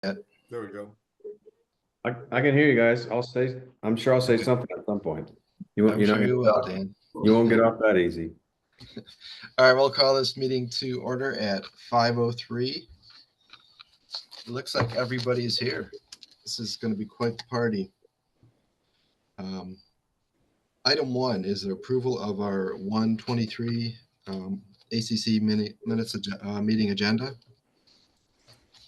There we go. I can hear you guys. I'm sure I'll say something at some point. I'm sure you will, Dan. You won't get off that easy. All right, we'll call this meeting to order at 5:03. It looks like everybody's here. This is going to be quite the party. Item 1 is the approval of our 123 ACC minutes meeting agenda.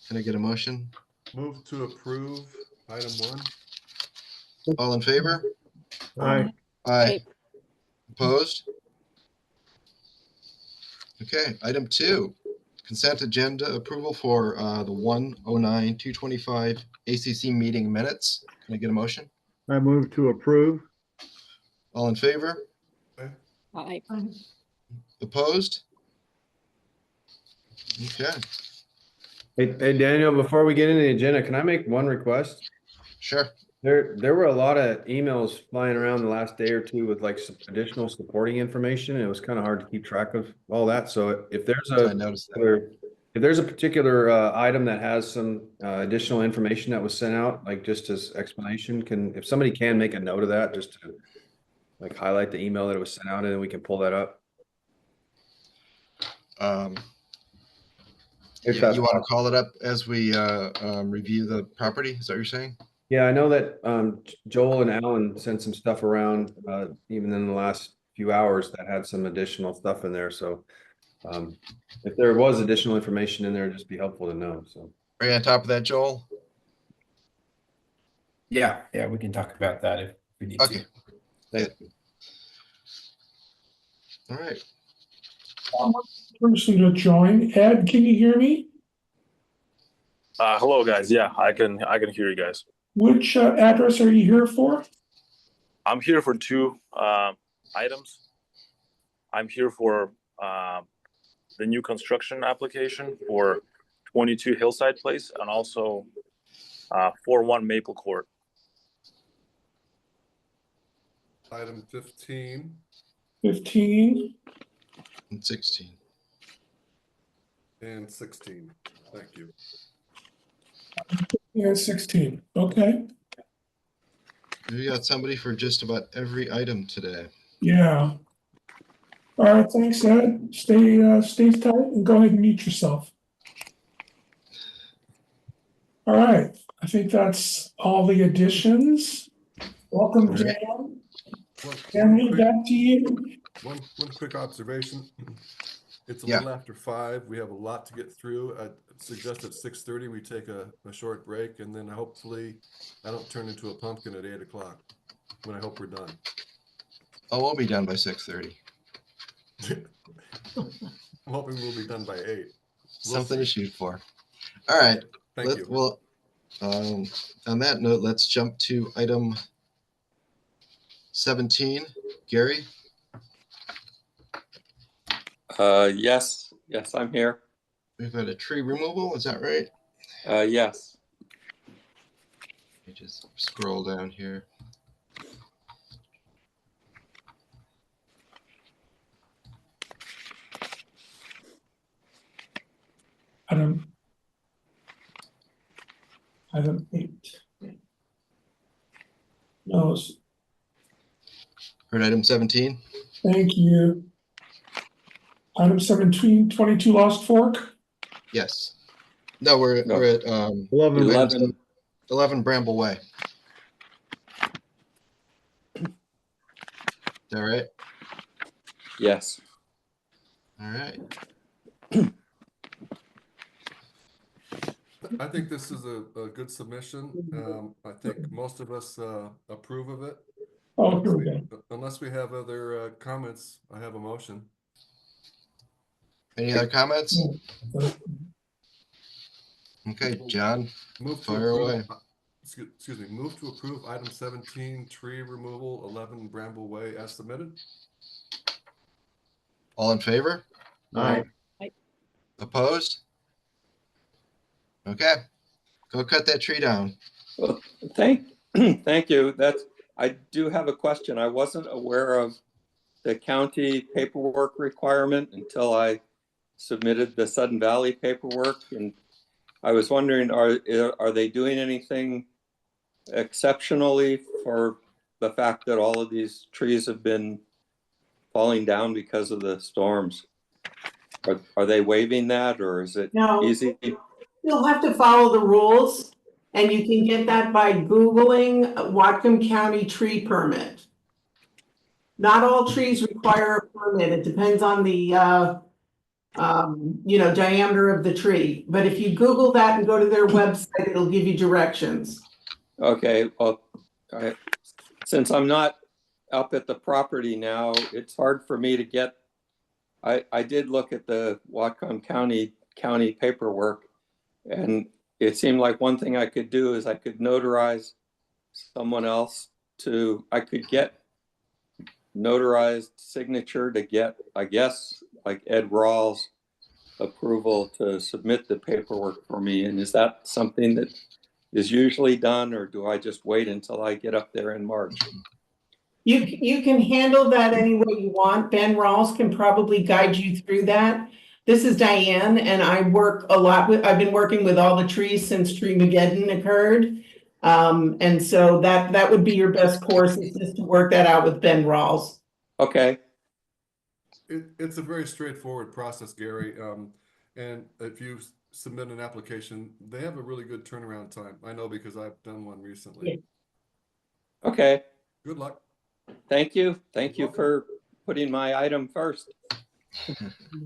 Can I get a motion? Move to approve item 1. All in favor? Aye. Aye. Opposed? Okay, item 2, consent agenda approval for the 109-225 ACC meeting minutes. Can I get a motion? I move to approve. All in favor? Aye. Opposed? Okay, Hey, Daniel, before we get into the agenda, can I make one request? sure. There were a lot of emails flying around the last day or two with like some additional supporting information. And it was kind of hard to keep track of all that. So if there's I noticed that. if there's a particular item that has some additional information that was sent out, like just as explanation, if somebody can make a note of that, just to like highlight the email that it was sent out, and then we can pull that up. If Yeah, that's you want to possible. call it up as we review the property? Is that what you're saying? Yeah, I know that Joel and Alan sent some stuff around even in the last few hours that had some additional stuff in there. So if there was additional information in there, it'd just be helpful to know. So Are you on top of that, Joel? Yeah, we can talk about that if we need Okay. to. thank you. All right. Person to join. Ed, can you hear me? Hello, guys. Yeah, I can hear you guys. Which address are you here for? I'm here for 2 items. I'm here for the new construction application for 22 Hillside Place and also 41 Maple Court. Item 15. 15. And 16. And 16. Thank you. Yeah, 16. Okay. We got somebody for just about every item today. Yeah. All right. Thanks, Ed. Stay tight and go ahead and mute yourself. All right. I think that's all the additions. Welcome, Dan. Henry, back to you. One quick observation. It's a Yeah. little after 5. We have a lot to get through. I suggest at 6:30 we take a short break, and then hopefully I don't turn into a pumpkin at 8 o'clock when I hope we're done. Oh, we'll be done by 6:30. I'm hoping we'll be done by 8. We'll Something see. to shoot for. All right. Thank you. Well, on that note, let's jump to item 17. Gary? Yes, I'm here. We've got a tree removal, is that right? Yes. Let me just scroll down here. Item 8. No, Heard item 17? thank you. Item 17, 22 Lost Fork. Yes. No, we're at 11. 11 Bramble Way. Is that right? Yes. All right. I think this is a good submission. I think most of us approve of it. Oh, here we go. Unless we have other comments, I have a motion. Any other comments? Okay, John, Move to fire approve, away. excuse me, move to approve item 17, tree removal, 11 Bramble Way as submitted. All in favor? Aye. Opposed? Okay, go cut that tree down. Well, thank you. I do have a question. I wasn't aware of the county paperwork requirement until I submitted the Sudden Valley paperwork, and I was wondering, are they doing anything exceptionally for the fact that all of these trees have been falling down because of the storms? Are they waiving that, or is it No. easy? You'll have to follow the rules, and you can get that by Googling Whatcom County tree permit. Not all trees require a permit. It depends on the, diameter of the tree. But if you Google that and go to their website, it'll give you directions. Okay, well, since I'm not up at the property now, it's hard for me to get. I did look at the Whatcom County paperwork, and it seemed like one thing I could do is I could notarize someone else I could get notarized signature to get, I guess, like Ed Rawls approval to submit the paperwork for me. And is that something that is usually done, or do I just wait until I get up there in March? You can handle that any way you want. Ben Rawls can probably guide you through that. This is Diane, and I've been working with all the trees since Treemageddon occurred. And so that would be your best course, is just to work that out with Ben Rawls. Okay. It's a very straightforward process, Gary. And if you submit an application, they have a really good turnaround time. I know because I've done one recently. Yeah. Okay. Good luck. Thank you. Thank you for putting my item first.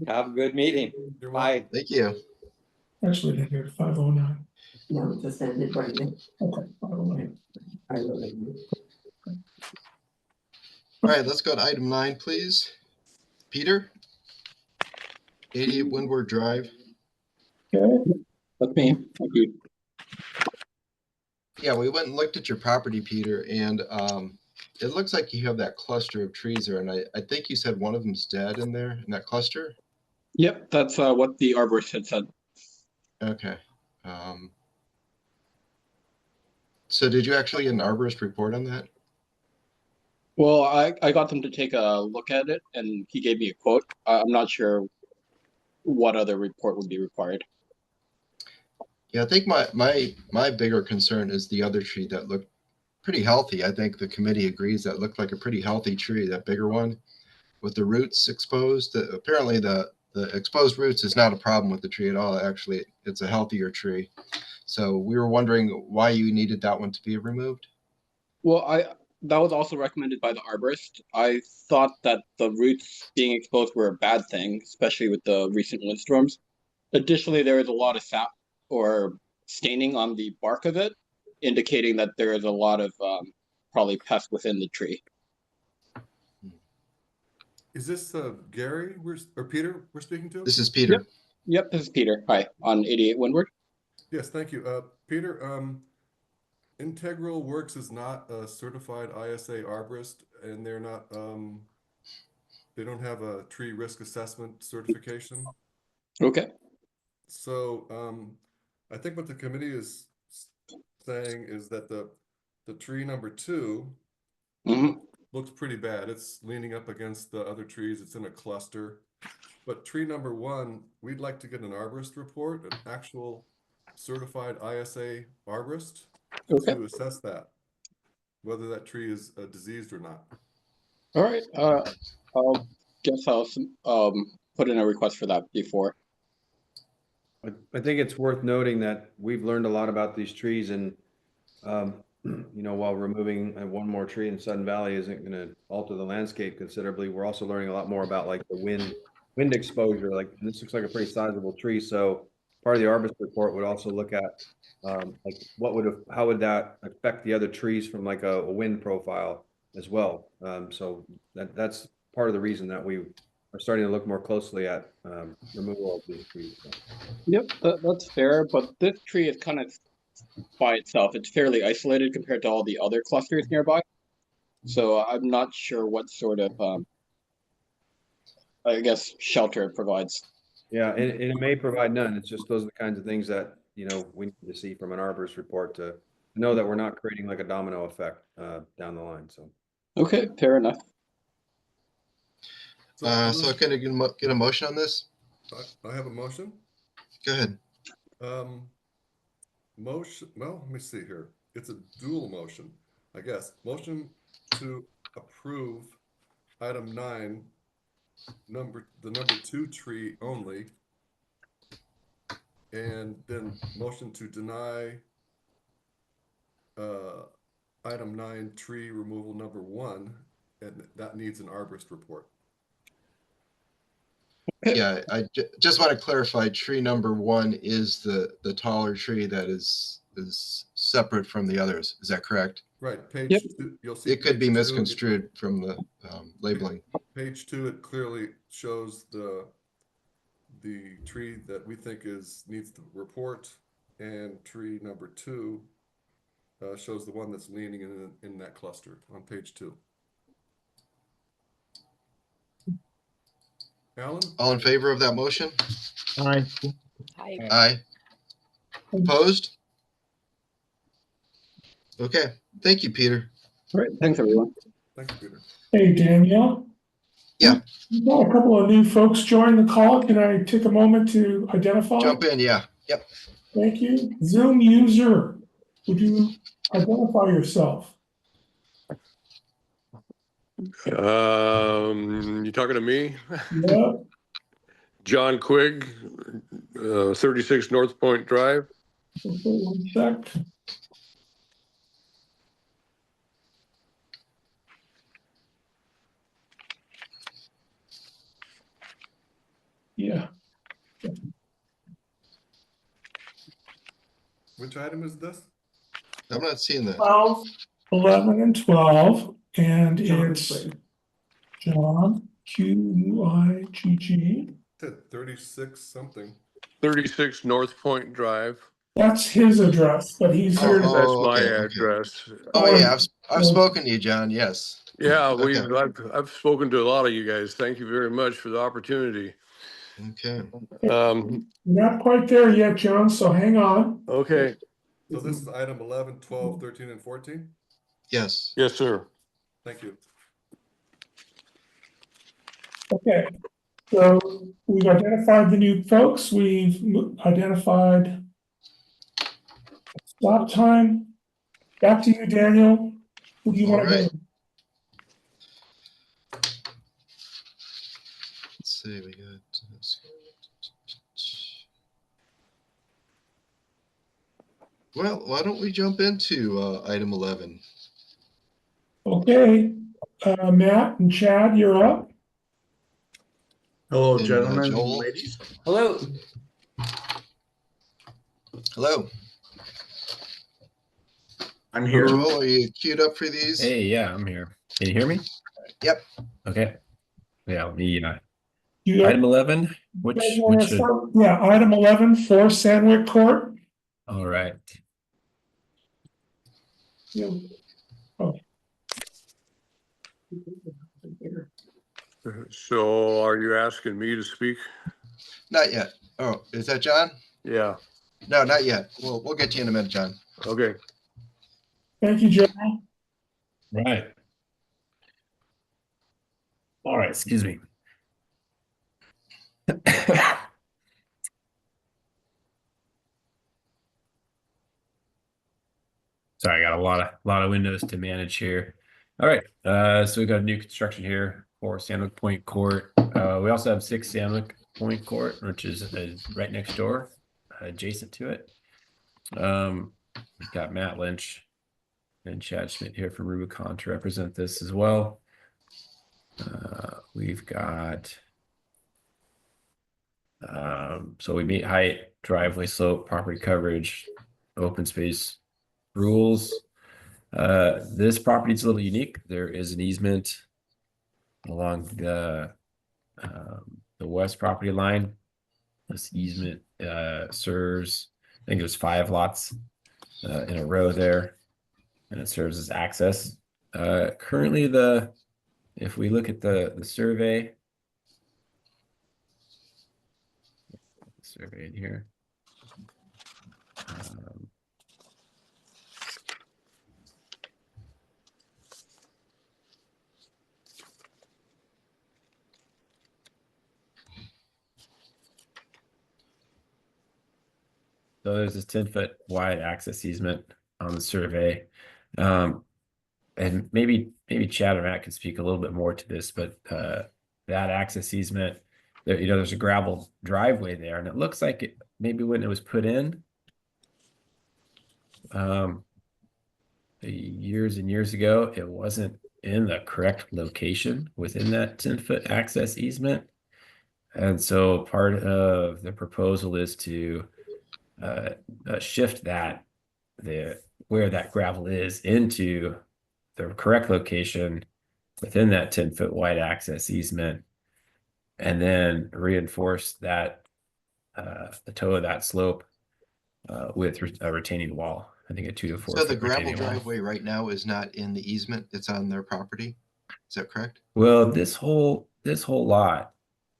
Have a good meeting. You're Bye. welcome. Thank you. Actually, they did 509. No, it just ended right now. Okay, 509. All right, let's go to item 9, please. Peter, 88 Windward Drive. Okay, that's me. Thank you. Yeah, we went and looked at your property, Peter, and it looks like you have that cluster of trees there, and I think you said one of them's dead in there, in that cluster? Yep, that's what the arborist had said. Okay. So did you actually get an arborist report on that? Well, I got them to take a look at it, and he gave me a quote. I'm not sure what other report would be required. Yeah, I think my bigger concern is the other tree that looked pretty healthy. I think the committee agrees that looked like a pretty healthy tree, that bigger one with the roots exposed. Apparently the exposed roots is not a problem with the tree at all. Actually, it's a healthier tree. So we were wondering why you needed that one to be removed. Well, that was also recommended by the arborist. I thought that the roots being exposed were a bad thing, especially with the recent windstorms. Additionally, there is a lot of sap or staining on the bark of it, indicating that there is a lot of probably pests within the tree. Is this Gary or Peter we're speaking to? This is Peter. Yep, this is Peter. Hi, on 88 Windward. Yes, thank you. Peter, Integral Works is not a certified ISA arborist, and they're not, they don't have a tree risk assessment certification. Okay. So I think what the committee is saying is that the tree number 2 looks pretty bad. It's leaning up against the other trees. It's in a cluster. But tree number 1, we'd like to get an arborist report, an actual certified ISA arborist to assess that, whether that tree is diseased or not. All right. I'll guess I'll put in a request for that before. I think it's worth noting that we've learned a lot about these trees, and while removing one more tree in Sudden Valley isn't going to alter the landscape considerably, we're also learning a lot more about like the wind exposure. Like this looks like a pretty sizable tree, so part of the arborist report would also look at like how would that affect the other trees from like a wind profile as well. So that's part of the reason that we are starting to look more closely at removal of these trees. So. Yep, that's fair, but this tree is kind of by itself. It's fairly isolated compared to all the other clusters nearby. So I'm not sure what sort of, I guess, shelter it provides. Yeah, and it may provide none. It's just those are the kinds of things that, we need to see from an arborist report to know that we're not creating like a domino effect down the line. So. Okay, fair enough. So can I get a motion on this? I have a motion. Go ahead. motion, well, let me see here. It's a dual motion, I guess. Motion to approve item 9, the number 2 tree only. And then motion to deny item 9, tree removal number 1, and that needs an arborist report. Yeah, I just want to clarify, tree number 1 is the taller tree that is separate from the others. Is that correct? Right, page Yep. 2, you'll see. It could be page 2, misconstrued from the labeling. Page 2, it clearly shows the tree that we think needs the report, and tree number 2 shows the one that's leaning in that cluster on page 2. Alan? All in favor of that motion? Aye. Aye. Aye. Opposed? Okay, thank you, Peter. All right, thanks, everyone. Thank you, Peter. Hey, Danielle? Yeah. We've got a couple of new folks join the call. Can I take a moment to identify? Jump in, yeah. Yep. Thank you. Zoom user, would you identify yourself? You talking to me? Yeah, John Quigg, 36 North Point Drive. okay, one sec. Yeah, Which item is this? I'm not seeing that. 12, 11, and 12, and it's John, Quigg. It said 36 something. 36 North Point Drive. That's his address, but he's here to. That's my okay, okay. address. Oh yeah, I've spoken to you, John. Yes. Yeah, Okay. I've spoken to a lot of you guys. Thank you very much for the opportunity. Okay. Not quite there yet, John, so hang on. Okay. So this is item 11, 12, 13, and 14? Yes. Yes, sir. Thank you. Okay, so we've identified the new folks, we've identified stop time. Back to you, Daniel. Who do you want to All right. go? Let's see, we got. Well, why don't we jump into item 11? Okay, Matt and Chad, you're up. Hello, And, gentlemen and Joel? ladies. Hello. Hello, I'm here. Joel. Are you queued up for these? Hey, yeah, I'm here. Can you hear me? Yep. Okay. Yeah, me. You got- Item 11. Which? Yeah, item 11 for Sanwick Court. All right. Yeah. Oh. So are you asking me to speak? Not yet. Oh, is that John? Yeah. No, not yet. We'll get you in a minute, John. Okay. Thank you, Joe. Right. All right. Excuse me. Sorry, I got a lot of windows to manage here. All right. So we got a new construction here for Sanwick Point Court. We also have 6 Sanwick Point Court, which is right next door, adjacent to it. We've got Matt Lynch and Chad Schmidt here from Rubicon to represent this as well. We've got so we meet height, driveway slope, property coverage, open space rules. This property is a little unique. There is an easement along the west property line. This easement serves, I think there's 5 lots in a row there, and it serves as access. Currently, if we look at the survey in here. So there's this 10-foot wide access easement on the survey. And maybe Chad or Matt can speak a little bit more to this, but that access easement, there's a gravel driveway there, and it looks like it maybe when it was put in years and years ago, it wasn't in the correct location within that 10-foot access easement. And so part of the proposal is to shift that where that gravel is into the correct location within that 10-foot wide access easement, and then reinforce that the toe of that slope with a retaining wall. I think a 2 to 4 So the foot gravel retaining wall. driveway right now is not in the easement, it's on their property? Is that correct? Well, this whole lot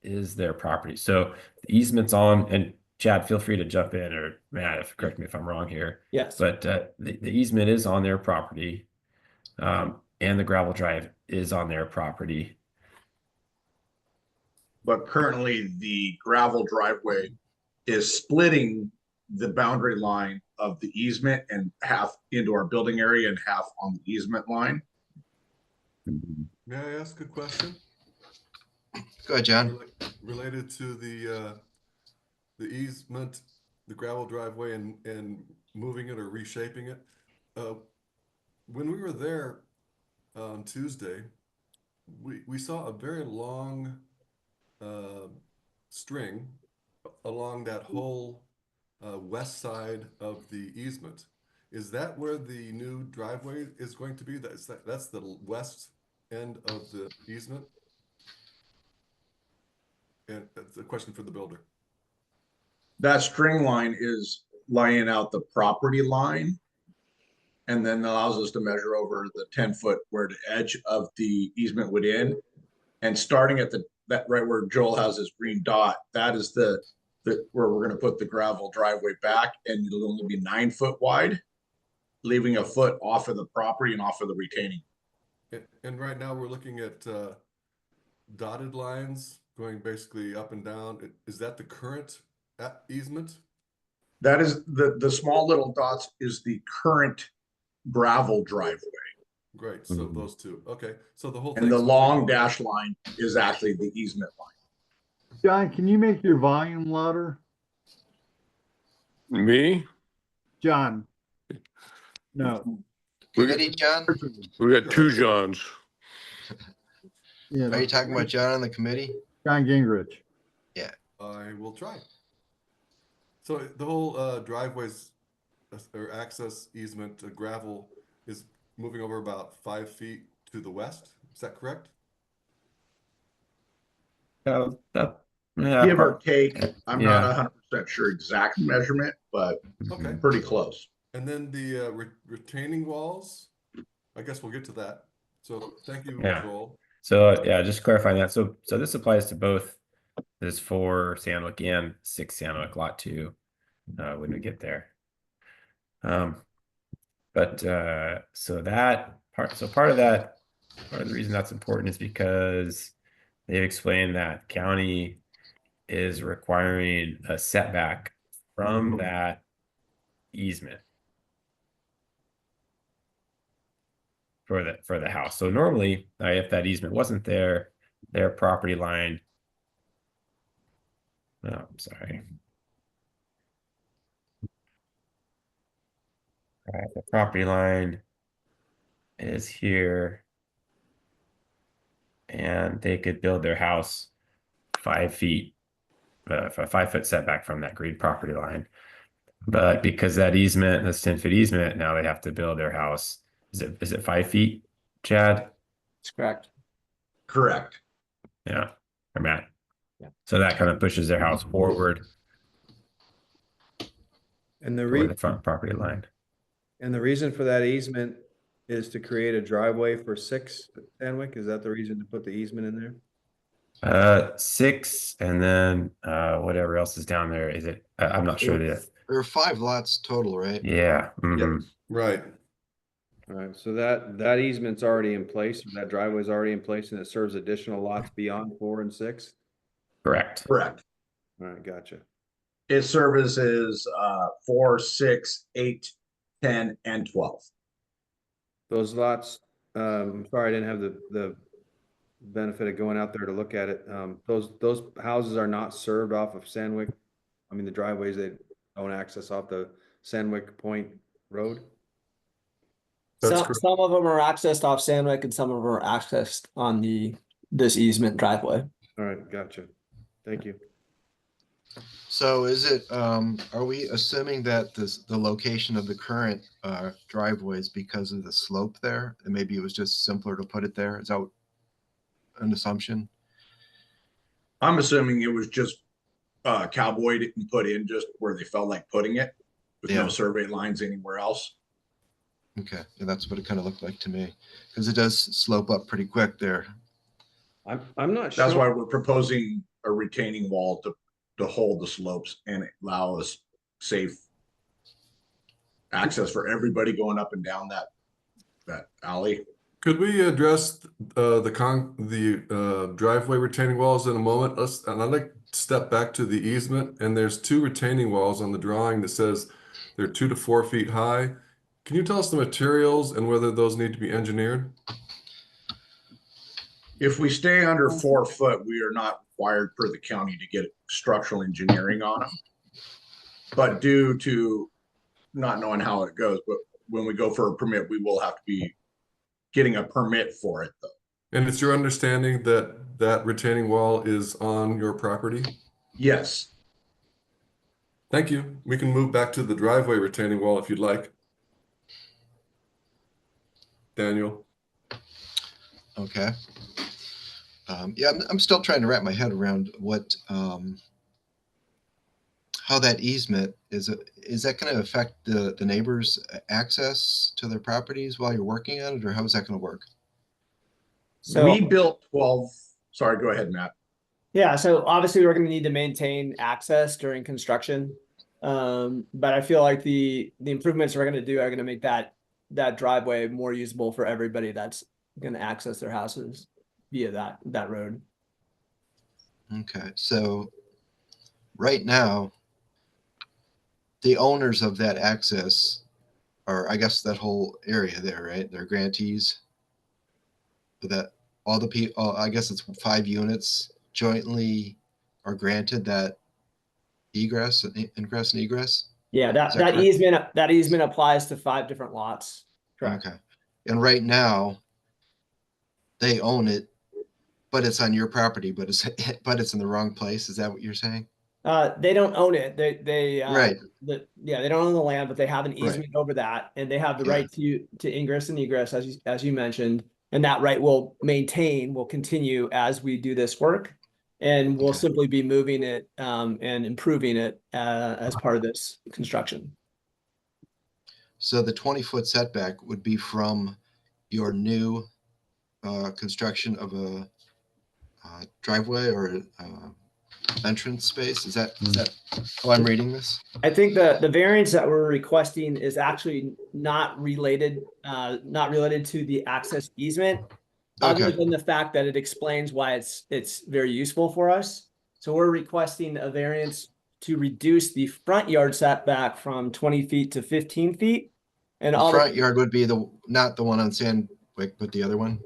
is their property. So the easement's on, and Chad, feel free to jump in, or Matt, correct me if I'm wrong here. Yes. But the easement is on their property, and the gravel drive is on their property. But currently the gravel driveway is splitting the boundary line of the easement and half into our building area and half on the easement line. May I ask a question? Go ahead, John. Related to the easement, the gravel driveway, and moving it or reshaping it. When we were there on Tuesday, we saw a very long string along that whole west side of the easement. Is that where the new driveway is going to be? That's the west end of the easement? And that's a question for the builder. That string line is laying out the property line and then allows us to measure over the 10-foot where the edge of the easement would end. And starting at that right where Joel has his green dot, that is the where we're going to put the gravel driveway back, and it'll only be 9 foot wide, leaving a foot off of the property and off of the retaining. And right now we're looking at dotted lines going basically up and down. Is that the current easement? That is the small little dots is the current gravel driveway. Great. So those two. Okay. So the whole thing. And the long dash line is actually the easement line. John, can you make your volume louder? Me? John? No. Committee, John? We got two Johns. Yeah. Are you talking about John on the committee? John Gingrich. Yeah. I will try. So the whole driveways or access easement gravel is moving over about 5 feet to the west. Is that correct? Give or take. I'm not 100% sure exact measurement, but pretty close. And then the retaining walls, I guess we'll get to that. So thank you, Joel. So just clarifying that. So this applies to both this 4 Sanwick and 6 Sanwick lot 2 when we get there. So that part, part of the reason that's important is because they've explained that county is requiring a setback from that easement for the house. So normally, if that easement wasn't there, their property line. Oh, I'm sorry. All right, the property line is here, and they could build their house 5 feet, a 5 foot setback from that green property line. But because that easement, this 10-foot easement, now they have to build their house. Is it 5 feet, Chad? That's correct. Correct. Yeah, or Matt. Yeah. So that kind of pushes their house forward. And the front property line. And the reason for that easement is to create a driveway for 6 Sanwick? Is that the reason to put the easement in there? 6, and then whatever else is down there. Is it? I'm not sure that. There are 5 lots total, right? Yeah. Yep. Right. All right, so that easement's already in place, that driveway's already in place, and it serves additional lots beyond 4 and 6? Correct. Correct. All right, gotcha. It services 4, 6, 8, 10, and 12. Those lots, sorry, I didn't have the benefit of going out there to look at it. Those houses are not served off of Sanwick. I mean, the driveways, they don't access off the Sanwick Point Road. That's Some correct. some of them are accessed off Sanwick and some of them are accessed on this easement driveway. All right, gotcha. Thank you. So is it, are we assuming that the location of the current driveway is because of the slope there? And maybe it was just simpler to put it there? Is that an assumption? I'm assuming it was just cowboyed it and put in just where they felt like putting it with no survey lines anywhere else. Okay, yeah, that's what it kind of looked like to me, because it does slope up pretty quick there. I'm not sure. That's why we're proposing a retaining wall to hold the slopes and allow us safe access for everybody going up and down that alley. Could we address the driveway retaining walls in a moment? And I'd like to step back to the easement, and there's 2 retaining walls on the drawing that says they're 2 to 4 feet high. Can you tell us the materials and whether those need to be engineered? If we stay under 4 foot, we are not required per the county to get structural engineering on them. But due to not knowing how it goes, but when we go for a permit, we will have to be getting a permit for it though. And it's your understanding that that retaining wall is on your property? Yes. Thank you. We can move back to the driveway retaining wall if you'd like. Daniel. Okay. Yeah, I'm still trying to wrap my head around what, how that easement is that going to affect the neighbors' access to their properties while you're working on it, or how is that going to work? So we built 12. Sorry, go ahead, Matt. yeah, so obviously we're going to need to maintain access during construction. But I feel like the improvements we're going to do are going to make that driveway more usable for everybody that's going to access their houses via that road. Okay, so right now, the owners of that access are, I guess, that whole area there, right? They're grantees. But that all the people, I guess it's 5 units jointly are granted that ingress and egress. Yeah, that correct? easement applies to 5 different lots. Correct. Okay, and right now they own it, but it's on your property, but it's in the wrong place. Is that what you're saying? They don't own it. They Right. They don't own the land, but they have an easement over that, and they have the right to ingress and egress, as you mentioned, and that right will continue as we do this work, and we'll simply be moving it and improving it as part of this construction. So the 20-foot setback would be from your new construction of a driveway or entrance space. Is that how I'm reading this? I think the variance that we're requesting is actually not related to the access easement, other than the fact that it explains why it's very useful for us. So we're requesting a variance to reduce the front yard setback from 20 feet to 15 feet. And the front yard would be not the one on Sanwick, but the other one.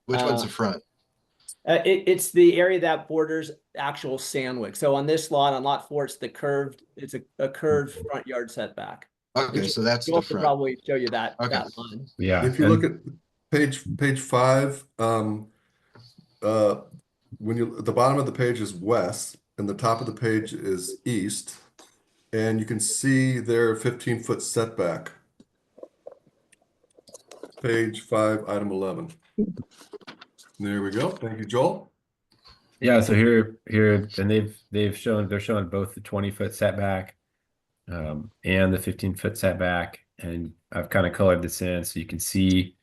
Which one's the front? It's the area that borders actual Sanwick. So on this lot, on lot 4, it's a curved front yard setback. Okay, so that's the front. Probably show you that line. Yeah. If you look at page 5, when the bottom of the page is west and the top of the page is east, and you can see their 15-foot setback. Page 5, item 11. There we go. Thank you, Joel. Yeah, so here, and they're showing both the 20-foot setback and the 15-foot setback, and I've kind of colored this in so you can see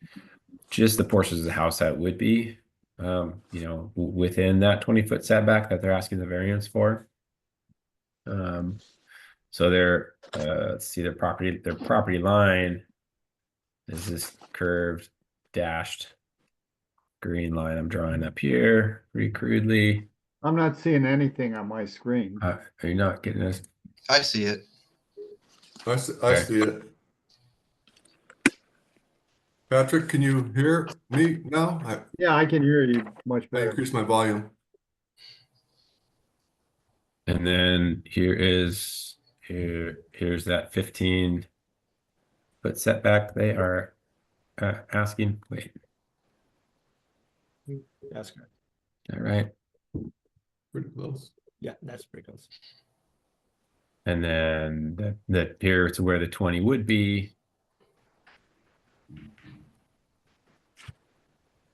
just the portions of the house that would be, within that 20-foot setback that they're asking the variance for. So let's see, their property line is this curved dashed green line I'm drawing up here pretty crudely. I'm not seeing anything on my screen. Are you not getting this? I see it. I Okay. see it. Patrick, can you hear me now? Yeah, I can hear you much I better. increased my volume. And then here's that 15-foot setback they are asking. Wait, That's correct. all right. Pretty close. Yeah, that's pretty close. And then that here to where the 20 would be.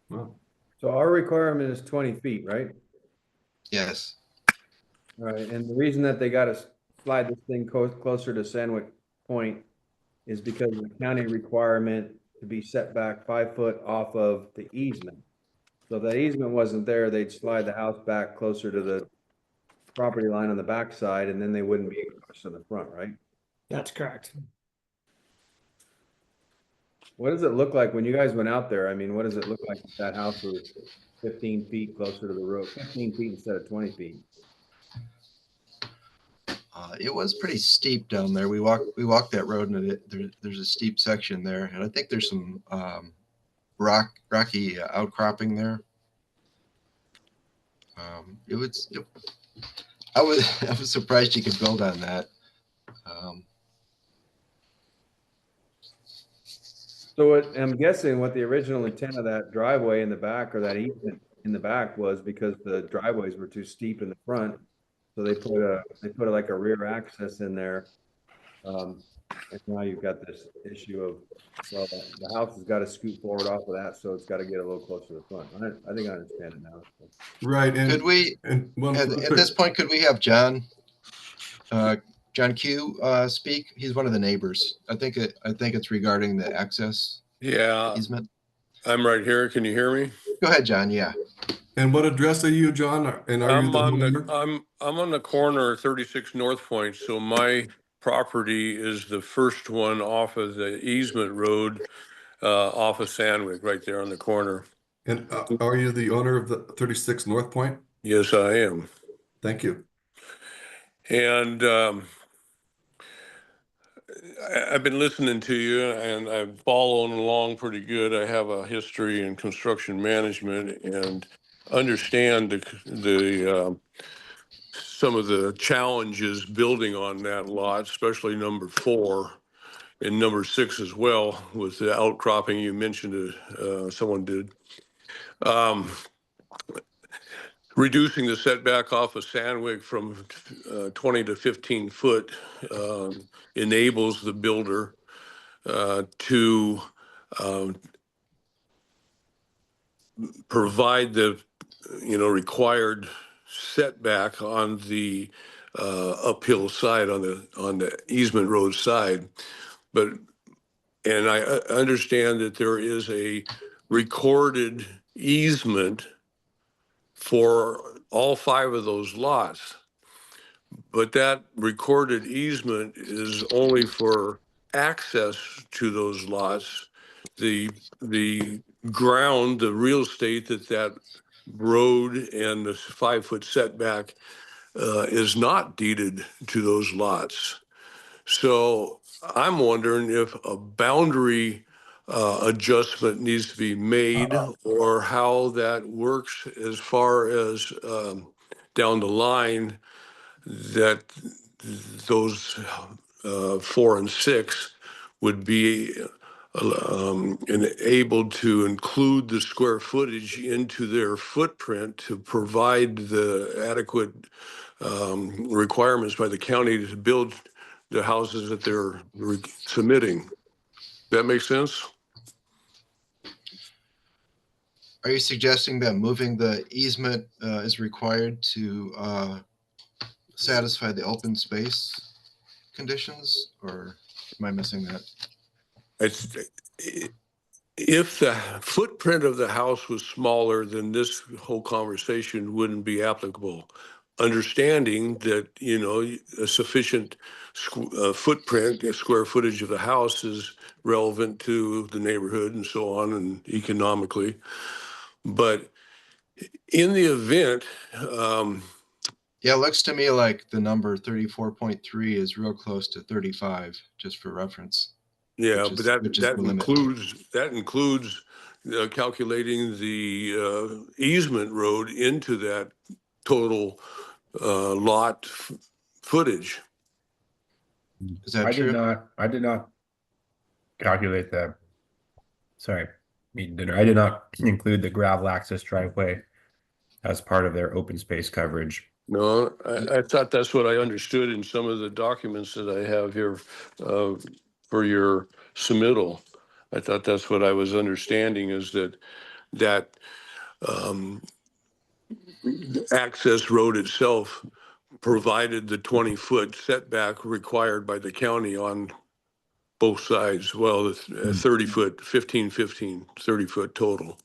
Wow. So our requirement is 20 feet, right? Yes. Right, and the reason that they got to slide this thing closer to Sanwick Point is because of the county requirement to be set back 5 foot off of the easement. So if that easement wasn't there, they'd slide the house back closer to the property line on the back side, and then they wouldn't be encroached on the front, right? That's correct. What does it look like when you guys went out there? I mean, what does it look like if that house was 15 feet closer to the road, 15 feet instead of 20 feet? It was pretty steep down there. We walked that road, and there's a steep section there, and I think there's some rocky outcropping there. I was surprised you could build on that. So I'm guessing what the original intent of that driveway in the back, or that easement in the back, was because the driveways were too steep in the front. So they put like a rear access in there. And now you've got this issue of, well, the house has got to scoot forward off of that, so it's got to get a little closer to the front. I think I understand it now. Right. And could we, at this point, could we have John Q speak? He's one of the neighbors. I think it's regarding the access easement. I'm right here. Can you hear me? Go ahead, John. Yeah. And what address are you, John? And are you the homeowner? I'm on the corner of 36 North Point, so my property is the first one off of the easement road, off of Sanwick, right there on the corner. And are you the owner of the 36 North Point? Yes, I am. Thank you. And I've been listening to you, and I'm following along pretty good. I have a history in construction management and understand the some of the challenges building on that lot, especially number 4 and number 6 as well, with the outcropping you mentioned. Someone did. Reducing the setback off of Sanwick from 20 to 15 foot enables the builder to provide the required setback on the uphill side, on the easement road side. And I understand that there is a recorded easement for all 5 of those lots, but that recorded easement is only for access to those lots. The ground, the real estate that road and the 5-foot setback is not deeded to those lots. So I'm wondering if a boundary adjustment needs to be made, or how that works as far as down the line, that those 4 and 6 would be enabled to include the square footage into their footprint to provide the adequate requirements by the county to build the houses that they're submitting. That makes sense? Are you suggesting that moving the easement is required to satisfy the open space conditions, or am I missing that? If the footprint of the house was smaller, then this whole conversation wouldn't be applicable. Understanding that, a sufficient footprint, square footage of the house is relevant to the neighborhood and so on, and economically. But in the event, Yeah, it looks to me like the number 34.3 is real close to 35, just for reference. yeah, which but is- that which is that the limit. includes calculating the easement road into that total lot footage. Is that I true? I did not calculate that. Sorry, meeting dinner. I did not include the gravel access driveway as part of their open space coverage. No, I thought that's what I understood in some of the documents that I have here for your submittal. I thought that's what I was understanding, is that access road itself provided the 20-foot setback required by the county on both sides. Well, the 30-foot, 15, 30-foot total.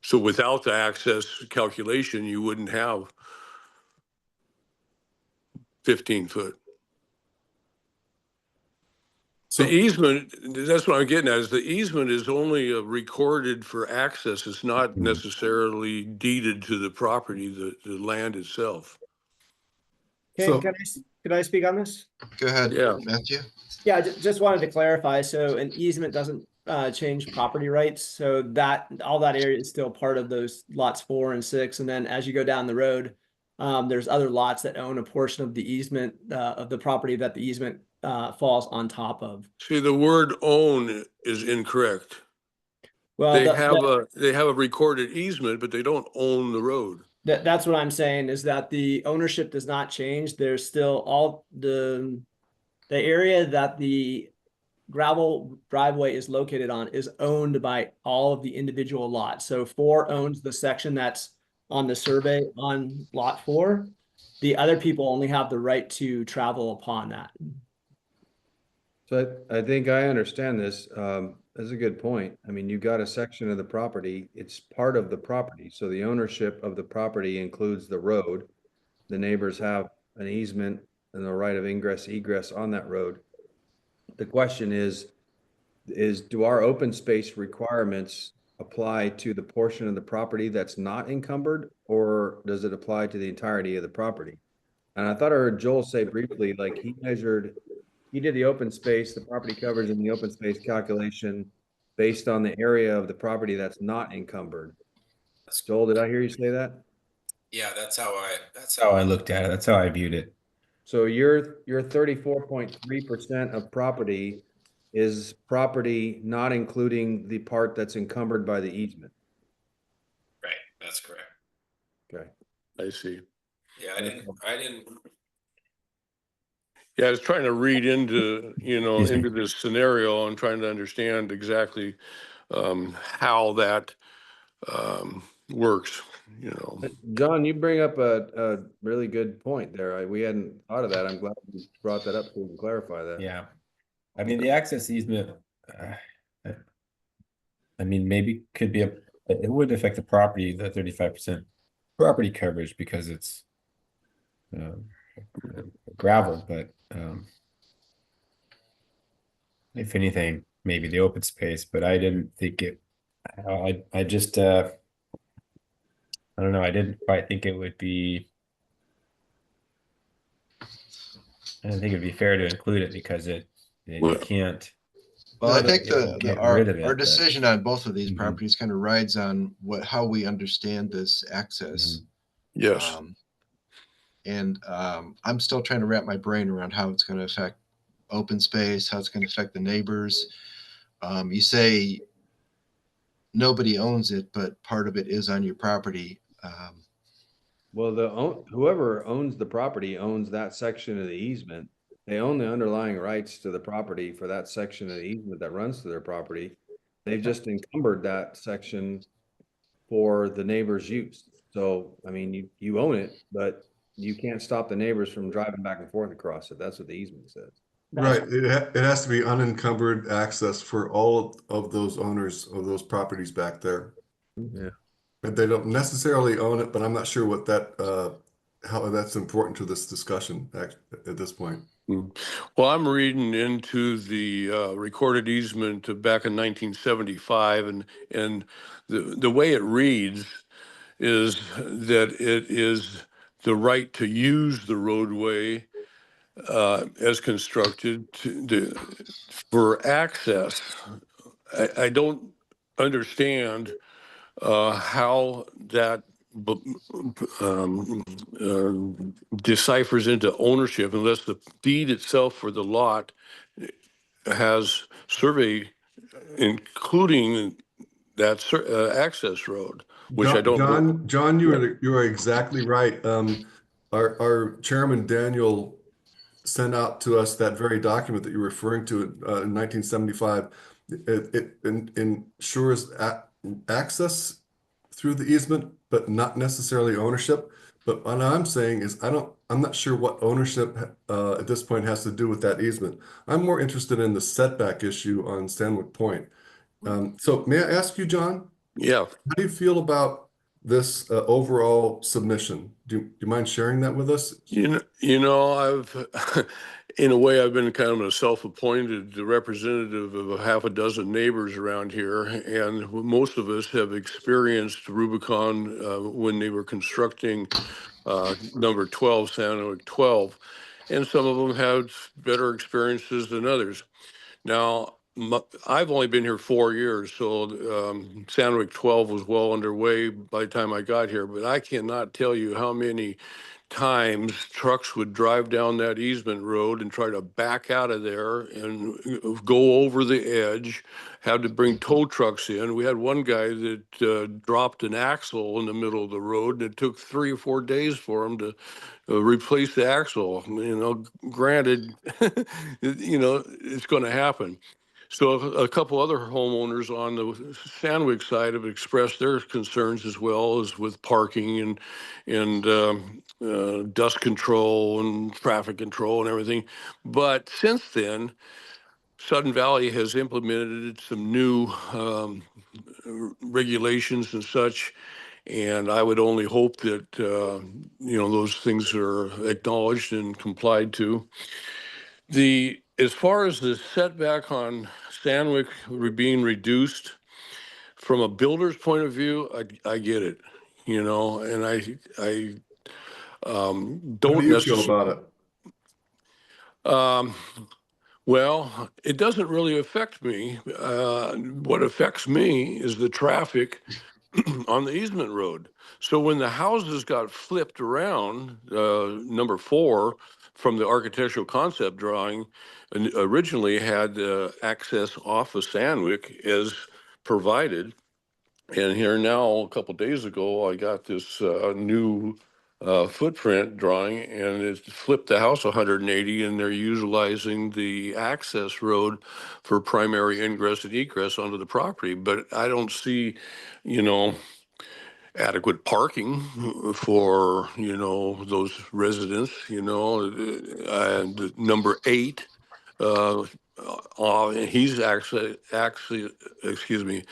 So without the access calculation, you wouldn't have 15 foot. The easement, that's what I'm getting at, is the easement is only recorded for access. It's not necessarily deeded to the property, the land itself. Can I speak on this? Go ahead, Yeah. Matthew. Yeah, I just wanted to clarify. So an easement doesn't change property rights. So that all that area is still part of those lots 4 and 6. And then as you go down the road, there's other lots that own a portion of the easement of the property that the easement falls on top of. See, the word own is incorrect. Well, they have a recorded easement, but they don't own the road. That's what I'm saying, is that the ownership does not change. There's still all the area that the gravel driveway is located on is owned by all of the individual lots. So 4 owns the section that's on the survey on lot 4. The other people only have the right to travel upon that. So I think I understand this. That's a good point. I mean, you've got a section of the property, it's part of the property. So the ownership of the property includes the road. The neighbors have an easement and the right of ingress, egress on that road. The question is do our open space requirements apply to the portion of the property that's not encumbered, or does it apply to the entirety of the property? And I thought I heard Joel say briefly, like he did the open space, the property coverage and the open space calculation based on the area of the property that's not encumbered. Joel, did I hear you say that? Yeah, that's how I looked at it. That's how I viewed it. So your 34.3% of property is property not including the part that's encumbered by the easement. Right, that's correct. Okay. I see. Yeah, I didn't. Yeah, I was trying to read into, into this scenario and trying to understand exactly how that works, John, you bring up a really good point there. We hadn't thought of that. I'm glad you brought that up so we can clarify that. Yeah. I mean, the access easement, I mean, maybe could be it would affect the property, the 35% property coverage, because it's gravel, but if anything, maybe the open space, but I didn't think it, I just, I don't know, I didn't quite think it would be, I don't think it'd be fair to include it because you can't. Well, I think our our decision on both of these properties kind of rides on how we understand this access. Yes. I'm still trying to wrap my brain around how it's going to affect open space, how it's going to affect the neighbors. You say nobody owns it, but part of it is on your property. Well, whoever owns the property owns that section of the easement. They own the underlying rights to the property for that section of the easement that runs to their property. They've just encumbered that section for the neighbor's use. So, I mean, you own it, but you can't stop the neighbors from driving back and forth across it. That's what the easement says. Right. It has to be unencumbered access for all of those owners of those properties back there. Yeah. And they don't necessarily own it, but I'm not sure what how that's important to this discussion at this point. Well, I'm reading into the recorded easement back in 1975, and the way it reads is that it is the right to use the roadway as constructed for access. I don't understand how that deciphers into ownership unless the deed itself for the lot has survey including that access road, which I don't. John, you are exactly right. Our chairman Daniel sent out to us that very document that you're referring to in 1975. It ensures access through the easement, but not necessarily ownership. But what I'm saying is I'm not sure what ownership at this point has to do with that easement. I'm more interested in the setback issue on Sanwick Point. So may I ask you, John? Yeah. How do you feel about this overall submission? Do you mind sharing that with us? You know, I've, in a way, I've been kind of a self-appointed representative of a half a dozen neighbors around here, and most of us have experienced Rubicon when they were constructing number 12, Sanwick 12, and some of them had better experiences than others. Now, I've only been here 4 years, so Sanwick 12 was well underway by the time I got here, but I cannot tell you how many times trucks would drive down that easement road and try to back out of there and go over the edge, had to bring tow trucks in. We had one guy that dropped an axle in the middle of the road, and it took 3 or 4 days for him to replace the axle. You know, granted, you know, it's going to happen. So a couple other homeowners on the Sanwick side have expressed their concerns as well as with parking and dust control and traffic control and everything. But since then, Sudden Valley has implemented some new regulations and such. And I would only hope that, you know, those things are acknowledged and complied to. As far as the setback on Sanwick being reduced, from a builder's point of view, I get it, you know, and I don't How do you feel about it? Well, it doesn't really affect me. What affects me is the traffic on the easement road. So when the houses got flipped around, number 4 from the architectural concept drawing, originally had access off of Sanwick as provided. And here now, a couple of days ago, I got this new footprint drawing, and it flipped the house 180, and they're utilizing the access road for primary ingress and egress onto the property. But I don't see, you know, adequate parking for, you know, those residents, you know, and number 8, he's actually, excuse me,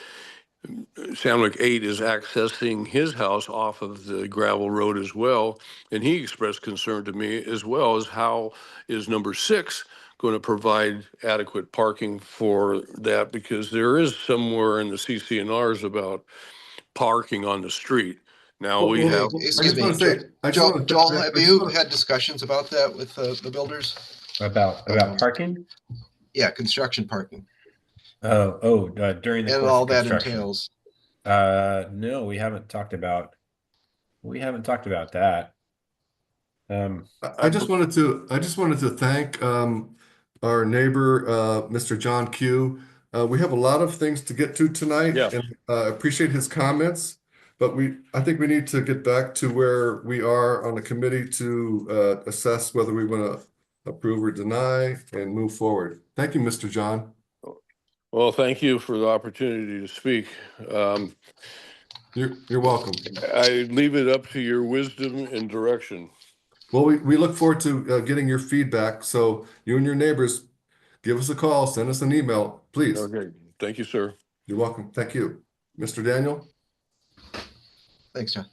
Sanwick 8 is accessing his house off of the gravel road as well. And he expressed concern to me as well as how is number 6 going to provide adequate parking for that, because there is somewhere in the CC&Rs about parking on the street. Now we have. Excuse me, Joel, have you had discussions about that with the builders? About parking? Yeah, construction parking. During the and course all of that construction. entails. No, we haven't talked about that. I just wanted to thank our neighbor, Mr. John Q. We have a lot of things to get to tonight, and appreciate his comments. But I think we need to get back to where we are on the committee to assess whether we want to approve or deny and move forward. Thank you, Mr. John. Well, thank you for the opportunity to speak. You're welcome. I leave it up to your wisdom and direction. Well, we look forward to getting your feedback. So you and your neighbors, give us a call, send us an email, please. Okay. Thank you, sir. You're welcome. Thank you. Mr. Daniel? Thanks, John.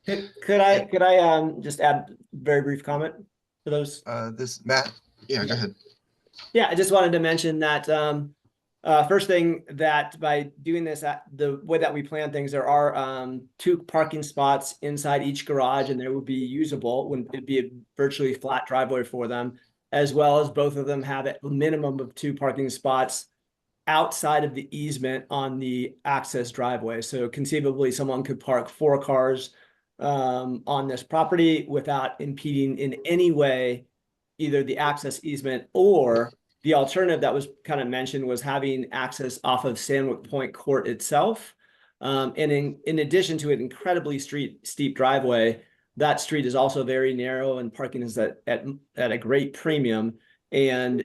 Could I just add a very brief comment for those? Matt? Yeah, go ahead. Yeah, I just wanted to mention that First thing, that by doing this, the way that we plan things, there are 2 parking spots inside each garage, and they would be usable. It'd be a virtually flat driveway for them, as well as both of them have a minimum of 2 parking spots outside of the easement on the access driveway. So conceivably, someone could park 4 cars on this property without impeding in any way either the access easement, or the alternative that was kind of mentioned was having access off of Sanwick Point Court itself. And in addition to an incredibly steep driveway, that street is also very narrow and parking is at a great premium. And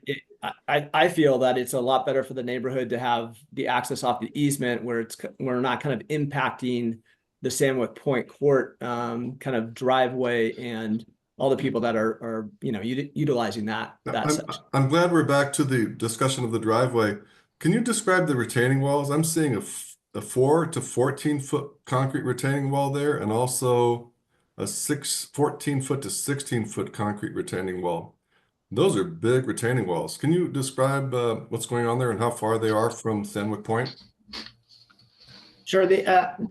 I feel that it's a lot better for the neighborhood to have the access off the easement where we're not kind of impacting the Sanwick Point Court kind of driveway and all the people that are utilizing that section. I'm glad we're back to the discussion of the driveway. Can you describe the retaining walls? I'm seeing a 4 to 14 foot concrete retaining wall there, and also a 14 foot to 16 foot concrete retaining wall. Those are big retaining walls. Can you describe what's going on there and how far they are from Sanwick Point? Sure.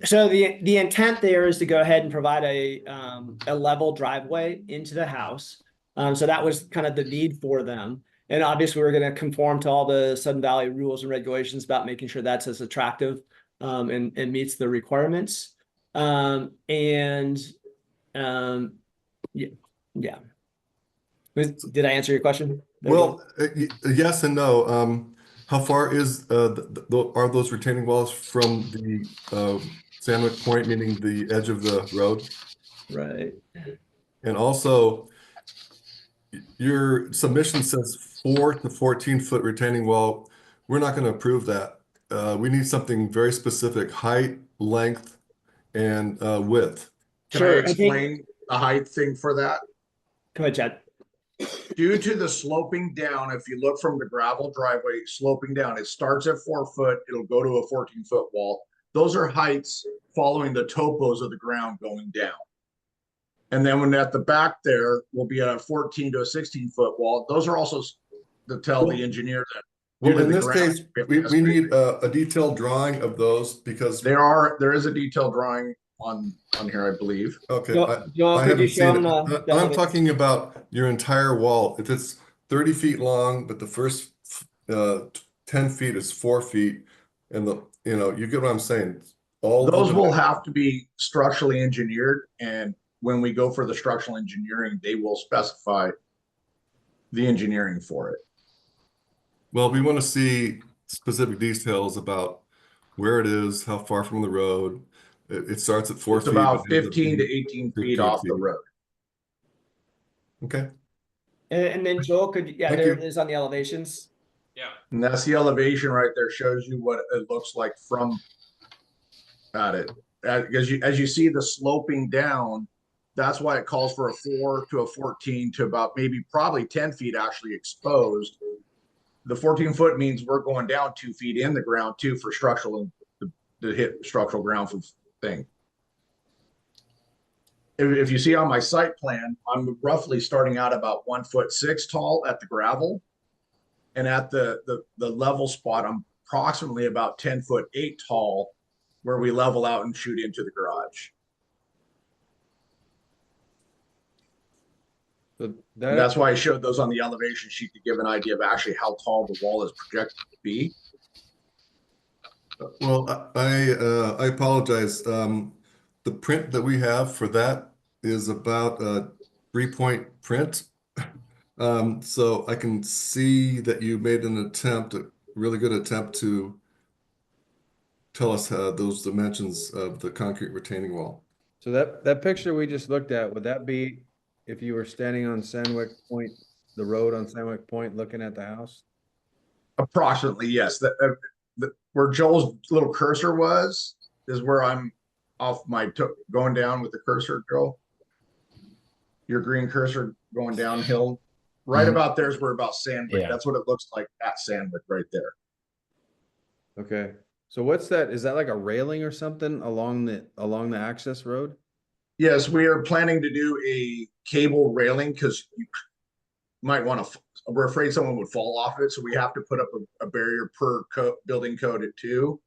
So the intent there is to go ahead and provide a level driveway into the house. So that was kind of the need for them. And obviously we're going to conform to all the Sudden Valley rules and regulations about making sure that's as attractive and meets the requirements. Yeah. Did I answer your question? Well, yes and no. How far is are those retaining walls from the Sanwick Point, meaning the edge of the road? Right. And also, your submission says 4 to 14 foot retaining wall. We're not going to approve that. We need something very specific: height, length, and width. Can I explain the height thing for that? Go ahead, Chad. Due to the sloping down, if you look from the gravel driveway sloping down, it starts at 4 foot, it'll go to a 14-foot wall. Those are heights following the topos of the ground going down. And then when at the back there will be a 14 to a 16-foot wall. Those are also to tell the engineer that. Well, in this case, we need a detailed drawing of those because there is a detailed drawing on here, I believe. Okay, I haven't seen it. I'm talking about your entire wall. If it's 30 feet long, but the first 10 feet is 4 feet, and you get what I'm saying. All those will have to be structurally engineered, and when we go for the structural engineering, they will specify the engineering for it. Well, we want to see specific details about where it is, how far from the road. It starts at 4 feet. It's about 15 to 18 feet off the road. Okay. And then Joel, there it is on the elevations. Yeah. And that's the elevation right there. Shows you what it looks like from at it. As you see the sloping down, that's why it calls for a 4 to a 14 to about probably 10 feet actually exposed. The 14 foot means we're going down 2 feet in the ground too for structural to hit structural ground for thing. If you see on my site plan, I'm roughly starting out about 1'6" tall at the gravel, and at the level spot, I'm approximately about 10'8" tall, where we level out and shoot into the garage. So that's why I showed those on the elevation sheet to give an idea of actually how tall the wall is projected to be. Well, I apologize. The print that we have for that is about a 3-point print. So I can see that you made an attempt, a really good attempt to tell us those dimensions of the concrete retaining wall. So that picture we just looked at, would that be if you were standing on Sanwick Point, the road on Sanwick Point, looking at the house? Approximately, yes. Where Joel's little cursor was is where I'm off my going down with the cursor, Joel. Your green cursor going downhill. Right about there is where about Sanwick. Yeah. That's what it looks like at Sanwick right there. Okay. So what's that? Is that like a railing or something along the access road? Yes, we are planning to do a cable railing because might want to, we're afraid someone would fall off it, so we have to put up a barrier per building code at 2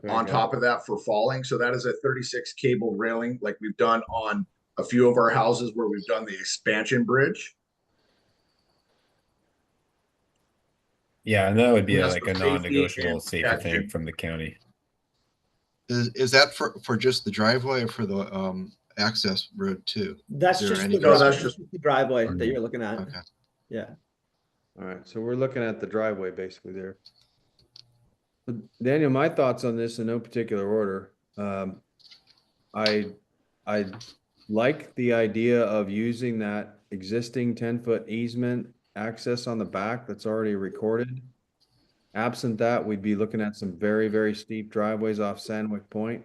on top of that for falling. So that is a 36 cable railing like we've done on a few of our houses where we've done the expansion bridge. Yeah, and that would be That's like for a safety non-negotiable and safety protection. thing from the county. Is that for just the driveway or for the access road too? That's Is there just any the No, that's driveway, just- the driveway that you're looking at. Okay. Yeah. All right, so we're looking at the driveway basically there. But Daniel, my thoughts on this in no particular order. I like the idea of using that existing 10-foot easement access on the back that's already recorded. Absent that, we'd be looking at some very, very steep driveways off Sanwick Point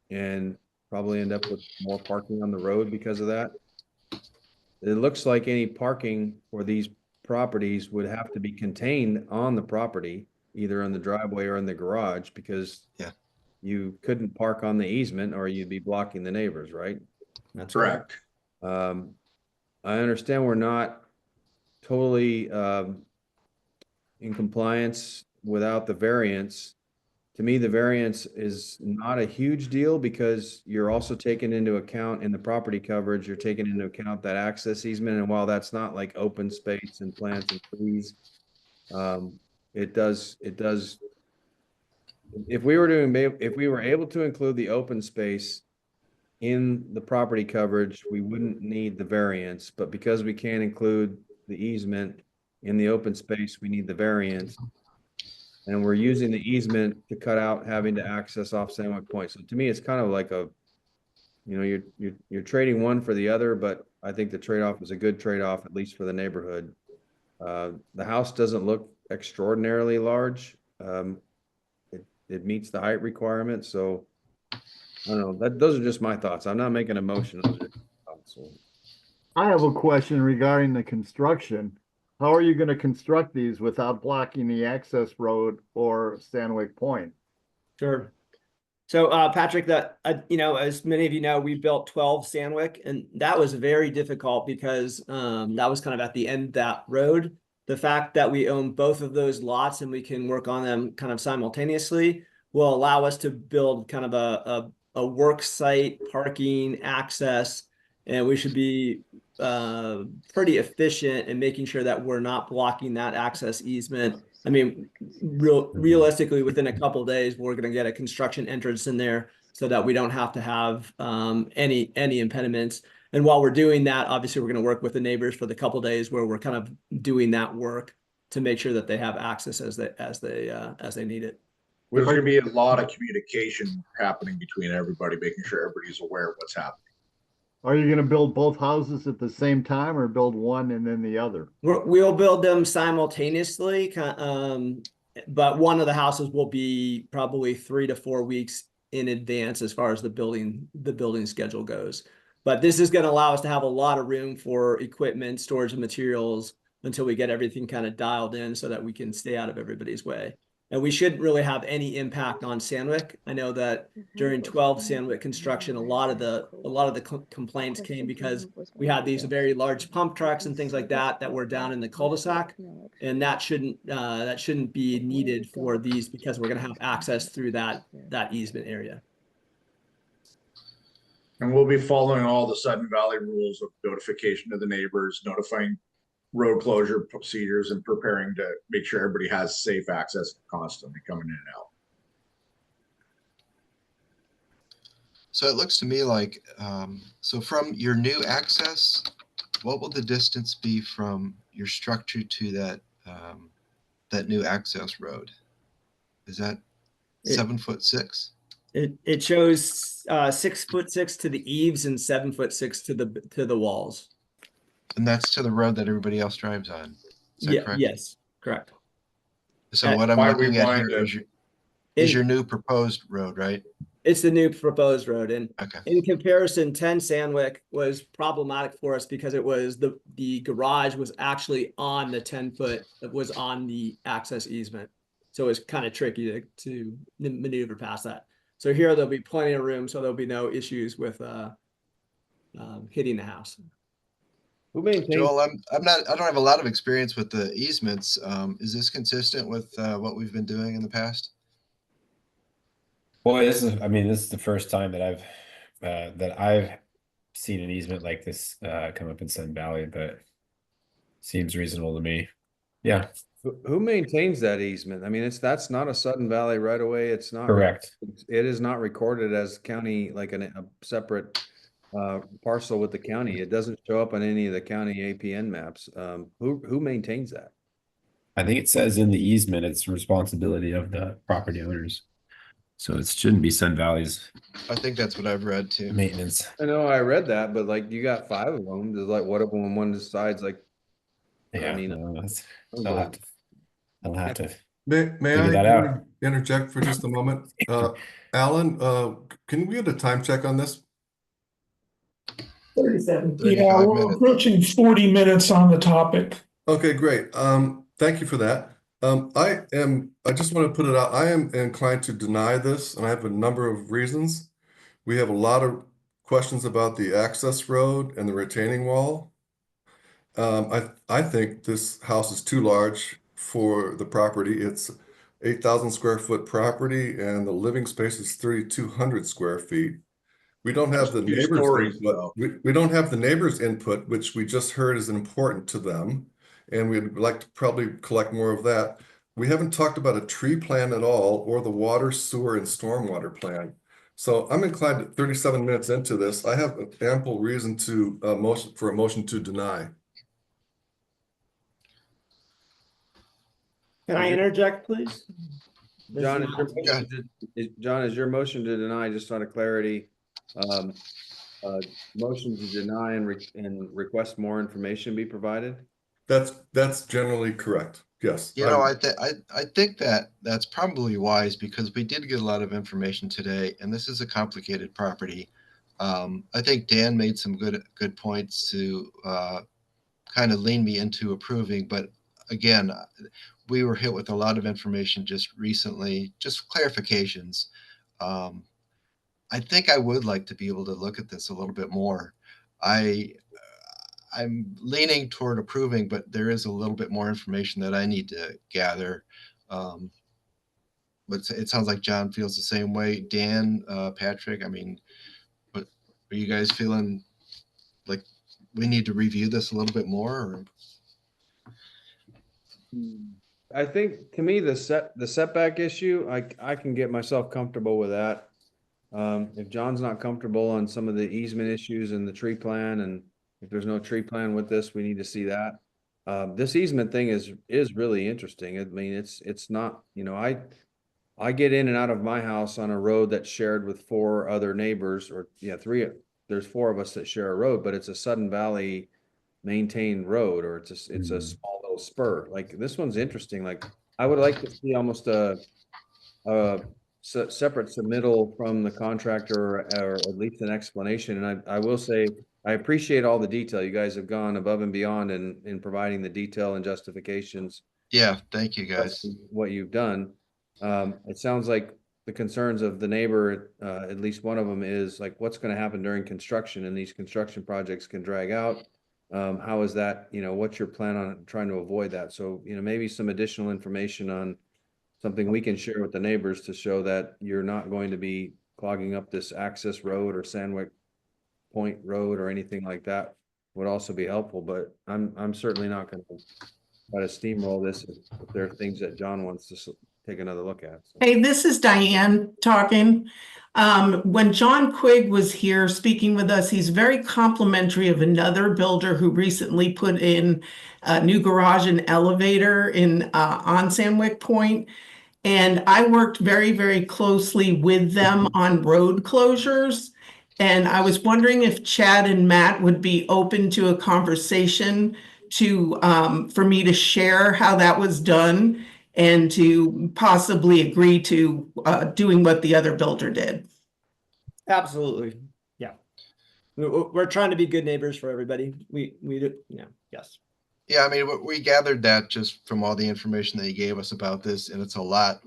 and probably end up with more parking on the road because of that. It looks like any parking for these properties would have to be contained on the property, either in the driveway or in the garage, because you couldn't park on the easement or you'd be blocking the neighbors, right? That's correct. I understand we're not totally in compliance without the variance. To me, the variance is not a huge deal because you're also taking into account in the property coverage, you're taking into account that access easement. And while that's not like open space and plants and trees, it does, if we were able to include the open space in the property coverage, we wouldn't need the variance, but because we can't include the easement in the open space, we need the variance. And we're using the easement to cut out having to access off Sanwick Point. So to me, it's kind of like a, you know, you're trading one for the other, but I think the trade-off is a good trade-off, at least for the neighborhood. The house doesn't look extraordinarily large. It meets the height requirement, so I don't know. Those are just my thoughts. I'm not making a motion. I have a question regarding the construction. How are you going to construct these without blocking the access road or Sanwick Point? Sure. So, Patrick, that, you know, as many of you know, we built 12 Sanwick, and that was very difficult because that was kind of at the end of that road. The fact that we own both of those lots and we can work on them kind of simultaneously will allow us to build kind of a work site, parking, access, and we should be pretty efficient in making sure that we're not blocking that access easement. I mean, realistically, within a couple of days, we're going to get a construction entrance in there so that we don't have to have any impediments. And while we're doing that, obviously, we're going to work with the neighbors for the couple of days where we're kind of doing that work to make sure that they have access as they need it. There's going to be a lot of communication happening between everybody, making sure everybody's aware of what's happening. Are you going to build both houses at the same time or build one and then the other? We'll build them simultaneously, but one of the houses will be probably 3 to 4 weeks in advance as far as the building schedule goes. But this is going to allow us to have a lot of room for equipment, storage of materials until we get everything kind of dialed in so that we can stay out of everybody's way. And we shouldn't really have any impact on Sanwick. I know that during 12 Sanwick construction, a lot of the complaints came because we had these very large pump trucks and things like that were down in the cul-de-sac, and that shouldn't be needed for these because we're going to have access through that easement area. And we'll be following all the Sudden Valley rules of notification to the neighbors, notifying road closure procedures, and preparing to make sure everybody has safe access constantly coming in and out. So it looks to me like, so from your new access, what will the distance be from your structure to that new access road? Is that 7'6"? It shows 6'6" to the eaves and 7'6" to the walls. And that's to the road that everybody else drives on. Is that correct? Yes, correct. So what I'm looking at here is your new proposed road, right? It's the new proposed road. And in comparison, 10 Sanwick was problematic for us because it was the garage was actually on the 10-foot, it was on the access easement. So it's kind of tricky to maneuver past that. So here there'll be plenty of room, so there'll be no issues with hitting the house. Who maintains? Joel, I don't have a lot of experience with the easements. Is this consistent with what we've been doing in the past? Boy, this is the first time that I've seen an easement like this come up in Sun Valley, but seems reasonable to me. Yeah. Who maintains that easement? I mean, that's not a Sudden Valley right away. It's not Correct. It is not recorded as county, like a separate parcel with the county. It doesn't show up on any of the county APN maps. Who maintains that? I think it says in the easement it's responsibility of the property owners. So it shouldn't be Sun Valley's I think that's what I've read too. maintenance. I know I read that, but like you got 5 of them. There's like, what if when one decides like, Yeah, I mean, I'll have to May figure that I out. interject for just a moment? Alan, can we get a time check on this? 37. Yeah, we're approaching 40 minutes on the topic. Okay, great. Thank you for that. I just want to put it out. I am inclined to deny this, and I have a number of reasons. We have a lot of questions about the access road and the retaining wall. I think this house is too large for the property. It's 8,000 square foot property, and the living space is 3,200 square feet. We don't have the neighbors' input. We don't have the neighbors' input, which we just heard is important to them, and we'd like to probably collect more of that. We haven't talked about a tree plan at all, or the water, sewer, and stormwater plan. So I'm inclined at 37 minutes into this. I have ample reason to motion to deny. Can I interject, please? John, is your motion to deny, just out of clarity, motion to deny and request more information be provided? That's generally correct. Yes. You know, I think that that's probably wise because we did get a lot of information today, and this is a complicated property. I think Dan made some good points to kind of lean me into approving, but again, we were hit with a lot of information just recently, just clarifications. I think I would like to be able to look at this a little bit more. I'm leaning toward approving, but there is a little bit more information that I need to gather. But it sounds like John feels the same way. Dan, Patrick, I mean, but are you guys feeling like we need to review this a little bit more? Or? I think to me the setback issue, I can get myself comfortable with that. If John's not comfortable on some of the easement issues and the tree plan, and if there's no tree plan with this, we need to see that. This easement thing is really interesting. I mean, it's not, you know, I get in and out of my house on a road that's shared with 4 other neighbors, or yeah, 3. There's 4 of us that share a road, but it's a Sudden Valley maintained road, or it's a small little spur. Like this one's interesting. Like I would like to see almost a separate submittal from the contractor, or at least an explanation. And I will say I appreciate all the detail. You guys have gone above and beyond in providing the detail and justifications. Yeah, thank you guys. That's what you've done. It sounds like the concerns of the neighbor, at least one of them, is like what's going to happen during construction, and these construction projects can drag out. How is that, you know, what's your plan on trying to avoid that? So, you know, maybe some additional information on something we can share with the neighbors to show that you're not going to be clogging up this access road or Sanwick Point Road or anything like that would also be helpful. But I'm certainly not going to try to steamroll this if there are things that John wants to take another look at. So. Hey, this is Diane talking. When John Quigg was here speaking with us, he's very complimentary of another builder who recently put in a new garage and elevator on Sanwick Point. And I worked very, very closely with them on road closures. And I was wondering if Chad and Matt would be open to a conversation for me to share how that was done, and to possibly agree to doing what the other builder did. Absolutely. Yeah. We're trying to be good neighbors for everybody. We do, yeah, yes. Yeah, I mean, we gathered that just from all the information that he gave us about this, and it's a lot.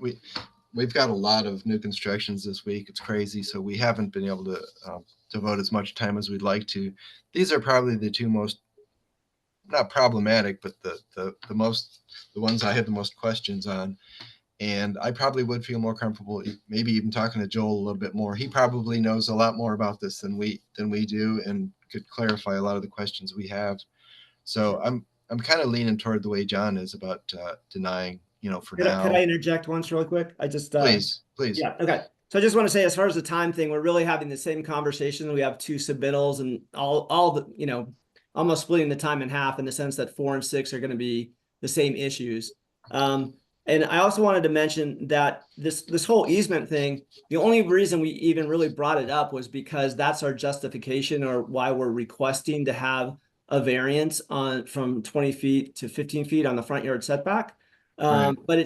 We've got a lot of new constructions this week. It's crazy, so we haven't been able to devote as much time as we'd like to. These are probably the 2 most not problematic, but the ones I had the most questions on. And I probably would feel more comfortable, maybe even talking to Joel a little bit more. He probably knows a lot more about this than we do, and could clarify a lot of the questions we have. So I'm kind of leaning toward the way John is about denying, for now. Could I interject once really quick? I just please. Yeah. Okay. So I just want to say, as far as the time thing, we're really having the same conversation. We have 2 submittals, and all the almost splitting the time in half in the sense that 4 and 6 are going to be the same issues. And I also wanted to mention that this whole easement thing, the only reason we even really brought it up was because that's our justification, or why we're requesting to have a variance from 20 feet to 15 feet on the front yard setback. Right. But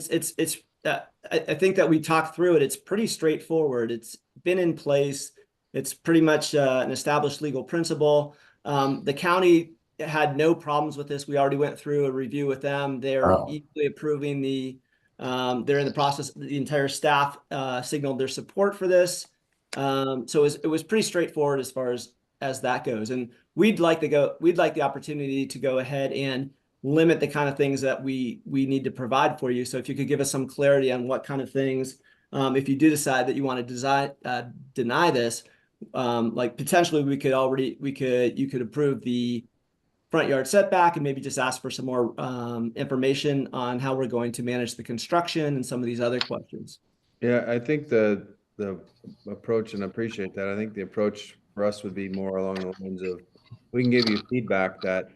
I think that we talked through it. It's pretty straightforward. It's been in place. It's pretty much an established legal principle. The county had no problems with this. We already went through a review with them. They're equally approving they're in the process. The entire staff signaled their support for this. So it was pretty straightforward as far as that goes. And we'd like the opportunity to go ahead and limit the kind of things that we need to provide for you. So if you could give us some clarity on what kind of things, if you do decide that you want to deny this, like potentially you could approve the front yard setback and maybe just ask for some more information on how we're going to manage the construction and some of these other questions. Yeah, I think the approach, and I appreciate that. I think the approach for us would be more along the lines of, we can give you feedback that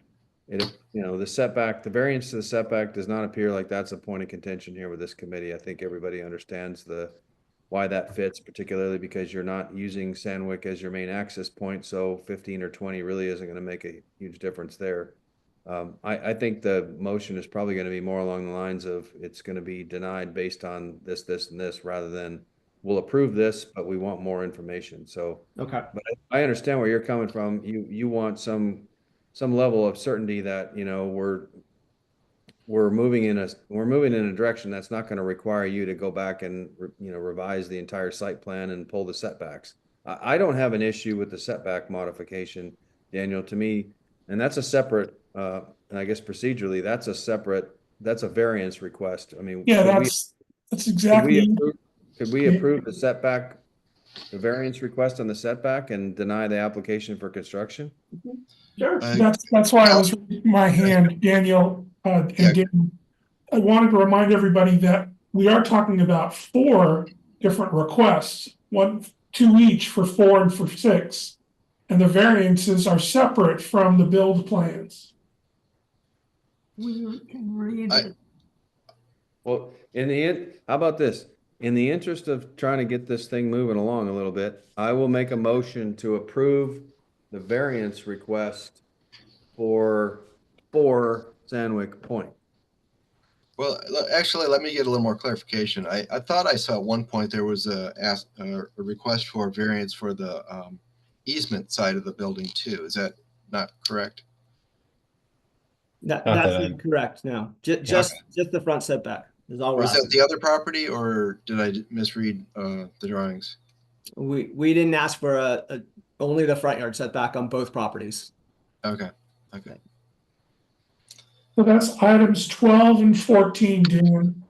the setback, the variance to the setback does not appear like that's a point of contention here with this committee. I think everybody understands why that fits, particularly because you're not using Sanwick as your main access point. So 15 or 20 really isn't going to make a huge difference there. I think the motion is probably going to be more along the lines of, it's going to be denied based on this, and this, rather than we'll approve this, but we want more information. So, okay. But I understand where you're coming from. You want some level of certainty that, we're moving in a direction that's not going to require you to go back and revise the entire site plan and pull the setbacks. I don't have an issue with the setback modification, Daniel, to me, and that's a separate, and I guess procedurally, that's a variance request. I mean, yeah, that's exactly. Could we approve the variance request on the setback and deny the application for construction? Sure. That's why I was raising my hand, Daniel. Dan, I wanted to remind everybody that we are talking about 4 different requests, 2 each for 4 and for 6, and the variances are separate from the build plans. We can read it. Well, how about this? In the interest of trying to get this thing moving along a little bit, I will make a motion to approve the variance request for Sanwick Point. Well, actually, let me get a little more clarification. I thought I saw at one point there was a request for variance for the easement side of the building too. Is that not correct? That's incorrect. No, just the front setback is all. Was that the other property, or did I misread the drawings? We didn't ask for only the front yard setback on both properties. Okay. So that's items 12 and 14, Dan.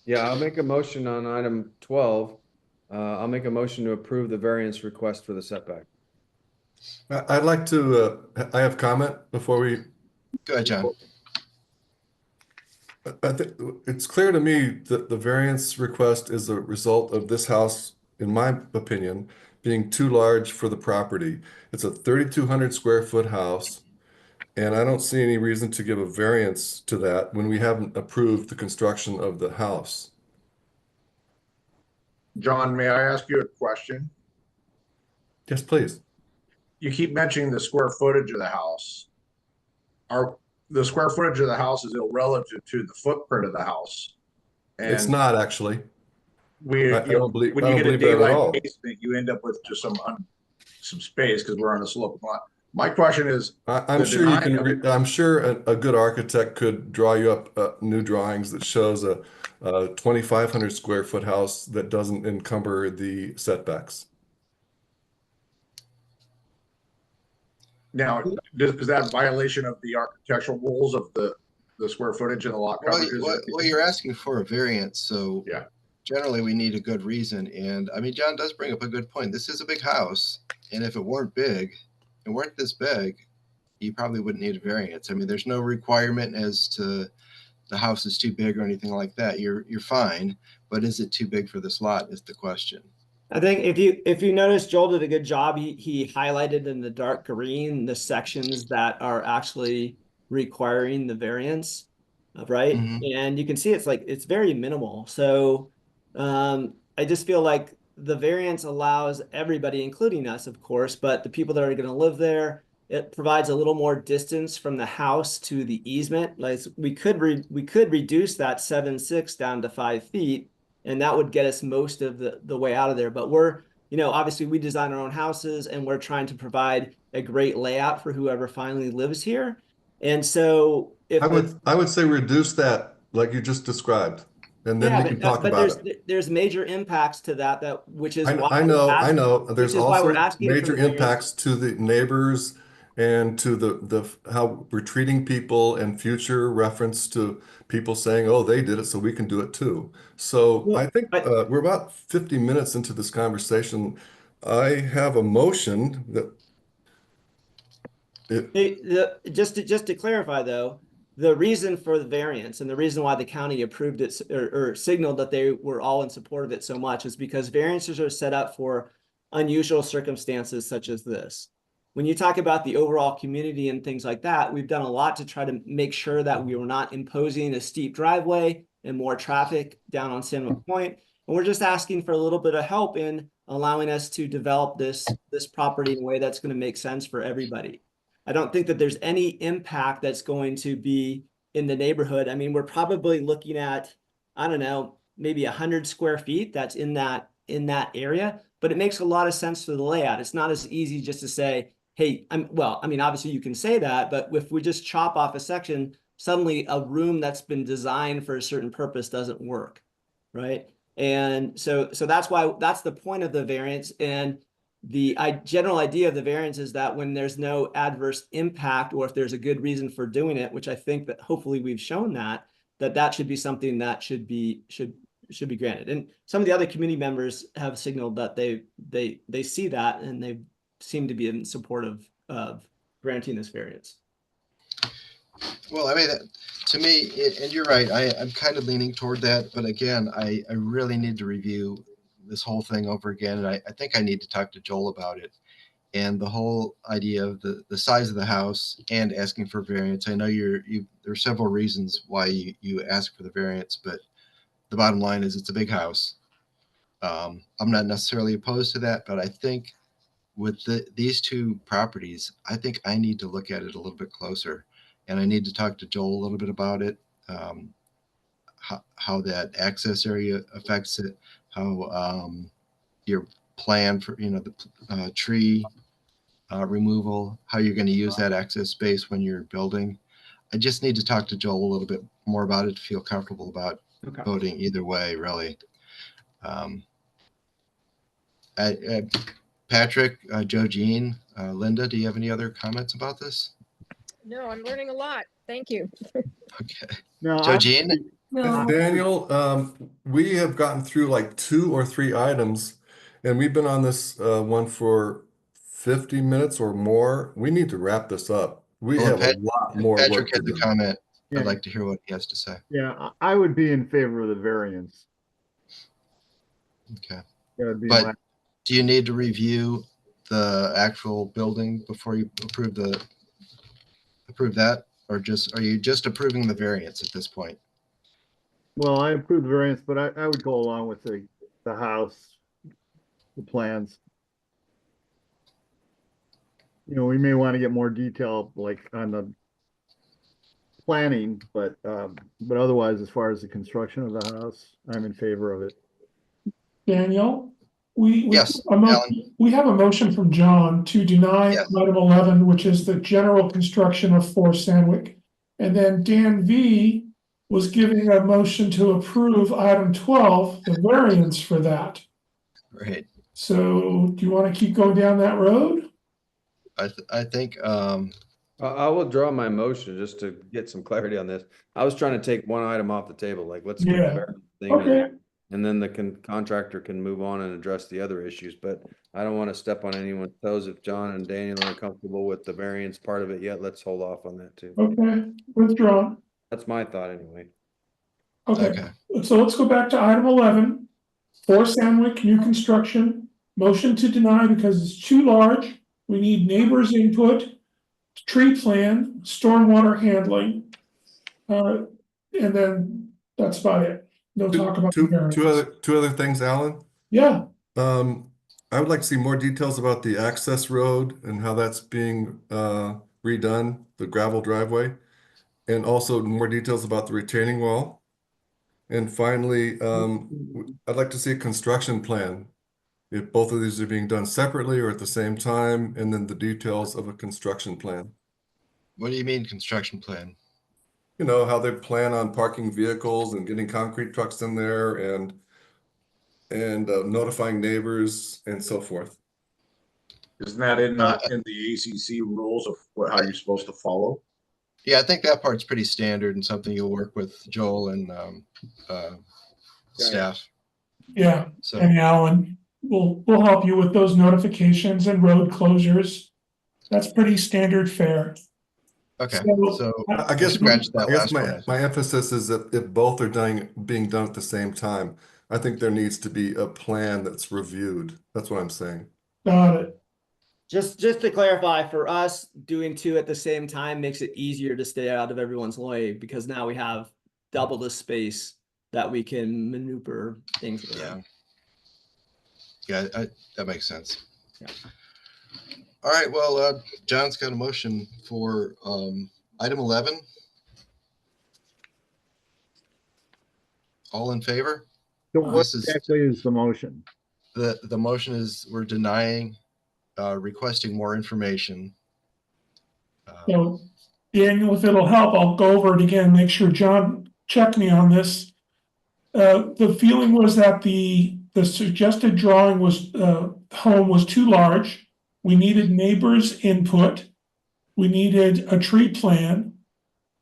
Yeah, I'll make a motion on item 12. I'll make a motion to approve the variance request for the setback. I'd like to, I have comment before we. Go ahead, John. I think it's clear to me that the variance request is a result of this house, in my opinion, being too large for the property. It's a 3,200 square foot house, and I don't see any reason to give a variance to that when we haven't approved the construction of the house. John, may I ask you a question? Yes, please. You keep mentioning the square footage of the house. The square footage of the house is relative to the footprint of the house. And it's not actually. When you get a daylight basement, you end up with just some space because we're on a sloping lot. My question is, I'm sure you can. I'm sure a good architect could draw you up new drawings that shows a 2,500 square foot house that doesn't encumber the setbacks. Now, is that a violation of the architectural rules of the square footage and the lot coverages? Well, you're asking for a variance, so yeah, generally we need a good reason. And I mean, John does bring up a good point. This is a big house, and if it weren't big, and weren't this big, you probably wouldn't need a variance. I mean, there's no requirement as to the house is too big or anything like that. You're fine, but is it too big for this lot is the question. I think if you notice, Joel did a good job. He highlighted in the dark green the sections that are actually requiring the variance, right? And you can see it's very minimal. So I just feel like the variance allows everybody, including us, of course, but the people that are going to live there, it provides a little more distance from the house to the easement. Like we could reduce that 7.6 down to 5 feet. And that would get us most of the way out of there. But we're, obviously we design our own houses and we're trying to provide a great layout for whoever finally lives here. And so if I would say reduce that like you just described, and then we can talk about it. There's major impacts to that which is why I know. There's also major impacts to the neighbors and to the how we're treating people and future reference to people saying, oh, they did it, so we can do it too. So I think we're about 50 minutes into this conversation. I have a motion that just to clarify though, the reason for the variance and the reason why the county approved it or signaled that they were all in support of it so much is because variances are set up for unusual circumstances such as this. When you talk about the overall community and things like that, we've done a lot to try to make sure that we were not imposing a steep driveway and more traffic down on Sanwick Point. And we're just asking for a little bit of help in allowing us to develop this property in a way that's going to make sense for everybody. I don't think that there's any impact that's going to be in the neighborhood. I mean, we're probably looking at, I don't know, maybe 100 square feet that's in that area, but it makes a lot of sense for the layout. It's not as easy just to say, hey, obviously you can say that, but if we just chop off a section, suddenly a room that's been designed for a certain purpose doesn't work, right? And so that's the point of the variance. And the general idea of the variance is that when there's no adverse impact, or if there's a good reason for doing it, which I think that hopefully we've shown that should be something that should be granted. And some of the other community members have signaled that they see that, and they seem to be in support of granting this variance. Well, I mean, to me, and you're right, I'm kind of leaning toward that. But again, I really need to review this whole thing over again. And I think I need to talk to Joel about it. And the whole idea of the size of the house and asking for variance. I know there are several reasons why you ask for the variance, but the bottom line is it's a big house. I'm not necessarily opposed to that, but I think with these two properties, I think I need to look at it a little bit closer, and I need to talk to Joel a little bit about it, how that access area affects it, how your plan for the tree removal, how you're going to use that access space when you're building. I just need to talk to Joel a little bit more about it to feel comfortable about voting either way, really. Patrick, Joe Jean, Linda, do you have any other comments about this? No, I'm learning a lot. Thank you. Okay. No, Joe Jean? Daniel, we have gotten through like 2 or 3 items, and we've been on this one for 50 minutes or more. We need to wrap this up. We have a lot more work Patrick to has do. a comment. Yeah. I'd like to hear what he has to say. Yeah, I would be in favor of the variance. Okay. That would be But do you need to review the actual building before you approve that? Or are you just approving the variance at this point? Well, I approve the variance, but I would go along with the house, the plans. We may want to get more detail, like on the planning, but otherwise, as far as the construction of the house, I'm in favor of it. Daniel, we Yes, have a motion from John to deny item 11, which is the general construction of 4 Sanwick. And then Dan V was giving a motion to approve item 12, the variance for that. Right. So do you want to keep going down that road? I think, I will draw my motion just to get some clarity on this. I was trying to take one item off the table, like let's get the Yeah. variance thing. Okay. And then the contractor can move on and address the other issues, but I don't want to step on anyone's toes. If John and Daniel are comfortable with the variance part of it yet, let's hold off on that too. Okay, withdrawn. That's my thought anyway. Okay, so let's go back to item 11. For Sanwick, new construction, motion to deny because it's too large. We need neighbors' input, tree plan, stormwater handling. And then that's about it. No talk about the variance. Two other things, Alan. Yeah, I would like to see more details about the access road and how that's being redone, the gravel driveway, and also more details about the retaining wall. And finally, I'd like to see a construction plan. If both of these are being done separately or at the same time, and then the details of a construction plan. what do you mean construction plan? You know, how they plan on parking vehicles and getting concrete trucks in there and notifying neighbors and so forth. Isn't that in the ACC rules of how you're supposed to follow? Yeah, I think that part's pretty standard and something you'll work with Joel and staff. yeah. So And Alan, we'll help you with those notifications and road closures. That's pretty standard fare. okay, So, so I guess scratch that last my, one. my emphasis is that if both are being done at the same time, I think there needs to be a plan that's reviewed. That's what I'm saying. Got it. Just to clarify, for us, doing two at the same time makes it easier to stay out of everyone's way because now we have double the space that we can maneuver things around. Yeah, that makes sense. Yeah. All right, well, John's got a motion for item 11. All in favor? So what This is- exactly is the motion? The motion is we're denying, requesting more information. So, Daniel, if it'll help, I'll go over it again, make sure John checked me on this. The feeling was that the suggested drawing was, home was too large. We needed neighbors' input. We needed a tree plan,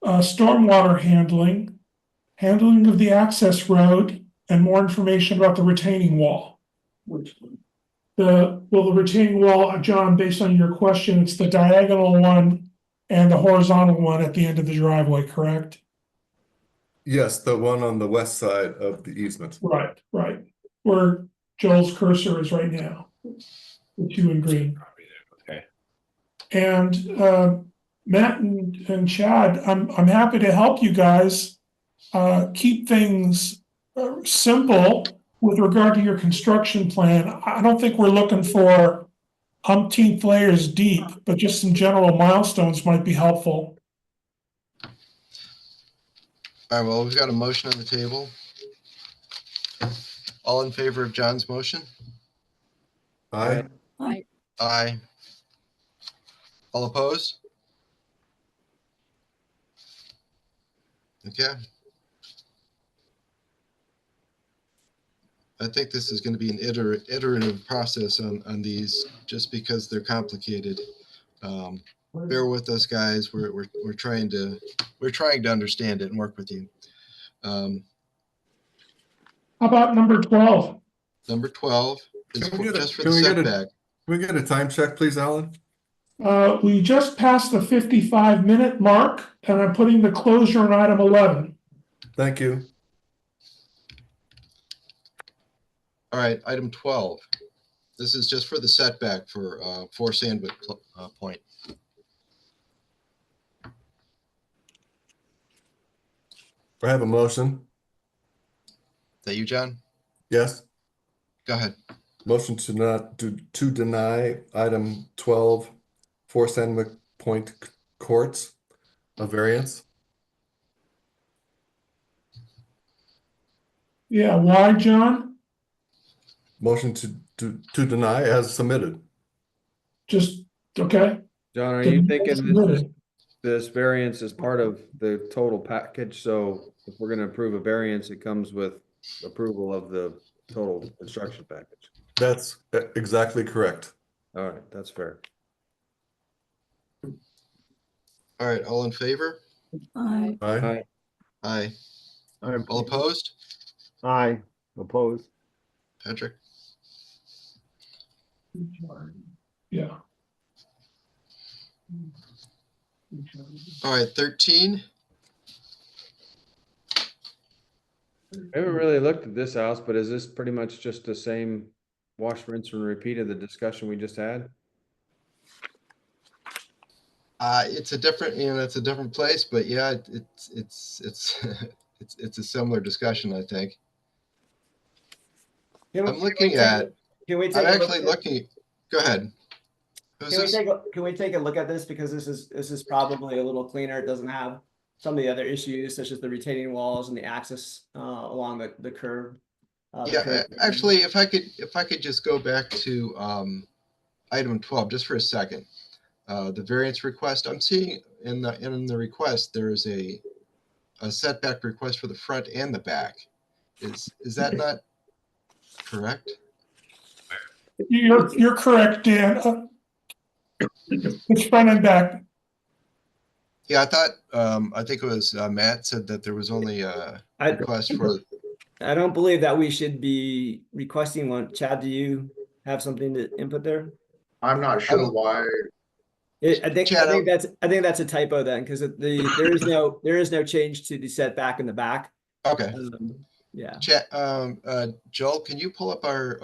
stormwater handling of the access road, and more information about the retaining wall. The retaining wall, John, based on your question, it's the diagonal one and the horizontal one at the end of the driveway, correct? Yes, the one on the west side of the easement. Right, where Joel's cursor is right now, the two in green. Okay. And Matt and Chad, I'm happy to help you guys keep things simple with regard to your construction plan. I don't think we're looking for umpteenth layers deep, but just some general milestones might be helpful. All right, well, we've got a motion on the table. All in favor of John's motion? Aye. Aye. All opposed? Okay. I think this is going to be an iterative process on these, just because they're complicated. Bear with us, guys. We're trying to understand it and work with you. How about number 12? Number 12 is just for the Can setback. we get a time check, please, Alan? We just passed the 55-minute mark, and I'm putting the closure on item 11. Thank you. All right, item 12. This is just for the setback for Sanwick Point. I have a motion. Is that you, John? Yes. Go ahead. Motion to deny item 12 for Sanwick Point Courts, a variance. Yeah, why, John? Motion to deny as submitted. Just, okay. John, are you thinking this variance is part of the total package? So if we're gonna approve a variance, it comes with approval of the total construction package. That's exactly correct. All right, that's fair. All right, all in favor? Aye. Aye. Aye. Aye. All opposed? Aye, opposed. Patrick? Yeah. All right, 13. I haven't really looked at this house, but is this pretty much just the same wash, rinse, and repeat of the discussion we just had? It's a different, it's a different place, but yeah, it's it's a similar discussion, I think. I'm looking at. Can we I'm take? actually looking. Go ahead. Can we take a look at this, because this is probably a little cleaner. It doesn't have some of the other issues such as the retaining walls and the access along the curb. Actually, if I could just go back to item 12 just for a second. The variance request, I'm seeing in the request there is a setback request for the front and the back. Is that not correct? You're correct, Dan. It's front and back. Yeah, I thought I think it was Matt said that there was only a request for. I don't believe that we should be requesting one. Chad, do you have something to input there? I'm not sure why. I think that's a typo then, because there is no change to the setback in the back. Okay. Yeah. Chat, Joel, can you pull up our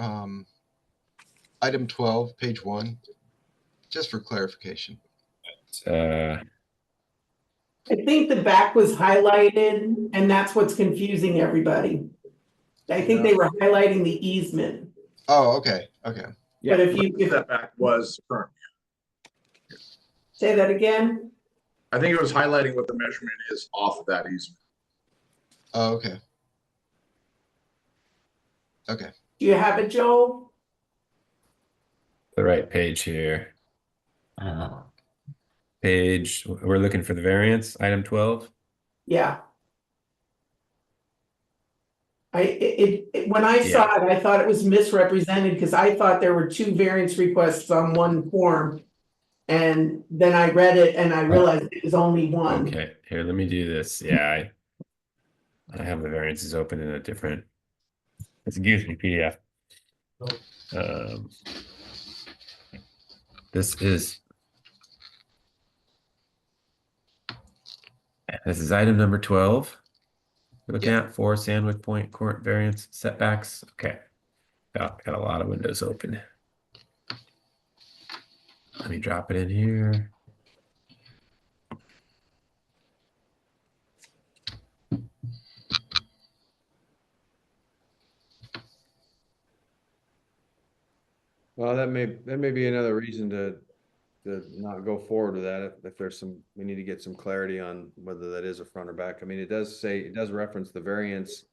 item 12, page 1, just for clarification? I think the back was highlighted, and that's what's confusing everybody. I think they were highlighting the easement. Oh, okay. Okay. Yeah. But if that back was current. Say that again. I think it was highlighting what the measurement is off of that easement. Oh, okay. Okay. Do you have it, Joel? The right page here. Page, we're looking for the variance, item 12. Yeah. When I saw it, I thought it was misrepresented because I thought there were 2 variance requests on one form. And then I read it and I realized it was only one. Okay, here, let me do this. Yeah, I have the variances open in a different, excuse me, PDF. This is item number 12. We're looking at for Sanwick Point court variance setbacks. Okay, got a lot of windows open. Let me drop it in here. Well, that may be another reason to not go forward with that if there's we need to get some clarity on whether that is a front or back. I mean, it does reference the variance,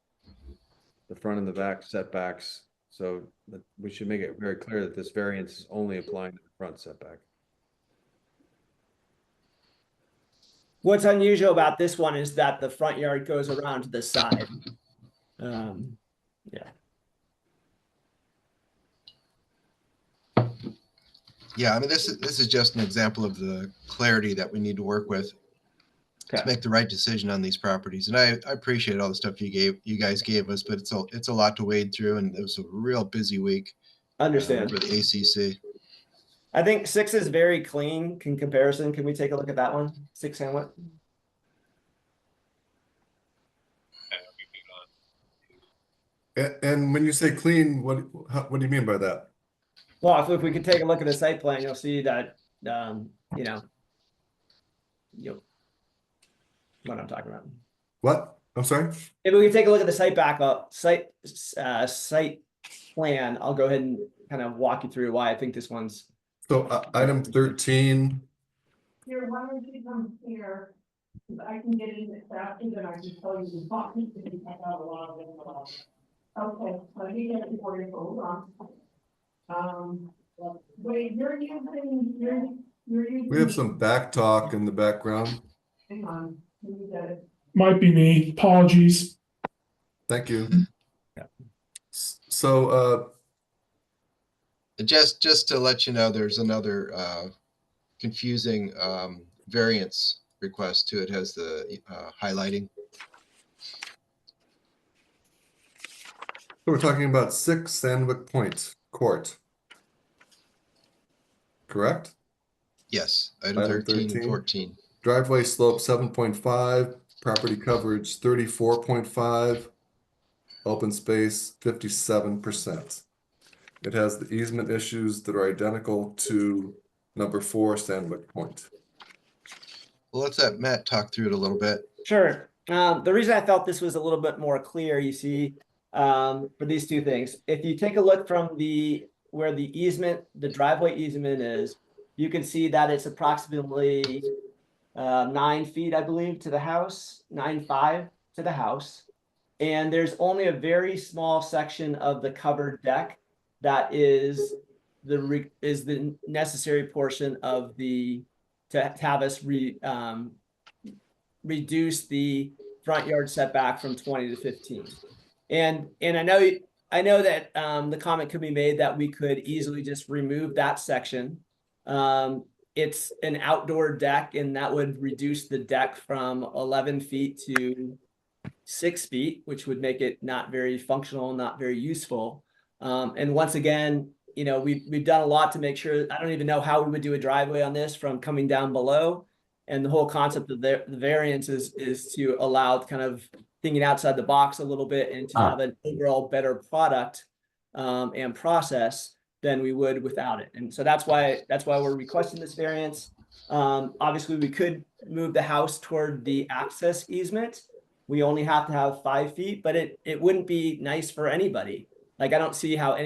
the front and the back setbacks. So we should make it very clear that this variance is only applying to the front setback. What's unusual about this one is that the front yard goes around to the side. Yeah. Yeah, I mean, this is just an example of the clarity that we need to work with to make the right decision on these properties. And I appreciate all the stuff you guys gave us, but it's a lot to wade through, and it was a real busy week. Understand. For the ACC. I think 6 is very clean in comparison. Can we take a look at that one? 6 Hamlet. And when you say clean, what do you mean by that? Well, if we could take a look at the site plan, you'll see that what I'm talking about. What? I'm sorry? If we can take a look at the site site plan, I'll go ahead and kind of walk you through why I think this one's. So item 13. Here, why don't you come here? I can get in faster than I can tell you the boxes to be cut out a lot of them. Okay, let me get it before you hold on. Wait, you're using. We have some back talk in the background. Hang on, let me get it. Might be me. Apologies. Thank you. So just to let you know, there's another confusing variance request too. It has the highlighting. So we're talking about 6 Sanwick Point Court. Correct? Yes, item 13 and 14. Driveway slope 7.5, property coverage 34.5, open space 57%. It has the easement issues that are identical to number 4 Sanwick Point. Well, let's let Matt talk through it a little bit. Sure. The reason I felt this was a little bit more clear, you see, for these two things. If you take a look from where the easement, the driveway easement is, you can see that it's approximately 9 feet, I believe, to the house, 9.5 to the house. And there's only a very small section of the covered deck that is the necessary portion of to have us reduce the front yard setback from 20 to 15. And I know that the comment could be made that we could easily just remove that section. It's an outdoor deck, and that would reduce the deck from 11 feet to 6 feet, which would make it not very functional, not very useful. And once again, you know, we've done a lot to make sure. I don't even know how we would do a driveway on this from coming down below. And the whole concept of the variance is to allow kind of thinking outside the box a little bit and to have an overall better product and process than we would without it. And so that's why we're requesting this variance. Obviously, we could move the house toward the access easement. We only have to have 5 feet, but it wouldn't be nice for anybody. Like, I don't see how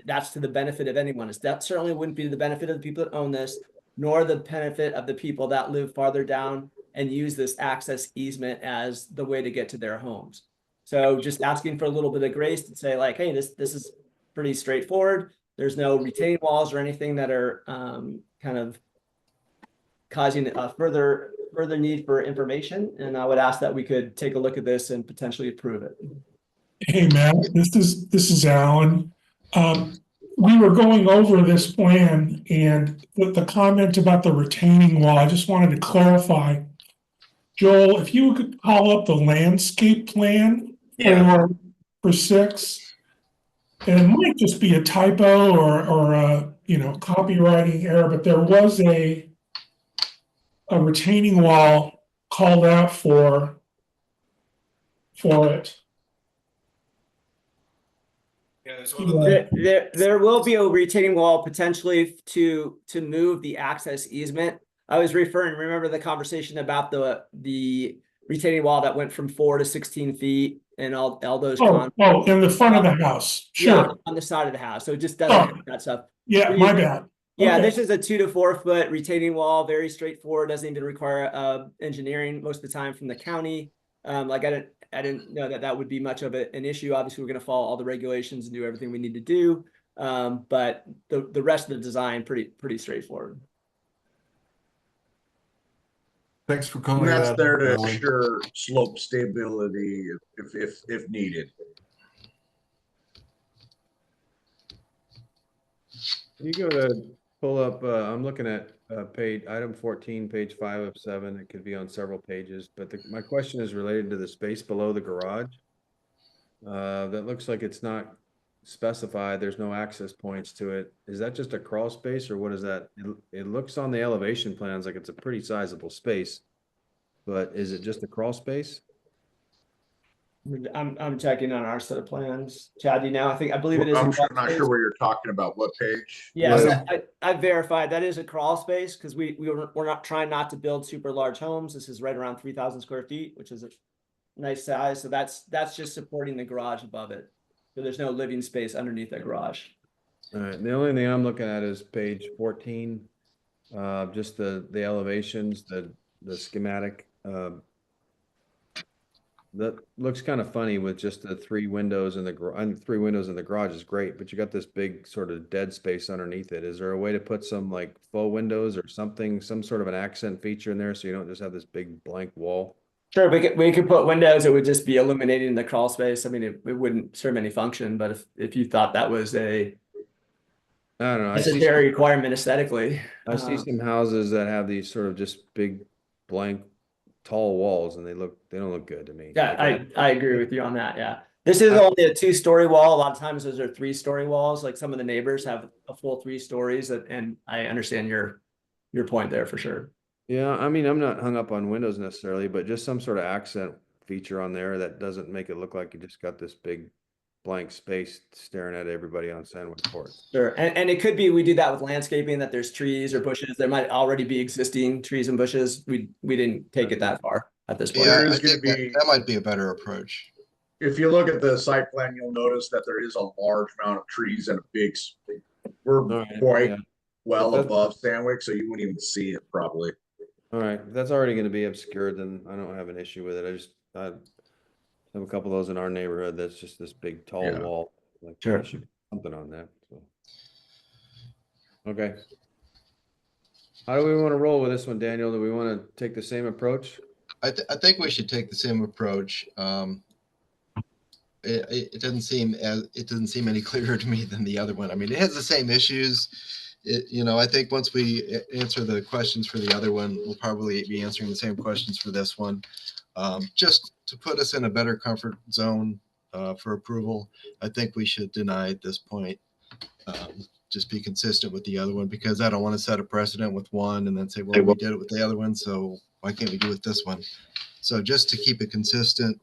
that's to the benefit of anyone. That certainly wouldn't be to the benefit of the people that own this, nor the benefit of the people that live farther down and use this access easement as the way to get to their homes. So just asking for a little bit of grace to say, like, hey, this is pretty straightforward. There's no retaining walls or anything that are kind of causing a further need for information. And I would ask that we could take a look at this and potentially approve it. Hey, Matt, this is Alan. We were going over this plan, and the comment about the retaining wall, I just wanted to clarify. Joel, if you could call up the landscape plan for 6, and it might just be a typo or a copywriting error, but there was a retaining wall called out for it. There will be a retaining wall potentially to move the access easement. I was remember the conversation about the retaining wall that went from 4 to 16 feet and all those. In the front of the house. Sure. Yeah, on the side of the house. So it just doesn't that stuff. Yeah, my bad. Yeah, Okay. This is a 2 to 4 foot retaining wall, very straightforward, doesn't even require engineering most of the time from the county. I didn't know that would be much of an issue. Obviously, we're going to follow all the regulations and do everything we need to do. But the rest of the design, pretty straightforward. Thanks for calling. And that's there to ensure slope stability if needed. You go to pull up, I'm looking at item 14, page 5 of 7. It could be on several pages, but my question is related to the space below the garage. That looks like it's not specified. There's no access points to it. Is that just a crawl space, or what is that? It looks on the elevation plans like it's a pretty sizable space, but is it just a crawl space? I'm checking on our set of plans. Chad, I believe it is. I'm not sure where you're talking about. What page? Yes, I verified that is a crawl space because we're not trying not to build super large homes. This is right around 3,000 square feet, which is a nice size. So that's just supporting the garage above it. So there's no living space underneath that garage. All right. The only thing I'm looking at is page 14, just the elevations, the schematic. That looks kind of funny with just the 3 windows in the garage. 3 windows in the garage is great, but you got this big sort of dead space underneath it. Is there a way to put some like faux windows or something, some sort of an accent feature in there so you don't just have this big blank wall? Sure, we could put windows. It would just be illuminating the crawl space. I mean, it wouldn't serve any function, but if you thought that was I don't know, necessary requirement aesthetically. I see some houses that have these sort of just big blank, tall walls, and they don't look good to me. Yeah, Like, I agree with you on that. Yeah. This is only a 2-story wall. A lot of times those are 3-story walls. Like some of the neighbors have a full 3 stories, and I understand your point there for sure. Yeah, I mean, I'm not hung up on windows necessarily, but just some sort of accent feature on there that doesn't make it look like you just got this big blank space staring at everybody on Sanwick Court. Sure. And it could be we do that with landscaping, that there's trees or bushes. There might already be existing trees and bushes. We didn't take it that far at this point. Yeah, I think that might be a better approach. If you look at the site plan, you'll notice that there is a large amount of trees and we're quite well above Sanwick, so you wouldn't even see it probably. All right, if that's already going to be obscured, then I don't have an issue with it. I have a couple of those in our neighborhood. That's just this big tall wall. Like, sure, there should be something on that. So. Okay. How do we want to roll with this one, Daniel? Do we want to take the same approach? I think we should take the same approach. It doesn't seem any clearer to me than the other one. I mean, it has the same issues. I think once we answer the questions for the other one, we'll probably be answering the same questions for this one. Just to put us in a better comfort zone for approval, I think we should deny at this point. Just be consistent with the other one, because I don't want to set a precedent with one and then say, well, we did it with the other one, so why can't we do it with this one? So just to keep it consistent,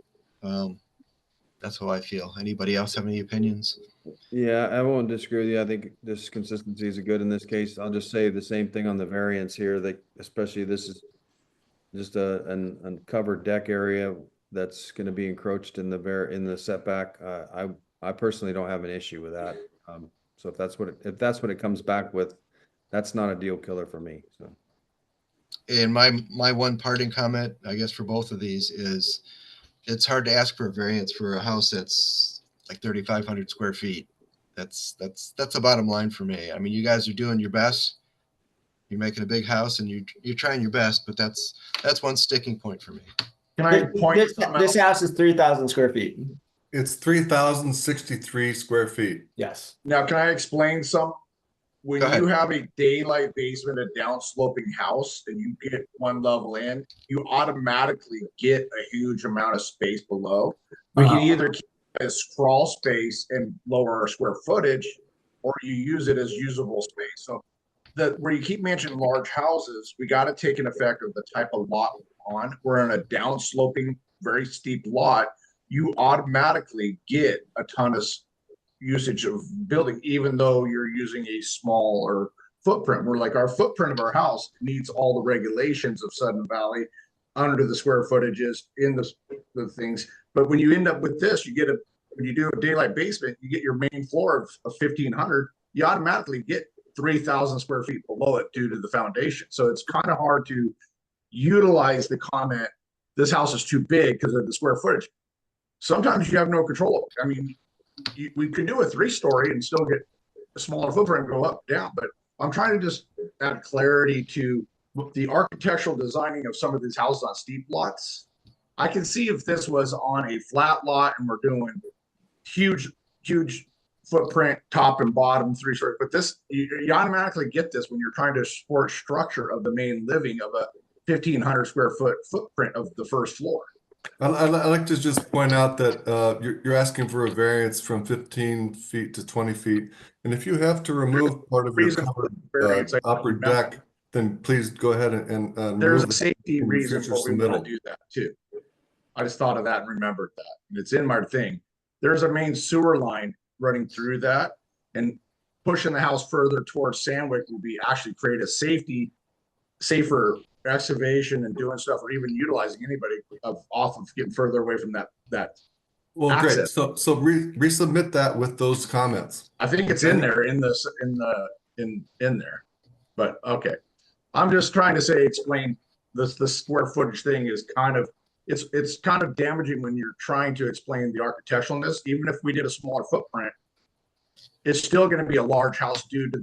that's how I feel. Anybody else have any opinions? Yeah, I won't disagree with you. I think this consistency is good in this case. I'll just say the same thing on the variance here, that especially this is just an uncovered deck area that's going to be encroached in the setback. I personally don't have an issue with that. So if that's what it comes back with, that's not a deal killer for me. So, and my one parting comment, I guess, for both of these is, it's hard to ask for a variance for a house that's like 3,500 square feet. That's the bottom line for me. I mean, you guys are doing your best. You're making a big house and you're trying your best, but that's one sticking point for me. Can I point this house is 3,000 square feet. It's 3,063 square feet. Yes. Now, can I explain some? When you have a daylight basement, a downsloping house, and you get one level in, you automatically get a huge amount of space below. We can either keep it as crawl space and lower our square footage, or you use it as usable space. So where you keep mentioning large houses, we got to take an effect of the type of lot we're on. We're on a downsloping, very steep lot. You automatically get a ton of usage of building, even though you're using a smaller footprint. We're like, our footprint of our house meets all the regulations of Sudden Valley under the square footages in the things. But when you end up with this, when you do a daylight basement, you get your main floor of 1,500, you automatically get 3,000 square feet below it due to the foundation. So it's kind of hard to utilize the comment, this house is too big because of the square footage. Sometimes you have no control. I mean, we could do a 3-story and still get a smaller footprint and go up, down. But I'm trying to just add clarity to the architectural designing of some of these houses on steep lots. I can see if this was on a flat lot and we're doing huge footprint, top and bottom, 3-story. But this, you automatically get this when you're trying to support structure of the main living of a 1,500 square foot footprint of the first floor. I like to just point out that you're asking for a variance from 15 feet to 20 feet. And if you have to remove part of your covered upper deck, then please go ahead and there's a safety reason for we want to do that too. I just thought of that and remembered that. And it's in my thing. There's a main sewer line running through that, and pushing the house further towards Sanwick will be actually create a safer excavation and doing stuff, or even utilizing anybody off of getting further away from that. Well, access. Great. So resubmit that with those comments. I think it's in there in there, but okay. I'm just trying to explain this. The square footage thing is kind of it's kind of damaging when you're trying to explain the architecturalness. Even if we did a smaller footprint, it's still going to be a large house due to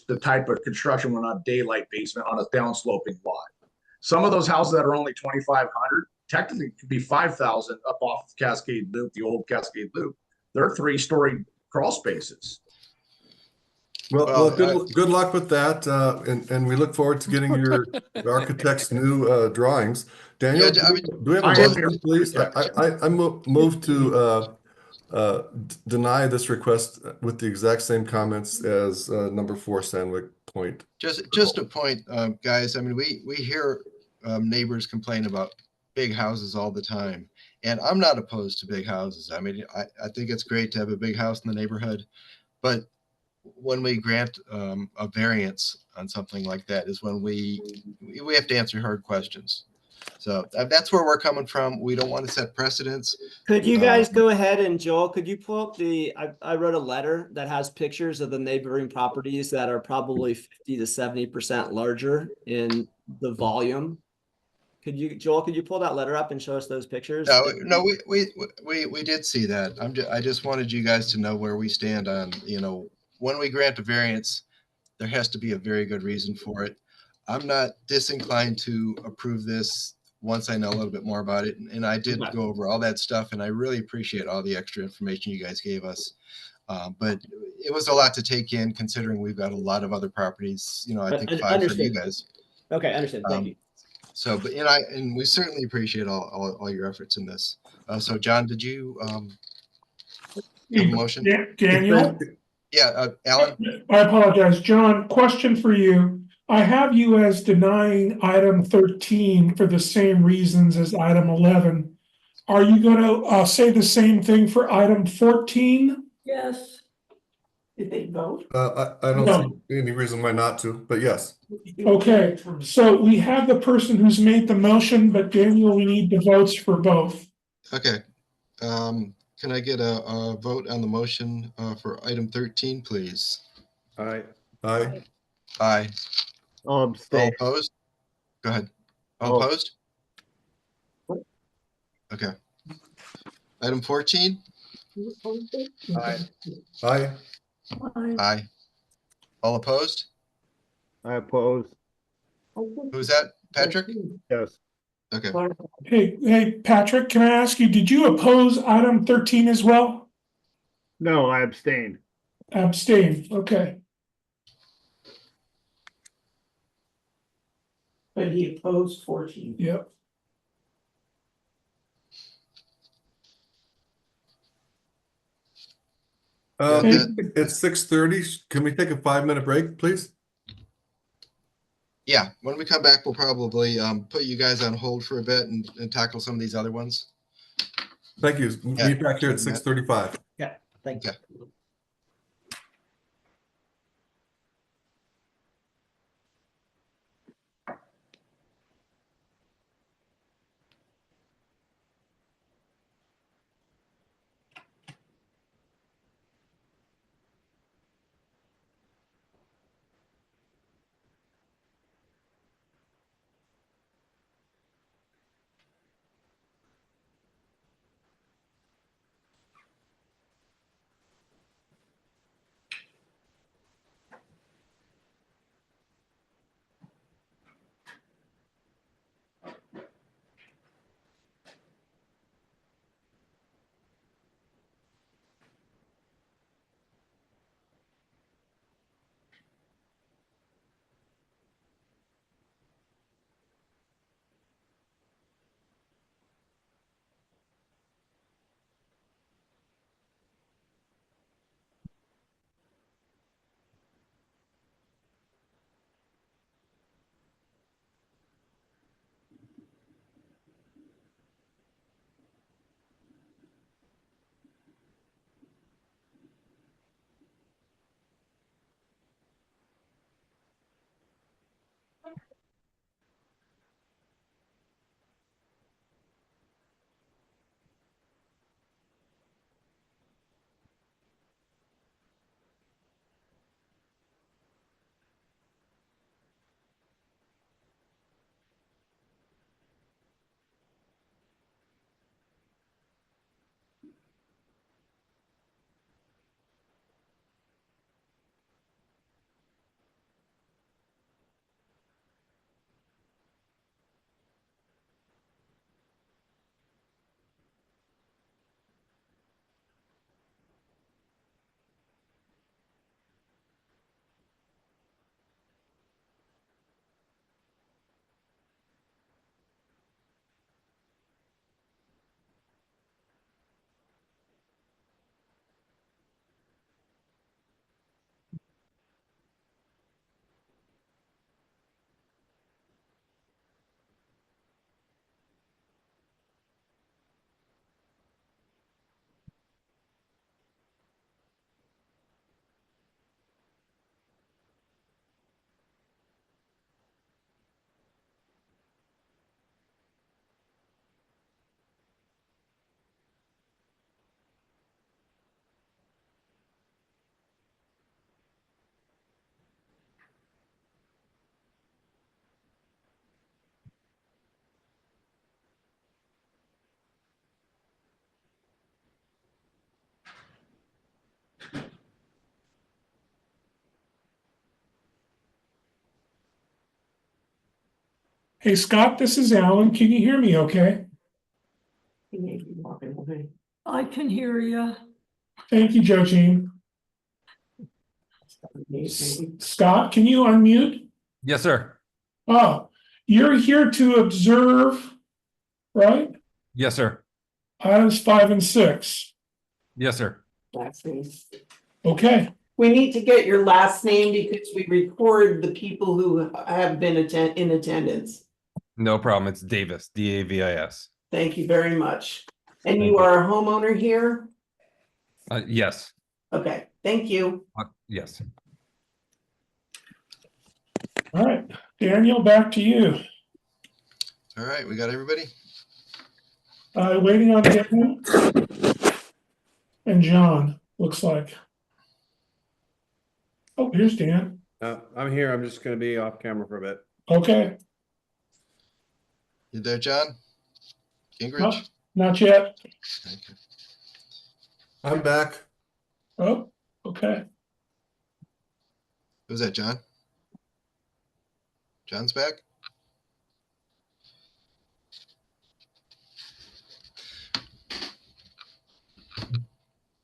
the type of construction. We're not daylight basement on a downsloping lot. Some of those houses that are only 2,500 technically could be 5,000 up off of Cascade Loop, the old Cascade Loop. They're 3-story crawl spaces. Well, good luck with that, and we look forward to getting your architect's new drawings. Daniel, Yeah, I mean, do we have a motion, please? I move to deny this request with the exact same comments as number 4 Sanwick Point. Just a point, guys. I mean, we hear neighbors complain about big houses all the time, and I'm not opposed to big houses. I mean, I think it's great to have a big house in the neighborhood, but when we grant a variance on something like that is when we have to answer hard questions. So that's where we're coming from. We don't want to set precedents. Could you guys go ahead and Joel, could you pull up I wrote a letter that has pictures of the neighboring properties that are probably 50 to 70% larger in the volume. Joel, could you pull that letter up and show us those pictures? No, we did see that. I just wanted you guys to know where we stand on, when we grant a variance, there has to be a very good reason for it. I'm not disinclined to approve this once I know a little bit more about it. And I did go over all that stuff, and I really appreciate all the extra information you guys gave us. But it was a lot to take in, considering we've got a lot of other properties, I think 5 for you guys. Okay, understood. Thank you. So, and we certainly appreciate all your efforts in this. So John, did you have a motion? Daniel? Yeah, Alan? I apologize. John, question for you. I have you as denying item 13 for the same reasons as item 11. Are you going to say the same thing for item 14? Yes. Did they vote? I don't see any reason why not to, but yes. Okay, so we have the person who's made the motion, but Daniel, we need the votes for both. Okay. Can I get a vote on the motion for item 13, please? Aye. Aye. Aye. I'll abstain. All opposed? Go ahead. All opposed? Okay. Item 14? Aye. Aye. Aye. All opposed? I oppose. Who's that? Patrick? Yes. Okay. Hey, Patrick, can I ask you, did you oppose item 13 as well? No, I abstained. Abstain, okay. But he opposed 14. Yep. It's 6:30. Can we take a 5-minute break, please? Yeah, when we come back, we'll probably put you guys on hold for a bit and tackle some of these other ones. Thank you. Meet back here at 6:35. Yeah, thank you. Hey, Scott, this is Alan. Can you hear me okay? I can hear you. Thank you, Joe Jean. Scott, can you unmute? Yes, sir. Oh, you're here to observe, right? Yes, sir. Items 5 and 6. Yes, sir. Last name. Okay. We need to get your last name because we record the people who have been in attendance. No problem. It's Davis, Davis. Thank you very much. And Thank you you. are a homeowner here? Yes. Okay, thank you. Yes. All right. Daniel, back to you. All right, we got everybody? Waiting on Dan and John, looks like. Oh, here's Dan. I'm here. I'm just going to be off camera for a bit. Okay. You there, John? Gingrich? Not yet. Okay. I'm back. Oh, okay. Who's that, John? John's back?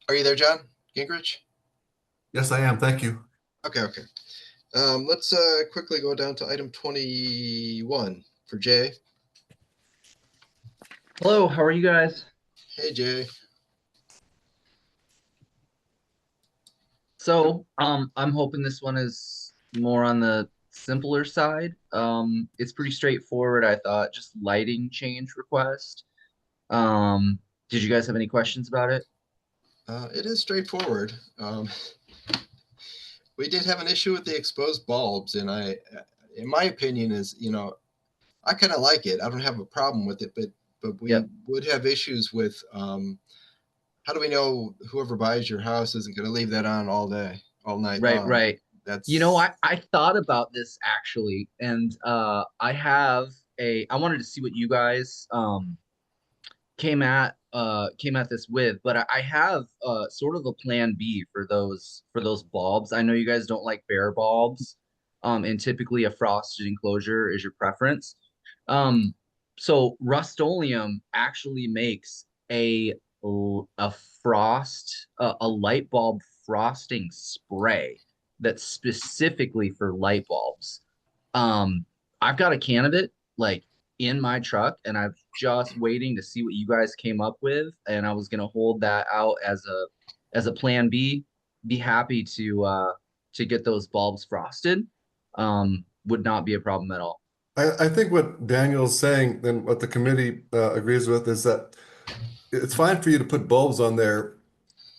Are you there, John Gingrich? Yes, I am. Thank you. Okay. Let's quickly go down to item 21 for Jay. Hello, how are you guys? Hey, Jay. So, I'm hoping this one is more on the simpler side. It's pretty straightforward, I thought, just lighting change request. Did you guys have any questions about it? It is straightforward. We did have an issue with the exposed bulbs, and in my opinion, is I kind of like it. I don't have a problem with it, but we would have issues with how do we know whoever buys your house isn't going to leave that on all day, all night long? Right. That's I thought about this actually, and I wanted to see what you guys came at this with, but I have sort of a plan B for those bulbs. I know you guys don't like bare bulbs, and typically a frosted enclosure is your preference. So Rust-Oleum actually makes a light bulb frosting spray that's specifically for light bulbs. I've got a can of it in my truck, and I'm just waiting to see what you guys came up with, and I was gonna hold that out as a plan B. Be happy to get those bulbs frosted. Would not be a problem at all. I think what Daniel's saying and what the committee agrees with is that it's fine for you to put bulbs on there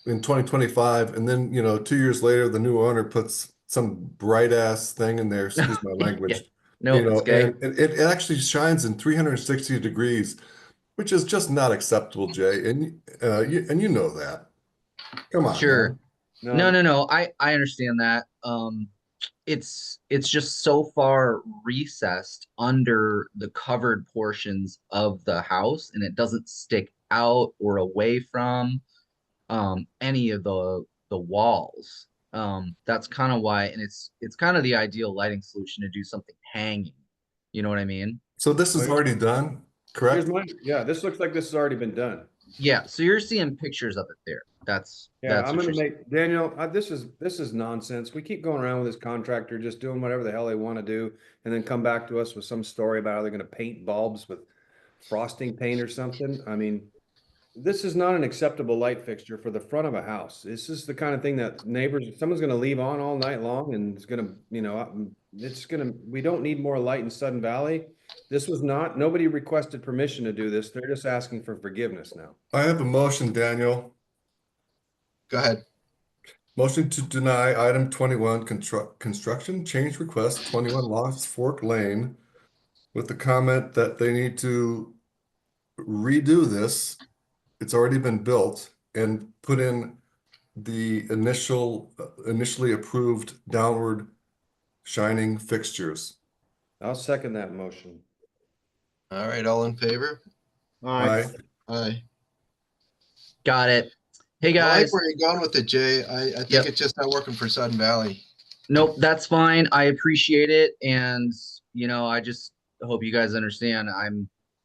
in 2025, and then 2 years later the new owner puts some bright ass thing in there. Excuse my language. No, it's okay. And it actually shines in 360 degrees, which is just not acceptable, Jay. And you know that. Come on. Sure. Man. No. I understand that. It's just so far recessed under the covered portions of the house, and it doesn't stick out or away from any of the walls. That's kind of why, and it's kind of the ideal lighting solution to do something hanging. You know what I mean? So this is already done, correct? Yeah, this looks like this has already been done. Yeah, so you're seeing pictures of it there. That's I'm gonna make Daniel. This is nonsense. We keep going around with this contractor just doing whatever the hell they want to do, and then come back to us with some story about how they're gonna paint bulbs with frosting paint or something. I mean, this is not an acceptable light fixture for the front of a house. This is the kind of thing that someone's going to leave on all night long, and it's going to, we don't need more light in Sudden Valley. Nobody requested permission to do this. They're just asking for forgiveness now. I have a motion, Daniel. Go ahead. Motion to deny item 21, construction change request 21 Lost Fork Lane, with the comment that they need to redo this. It's already been built, and put in the initially approved downward shining fixtures. I'll second that motion. All right, all in favor? Aye. Aye. Got it. Hey I guys. like where you're going with it, Jay. I think it's just not working for Sudden Valley. Nope, that's fine. I appreciate it, and I just hope you guys understand.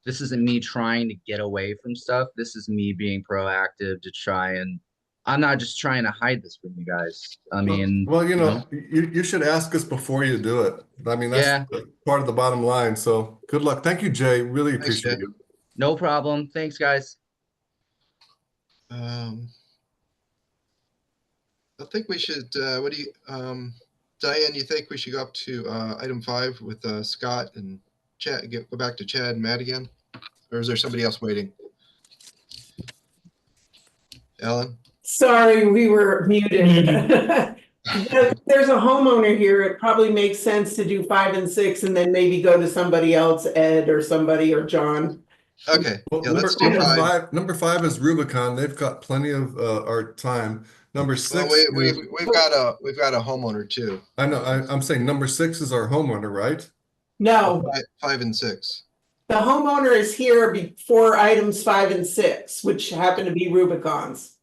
This isn't me trying to get away from stuff. This is me being proactive to try and I'm not just trying to hide this from you guys. I mean, well, you should ask us before you do it. I mean, that's part of the bottom line. So good luck. Thank you, Jay. Really appreciate you. No problem. Thanks, guys. I think we should, what do you, Diane, you think we should go up to item 5 with Scott and Chad, go back to Chad and Matt again? Or is there somebody else waiting? Ellen? Sorry, we were muted. There's a homeowner here. It probably makes sense to do 5 and 6 and then maybe go to somebody else, Ed or somebody or John. Okay. Well, yeah, let's do 5. Number 5 is Rubicon. They've got plenty of our time. Number 6. Well, we've got a homeowner too. I know. I'm saying number 6 is our homeowner, right? No. 5 and 6. The homeowner is here before items 5 and 6, which happen to be Rubicons.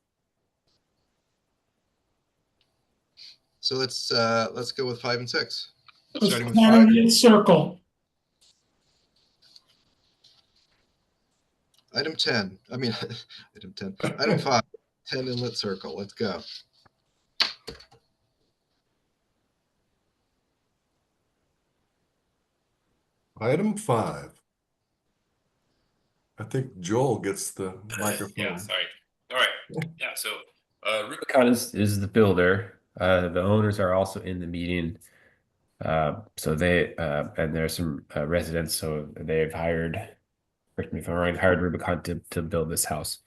So let's go with 5 and 6. Starting with 5. Circle. Item 10. I mean, item 10. Item 5. 10 Inlet Circle. Let's go. Item 5. I think Joel gets the microphone. Yeah, sorry. All right. Yeah, so Rubicon is the builder. The owners are also in the meeting. So they and there's some residents, so they've hired, correct me if I'm wrong, hired Rubicon to build this house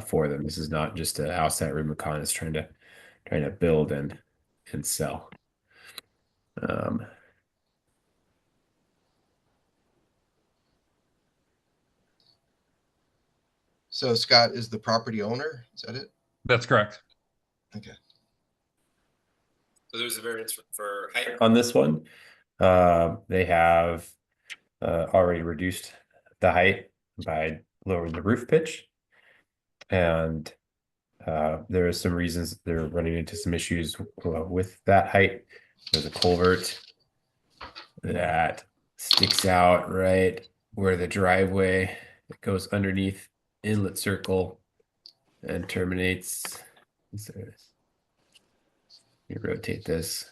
for them. This is not just a house that Rubicon is trying to build and sell. So Scott is the property owner. Is that it? That's correct. Okay. So there's a variance for height on this one. They have already reduced the height by lowering the roof pitch. And there are some reasons they're running into some issues with that height. There's a culvert that sticks out right where the driveway goes underneath Inlet Circle and terminates. Let me rotate this.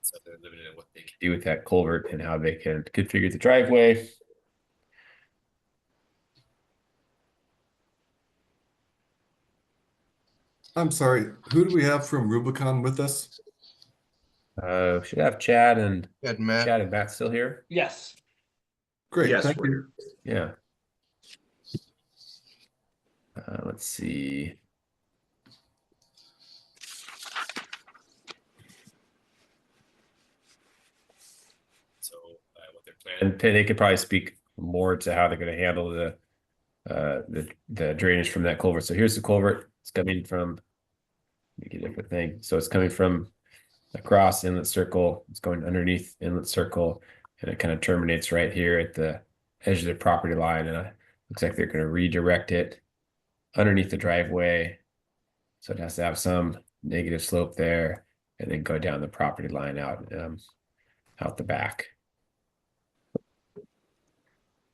So they're limited in what they can do with that culvert and how they can configure the driveway. I'm sorry, who do we have from Rubicon with us? Should have Chad and Matt. Chad and Matt still here? Yes. Great, Yes, thank you. Yeah. Let's see. So what they're planning, and they could probably speak more to how they're going to handle the drainage from that culvert. So here's the culvert. It's coming from, make a different thing. So it's coming from across Inlet Circle. It's going underneath Inlet Circle, and it kind of terminates right here at the edge of the property line. And it looks like they're going to redirect it underneath the driveway. So it has to have some negative slope there and then go down the property line out the back.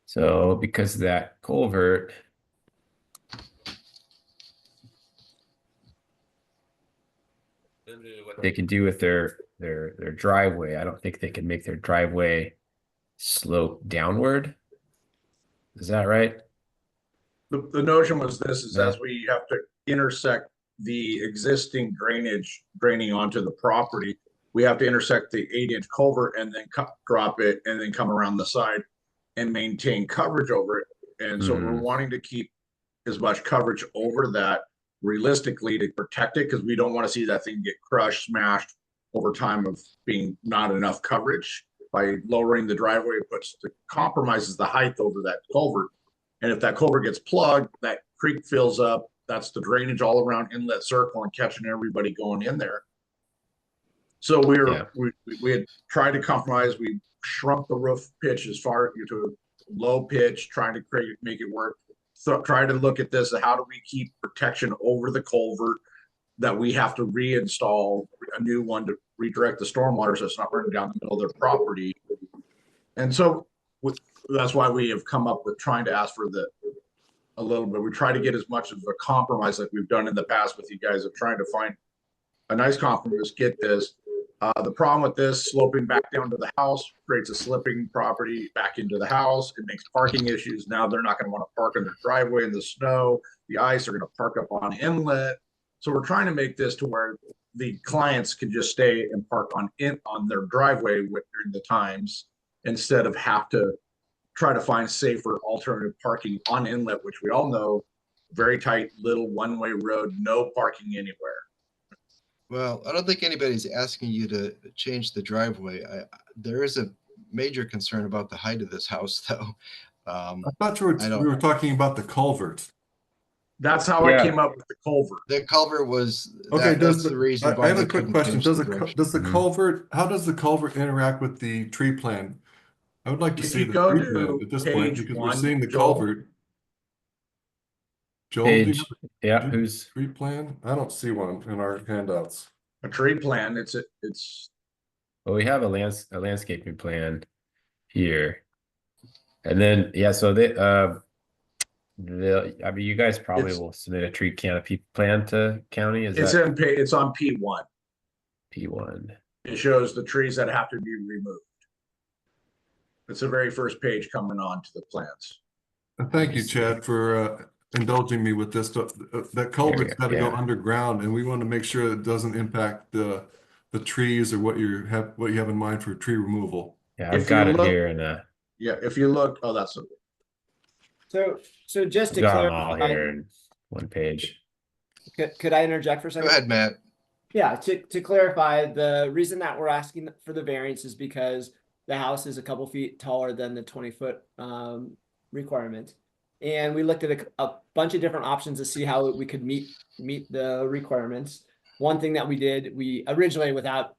So because of that culvert, what they can do with their driveway, I don't think they can make their driveway slope downward. Is that right? The notion was this is as we have to intersect the existing drainage draining onto the property, we have to intersect the 8-inch culvert and then drop it and then come around the side and maintain coverage over it. And so we're wanting to keep as much coverage over that realistically to protect it, because we don't want to see that thing get crushed, smashed over time of being not enough coverage. By lowering the driveway, it compromises the height over that culvert. And if that culvert gets plugged, that creek fills up. That's the drainage all around Inlet Circle and catching everybody going in there. So we had tried to compromise. We shrunk the roof pitch as far to a low pitch, trying to make it work. So try to look at this. How do we keep protection over the culvert that we have to reinstall a new one to redirect the stormwater so it's not running down the middle of their property. And so that's why we have come up with trying to ask for a little bit. We try to get as much of a compromise like we've done in the past with you guys of trying to find a nice compromise, get this. The problem with this sloping back down to the house creates a slipping property back into the house. It makes parking issues. Now they're not going to want to park in their driveway in the snow, the ice. They're going to park up on Inlet. So we're trying to make this to where the clients can just stay and park on their driveway during the times instead of have to try to find safer alternative parking on Inlet, which we all know, very tight little one-way road, no parking anywhere. Well, I don't think anybody's asking you to change the driveway. There is a major concern about the height of this house, though. I thought we were talking about the culvert. That's how I came up with the culvert. The culvert was okay. That's the reason. I have a quick question. Does the Mm-hmm. culvert? How does the culvert interact with the tree plan? I would like to see the tree plan at this point because we're seeing the culvert. Joel, do you have who's tree plan? I don't see one in our handouts. A tree plan. It's well, we have a landscaping plan here, and then so they I mean, you guys probably will submit a tree canopy plan to county. It's on P1. P1. It shows the trees that have to be removed. It's the very first page coming on to the plans. Thank you, Chad, for indulging me with this stuff. That culvert's got to go underground, and we want to make sure it doesn't impact the trees or what you have in mind for tree removal. Yeah, I've got it here in a. Yeah, if you look, oh, that's okay. So just to got them all clarify, here in one page. could I interject for a second? Go ahead, Matt. Yeah, to clarify, the reason that we're asking for the variance is because the house is a couple feet taller than the 20-foot requirement. And we looked at a bunch of different options to see how we could meet the requirements. One thing that we did, we originally, without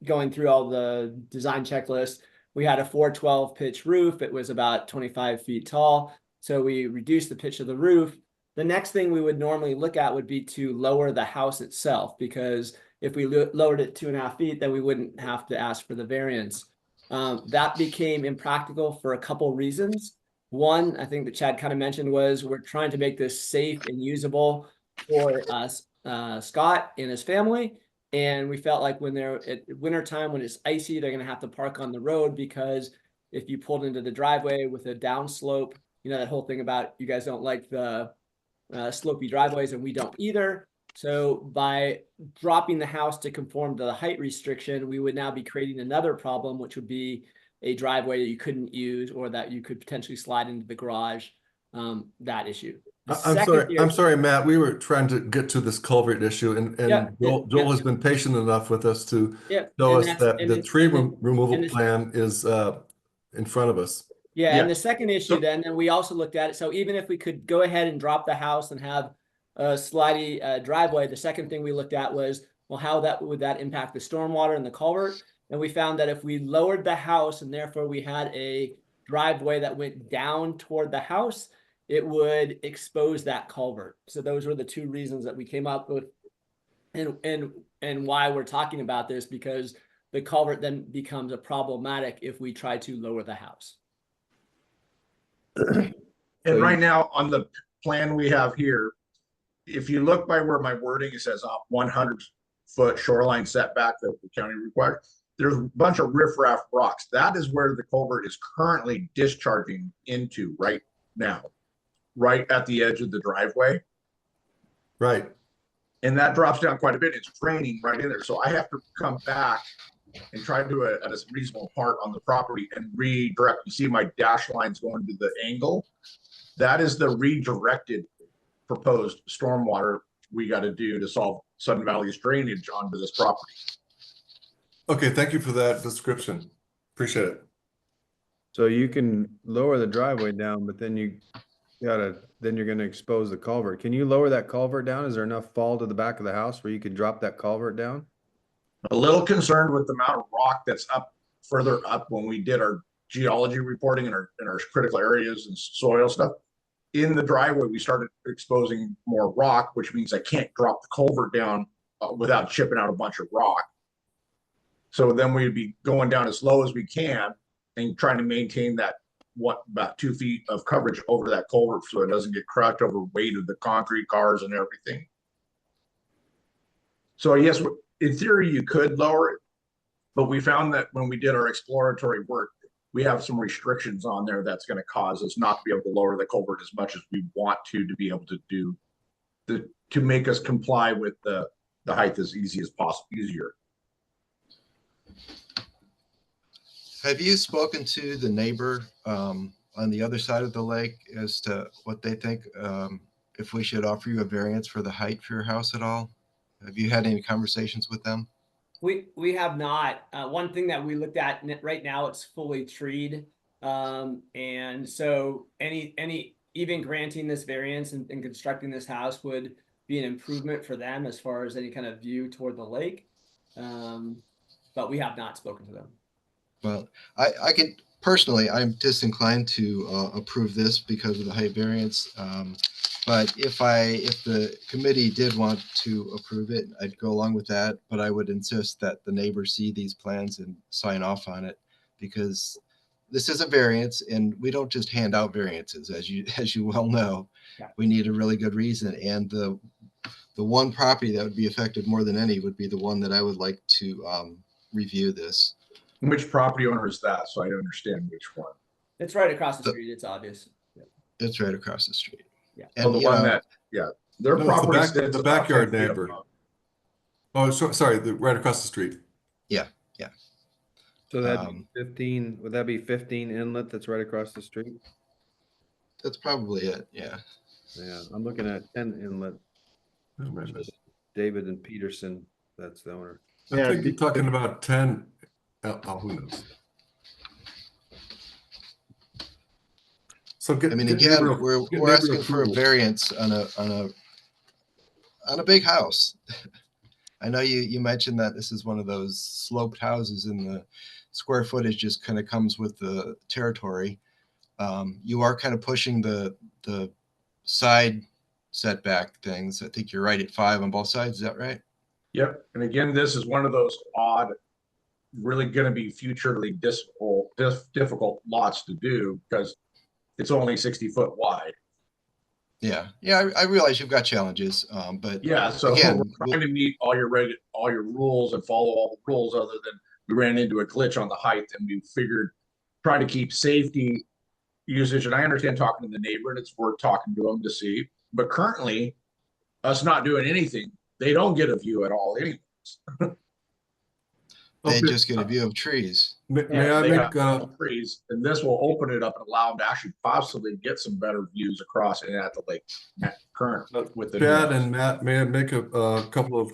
going through all the design checklist, we had a 412 pitch roof. It was about 25 feet tall. So we reduced the pitch of the roof. The next thing we would normally look at would be to lower the house itself, because if we lowered it 2.5 feet, then we wouldn't have to ask for the variance. That became impractical for a couple reasons. One, I think that Chad kind of mentioned, was we're trying to make this safe and usable for Scott and his family. And we felt like when they're at wintertime, when it's icy, they're going to have to park on the road, because if you pulled into the driveway with a downslope, you know, that whole thing about you guys don't like the slopey driveways, and we don't either. So by dropping the house to conform to the height restriction, we would now be creating another problem, which would be a driveway that you couldn't use, or that you could potentially slide into the garage. That issue. I'm sorry, Matt. We were trying to get to this culvert issue, and Joel has been patient enough with us to show us that the tree removal plan is in front of us. Yeah, and the second issue then we also looked at it. So even if we could go ahead and drop the house and have a slidey driveway, the second thing we looked at was, well, how would that impact the stormwater and the culvert? And we found that if we lowered the house and therefore we had a driveway that went down toward the house, it would expose that culvert. So those were the two reasons that we came up with, and why we're talking about this, because the culvert then becomes a problematic if we try to lower the house. And right now on the plan we have here, if you look by where my wording, it says 100-foot shoreline setback that the county requires. There's a bunch of riffraff rocks. That is where the culvert is currently discharging into right now, right at the edge of the driveway. Right. And that drops down quite a bit. It's draining right in there. So I have to come back and try to do it at a reasonable part on the property and redirect. You see my dash lines going to the angle. That is the redirected proposed stormwater we got to do to solve Sudden Valley's drainage onto this property. Okay, thank you for that description. Appreciate it. So you can lower the driveway down, but then then you're gonna expose the culvert. Can you lower that culvert down? Is there enough fall to the back of the house where you could drop that culvert down? A little concerned with the amount of rock that's up further up when we did our geology reporting in our critical areas and soil stuff. In the driveway, we started exposing more rock, which means I can't drop the culvert down without chipping out a bunch of rock. So then we'd be going down as low as we can and trying to maintain that about 2 feet of coverage over that culvert so it doesn't get cracked over weight of the concrete cars and everything. So yes, in theory you could lower it, but we found that when we did our exploratory work, we have some restrictions on there that's going to cause us not to be able to lower the culvert as much as we want to be able to do to make us comply with the height as easy as possible, easier. Have you spoken to the neighbor on the other side of the lake as to what they think, if we should offer you a variance for the height for your house at all? Have you had any conversations with them? We have not. One thing that we looked at right now, it's fully treed. And so even granting this variance and constructing this house would be an improvement for them as far as any kind of view toward the lake. But we have not spoken to them. Well, I can personally, I'm disinclined to approve this because of the height variance. But if the committee did want to approve it, I'd go along with that. But I would insist that the neighbors see these plans and sign off on it, because this is a variance and we don't just hand out variances, as you well know. Yeah. We need a really good reason. And the one property that would be affected more than any would be the one that I would like to review this. Which property owner is that? So I don't understand which one. It's right across the street. It's obvious. Yeah. It's right across the street. Yeah. And the one that, yeah, their property is the backyard neighbor. Oh, sorry, right across the street. Yeah. So that'd be 15, would that be 15 Inlet that's right across the street? That's probably it, yeah. Yeah, I'm looking at 10 Inlet. Oh, my goodness. David and Peterson, that's the owner. I think you're talking about 10. Who knows? So again, we're asking for a variance on a big house. I know you mentioned that this is one of those sloped houses and the square footage just kind of comes with the territory. You are kind of pushing the side setback things. I think you're right at 5 on both sides. Is that right? Yep. And again, this is one of those odd, really going to be futurely difficult lots to do because it's only 60 foot wide. Yeah. I realize you've got challenges, but yeah. So again, we're trying to meet all your rules and follow all the rules. Other than we ran into a glitch on the height, and we figured try to keep safety usage. And I understand talking to the neighbor, and it's worth talking to them to see. But currently, us not doing anything, they don't get a view at all, anyways. They just get a view of trees. May I make trees, and this will open it up and allow them to actually possibly get some better views across and at the lake current with the Chad and Matt, may I make a couple of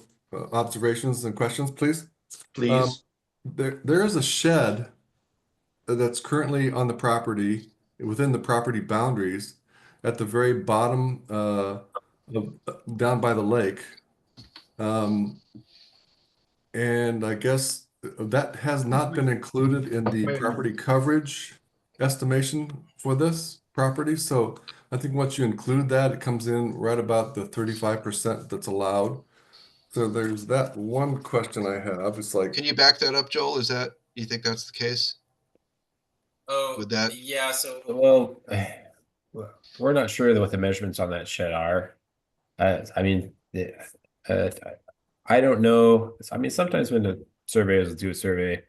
observations and questions, please? Please. There is a shed that's currently on the property, within the property boundaries, at the very bottom down by the lake. And I guess that has not been included in the property coverage estimation for this property. So I think once you include that, it comes in right about the 35% that's allowed. So there's that one question I have. It's like, can you back that up, Joel? You think that's the case? Oh, with that? Yeah. So, well, we're not sure what the measurements on that shed are. I mean, I don't know. I mean, sometimes when the surveyors do a survey,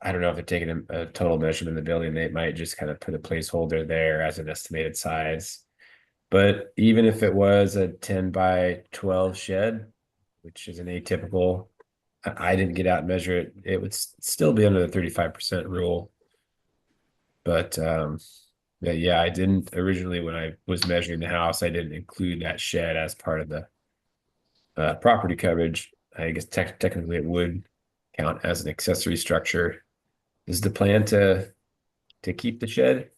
I don't know if they're taking a total measurement of the building. They might just kind of put a placeholder there as an estimated size. But even if it was a 10 by 12 shed, which is an atypical, I didn't get out and measure it. It would still be under the 35% rule. But yeah, I didn't originally, when I was measuring the house, I didn't include that shed as part of the property coverage. I guess technically it would count as an accessory structure. Is the plan to keep the shed?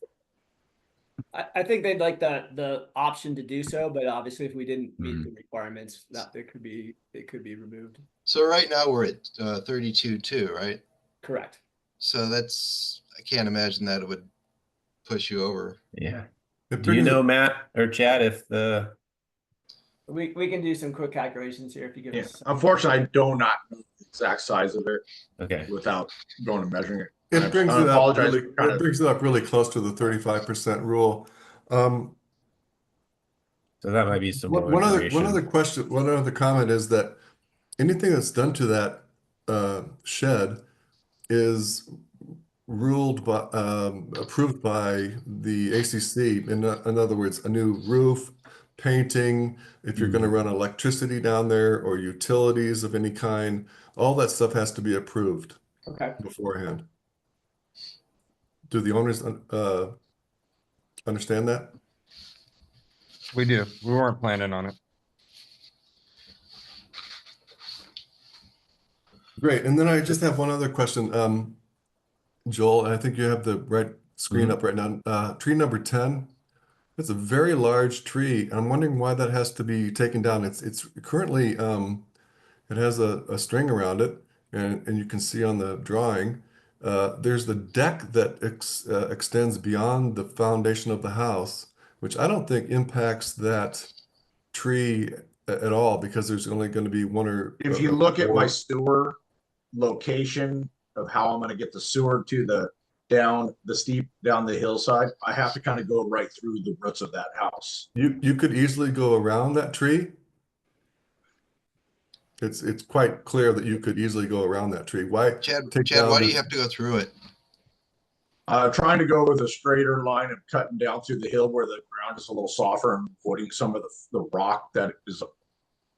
I think they'd like the option to do so, but obviously if we didn't meet the requirements, that it could be removed. So right now we're at 32.2, right? Correct. So I can't imagine that it would push you over. Yeah. Do you know, Matt or Chad, if the We can do some quick calculations here if you give Yeah. us. Unfortunately, I do not know the exact size of it Okay. without going and measuring it. It brings it up apologize really, for kind it of- brings it up really close to the 35% rule. So that might be some more One other information. question, one other comment is that anything that's done to that shed is ruled by approved by the ACC. In other words, a new roof, painting, if you're going to run electricity down there or utilities of any kind, all that stuff has to be approved beforehand. Do the owners understand that? We do. We weren't planning on it. Great. And then I just have one other question. Joel, and I think you have the right screen up right now. Tree number 10, it's a very large tree. I'm wondering why that has to be taken down. It's currently, it has a string around it, and you can see on the drawing, there's the deck that extends beyond the foundation of the house, which I don't think impacts that tree at all, because there's only going to be one or If you look at my sewer location of how I'm going to get the sewer to the steep down the hillside, I have to kind of go right through the roots of that house. You could easily go around that tree. It's quite clear that you could easily go around that tree. Why, Chad, down why do the- you have to go through it? Trying to go with a straighter line and cutting down through the hill where the ground is a little softer and avoiding some of the rock that has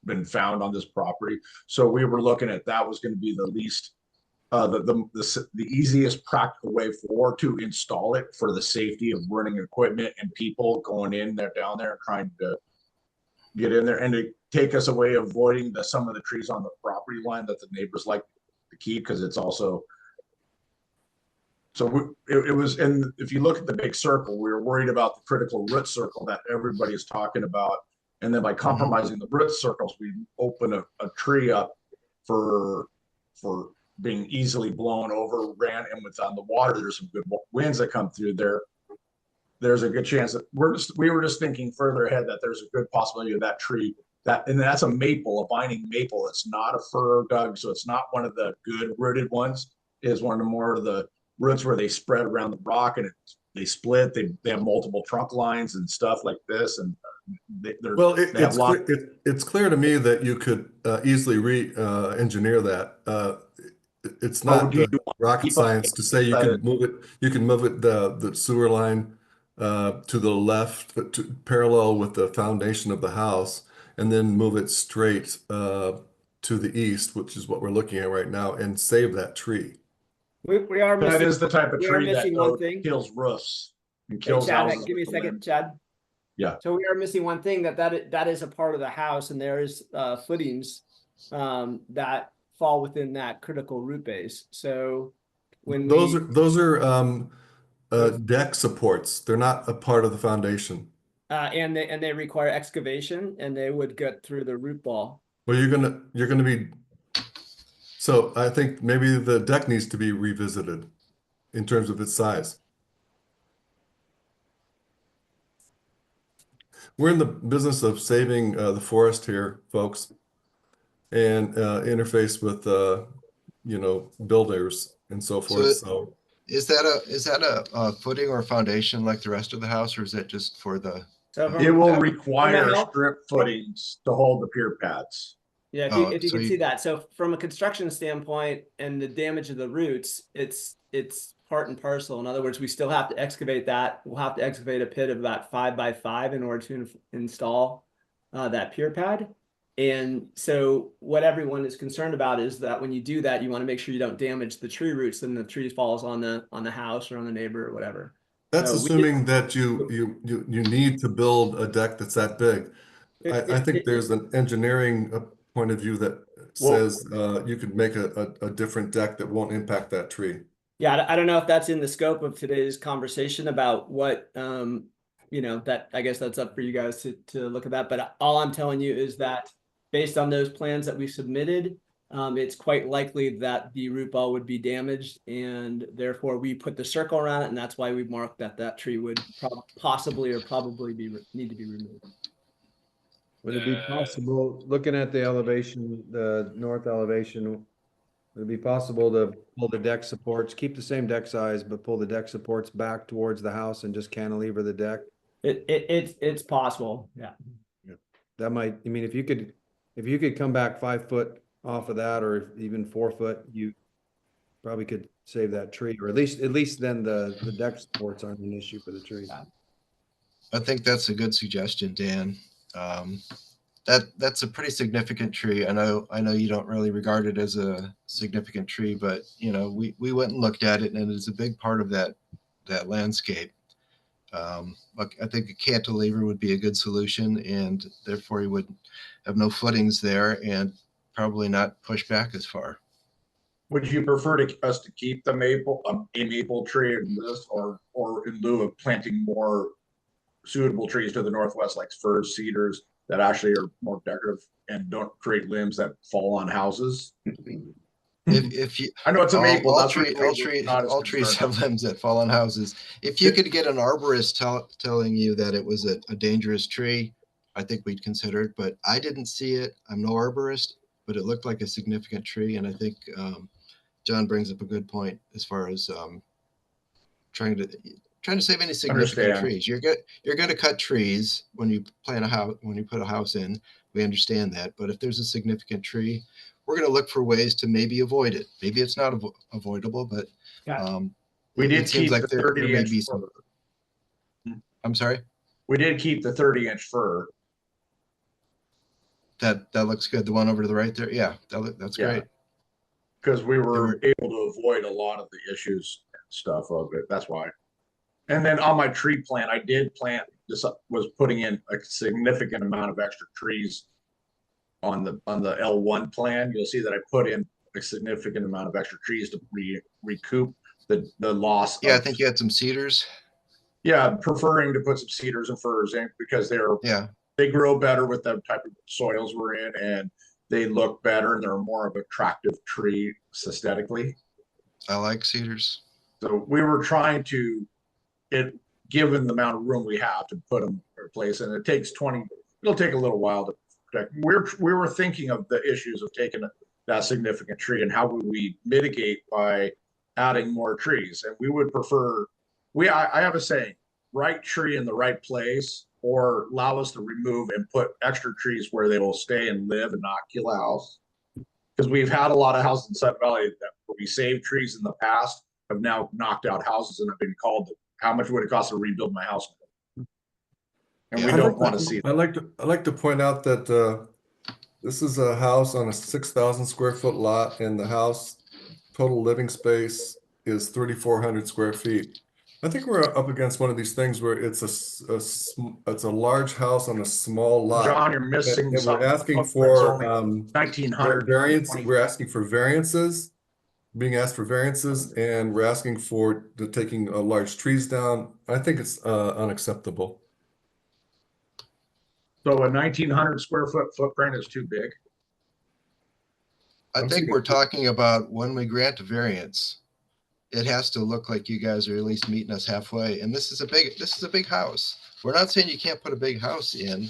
been found on this property. So we were looking at that was going to be the least, the easiest practical way to install it for the safety of running equipment and people going in there, down there, trying to get in there and to take us away, avoiding some of the trees on the property line that the neighbors like to keep, because it's also. So it was, and if you look at the big circle, we were worried about the critical root circle that everybody's talking about. And then by compromising the root circles, we open a tree up for being easily blown over, ran, and with on the water, there's some good winds that come through there. There's a good chance that we were just thinking further ahead that there's a good possibility of that tree and that's a maple, a binding maple. It's not a fir, Doug, so it's not one of the good rooted ones. It is one of the more of the roots where they spread around the rock and they split. They have multiple trunk lines and stuff like this, and it's clear to me that you could easily re-engineer that. It's not rocket science to say you can move it. You can move it the sewer line to the left, but parallel with the foundation of the house, and then move it straight to the east, which is what we're looking at right now, and save that tree. We are missing. That is the type of tree that kills roofs and Hey, kills Chad, houses. give me a second, Chad. Yeah. So we are missing one thing that is a part of the house, and there is footings that fall within that critical root base. So when those are deck supports, they're not a part of the foundation. And they require excavation, and they would get through the root ball. Well, you're gonna be. So I think maybe the deck needs to be revisited in terms of its size. We're in the business of saving the forest here, folks, and interface with builders and so forth. So is that a footing or foundation like the rest of the house, or is that just for the? It will require strip footings to hold the pier pads. Yeah, if you can see that. So from a construction standpoint and the damage of the roots, it's part and parcel. In other words, we still have to excavate that. We'll have to excavate a pit of about 5 by 5 in order to install that pier pad. And so what everyone is concerned about is that when you do that, you want to make sure you don't damage the tree roots, and the tree falls on the house or on the neighbor or whatever. That's assuming that you need to build a deck that's that big. I think there's an engineering point of view that says you could make a different deck that won't impact that tree. Yeah, I don't know if that's in the scope of today's conversation about what that I guess that's up for you guys to look at that. But all I'm telling you is that based on those plans that we submitted, it's quite likely that the root ball would be damaged, and therefore we put the circle around it, and that's why we marked that tree would possibly need to be removed. Would it be possible, looking at the elevation, the north elevation, would it be possible to pull the deck supports, keep the same deck size, but pull the deck supports back towards the house and just cantilever the deck? It's possible, yeah. That might, I mean, if you could come back 5 foot off of that, or even 4 foot, you probably could save that tree, or at least then the deck supports aren't an issue for the tree. I think that's a good suggestion, Dan. That's a pretty significant tree. I know you don't really regard it as a significant tree, but you know, we went and looked at it, and it's a big part of that landscape. Look, I think a cantilever would be a good solution, and therefore you would have no footings there and probably not push back as far. Would you prefer us to keep the maple, a maple tree in this, or in lieu of planting more suitable trees to the northwest, like firs, cedars, that actually are more decorative and don't create limbs that fall on houses? If you, I know it's a maple. all trees have limbs that fall on houses. If you could get an arborist telling you that it was a dangerous tree, I think we'd consider it. But I didn't see it. I'm no arborist, but it looked like a significant tree, and I think John brings up a good point as far as trying to save any significant trees. You're going to cut trees when you plant a house, when you put a house in. We understand that, but if there's a significant tree, we're going to look for ways to maybe avoid it. Maybe it's not avoidable, but we did keep the there 30-inch may be fir. I'm sorry? We did keep the 30-inch fir. That looks good. The one over to the right there. Yeah, that's great. Because we were able to avoid a lot of the issues and stuff of it. That's why. And then on my tree plant, I did plant this, was putting in a significant amount of extra trees on the L1 plan. You'll see that I put in a significant amount of extra trees to recoup the loss. Yeah, I think you had some cedars. Yeah, preferring to put some cedars and firs in because they grow better with the type of soils we're in, and they look better, and they're more of an attractive tree aesthetically. I like cedars. So we were trying to, given the amount of room we have, to put them in place, and it takes it'll take a little while to protect. We were thinking of the issues of taking that significant tree and how would we mitigate by adding more trees. And we would prefer, I have a saying, right tree in the right place, or allow us to remove and put extra trees where they will stay and live and not kill a house. Because we've had a lot of houses in Sutton Valley that where we saved trees in the past have now knocked out houses and have been called, how much would it cost to rebuild my house? And we don't want to see that. I like to point out that this is a house on a 6,000 square foot lot, and the house total living space is 3,400 square feet. I think we're up against one of these things where it's a large house on a small lot. John, you're missing and something. we're asking for 1900 variance. We're asking for variances, being asked for variances, and we're asking for taking large trees down. I think it's unacceptable. So a 1,900 square foot footprint is too big. I think we're talking about when we grant a variance, it has to look like you guys are at least meeting us halfway. And this is a big house. We're not saying you can't put a big house in.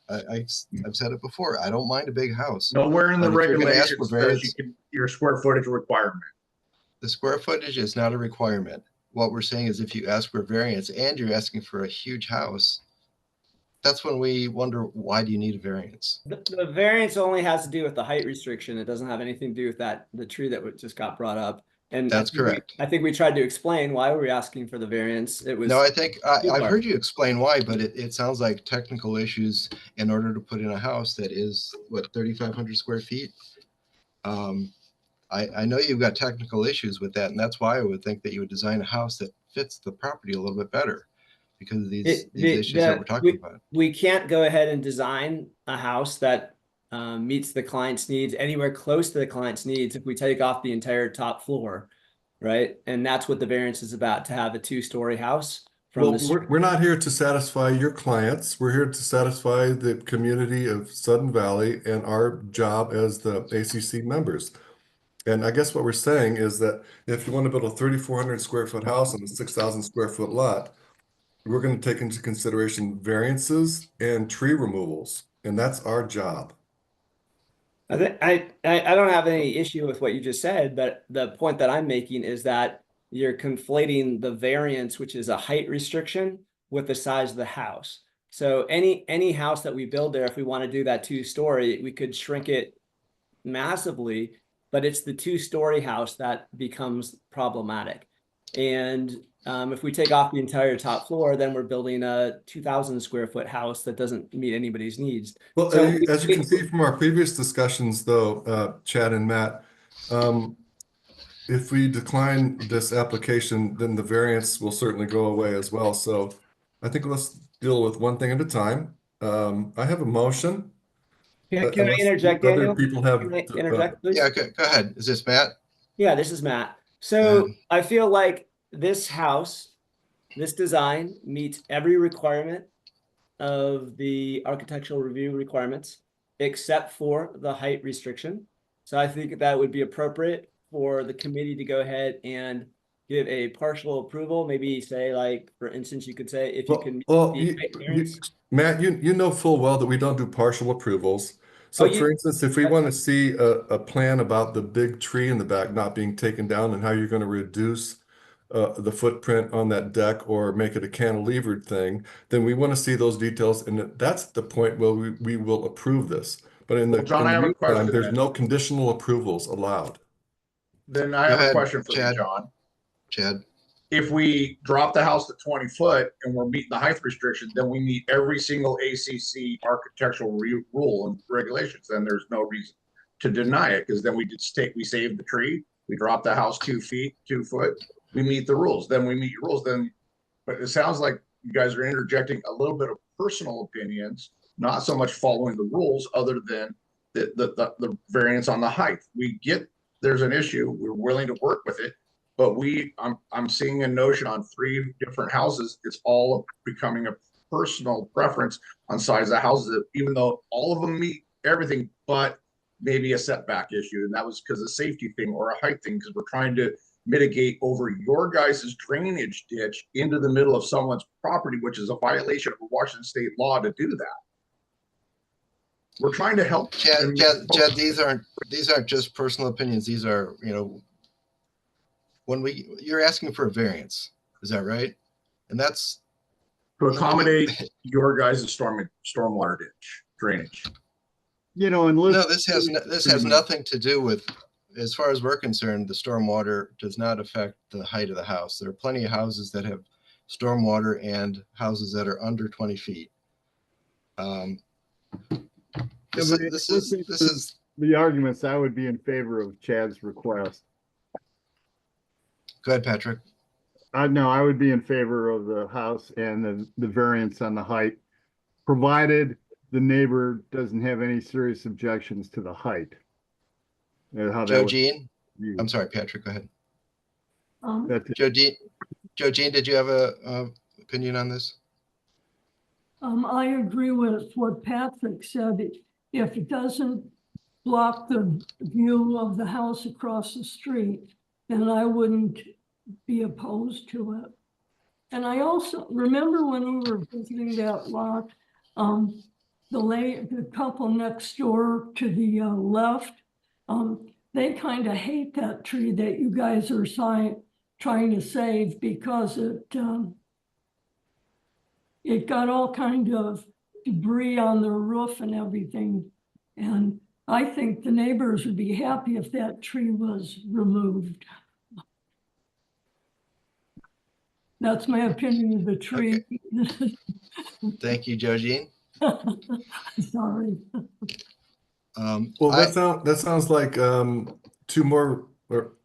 I've said it before. I don't mind a big house. Nowhere in the regulations says you can your square footage requirement. The square footage is not a requirement. What we're saying is if you ask for a variance and you're asking for a huge house, that's when we wonder, why do you need a variance? The variance only has to do with the height restriction. It doesn't have anything to do with the tree that just got brought up. And that's correct. I think we tried to explain why we were asking for the variance. It was no, I think I've heard you explain why, but it sounds like technical issues in order to put in a house that is what, 3,500 square feet. I know you've got technical issues with that, and that's why I would think that you would design a house that fits the property a little bit better because of these issues that we're talking about. We can't go ahead and design a house that meets the client's needs anywhere close to the client's needs if we take off the entire top floor, right? And that's what the variance is about, to have a 2-story house. We're not here to satisfy your clients. We're here to satisfy the community of Sudden Valley and our job as the ACC members. And I guess what we're saying is that if you want to build a 3,400 square foot house on a 6,000 square foot lot, we're going to take into consideration variances and tree removals. and that's our job. I think I don't have any issue with what you just said, but the point that I'm making is that you're conflating the variance, which is a height restriction, with the size of the house. So any house that we build there, if we want to do that 2-story, we could shrink it massively, but it's the 2-story house that becomes problematic. And if we take off the entire top floor, then we're building a 2,000 square foot house that doesn't meet anybody's needs. Well, So as you can see from our previous discussions, though, Chad and Matt, if we decline this application, then the variance will certainly go away as well. So I think let's deal with one thing at a time. I have a motion. Can I Unless interject, other Daniel? people have Can I interject, please? Yeah, go ahead. Is this Matt? Yeah, this is Matt. So I feel like this house, this design meets every requirement of the architectural review requirements, except for the height restriction. So I think that would be appropriate for the committee to go ahead and give a partial approval. Maybe say, like, for instance, you could say if you can meet the height variance. Matt, you know full well that we don't do partial approvals. So for instance, if we want to see a plan about the big tree in the back not being taken down and how you're going to reduce the footprint on that deck or make it a cantilevered thing, then we want to see those details. And that's the point where we will approve this. But in the, John, I have a meantime, question there's then. no conditional approvals allowed. Then I Go have ahead, a question for Chad. you, John. Chad. If we drop the house to 20 foot and we're meeting the height restriction, then we meet every single ACC architectural rule and regulations. Then there's no reason to deny it, because then we save the tree, we drop the house 2 foot, we meet the rules. Then we meet your rules. Then, but it sounds like you guys are interjecting a little bit of personal opinions, not so much following the rules, other than the variance on the height. We get there's an issue. We're willing to work with it. But I'm seeing a notion on 3 different houses. It's all becoming a personal preference on size of houses, even though all of them meet everything, but maybe a setback issue. And that was because of safety thing or a height thing, because we're trying to mitigate over your guys' drainage ditch into the middle of someone's property, which is a violation of Washington state law to do that. We're trying to help. Chad, these aren't just personal opinions. These are, you're asking for a variance, is that right? And that's to accommodate your guys' stormwater ditch drainage. And this has nothing to do with, as far as we're concerned, the stormwater does not affect the height of the house. There are plenty of houses that have stormwater and houses that are under 20 feet. This is the arguments. I would be in favor of Chad's request. Go ahead, Patrick. No, I would be in favor of the house and the variance on the height, provided the neighbor doesn't have any serious objections to the height. Joe Jean? I'm sorry, Patrick, go ahead. Joe Jean, did you have a opinion on this? I agree with what Patrick said. If it doesn't block the view of the house across the street, then I wouldn't be opposed to it. And I also remember when we were visiting that lot, the couple next door to the left, they kind of hate that tree that you guys are trying to save, because it got all kind of debris on the roof and everything. And I think the neighbors would be happy if that tree was removed. That's my opinion of the tree. Okay. Thank you, Joe Jean. Sorry. Well, that sounds like one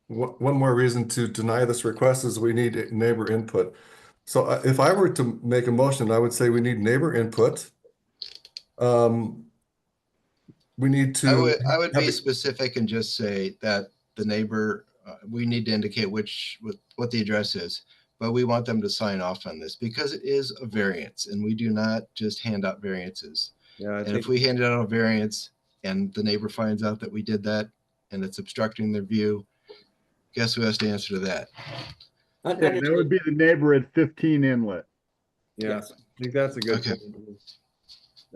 more reason to deny this request is we need neighbor input. So if I were to make a motion, I would say we need neighbor input. We need to. I would be specific and just say that the neighbor, we need to indicate what the address is, but we want them to sign off on this, because it is a variance and we do not just hand out variances. Yeah, and if we handed out a variance and the neighbor finds out that we did that and it's obstructing their view, guess who has to answer to that? Yeah, that would be the neighbor at 15 Inlet. Yeah, I think that's a good. Okay.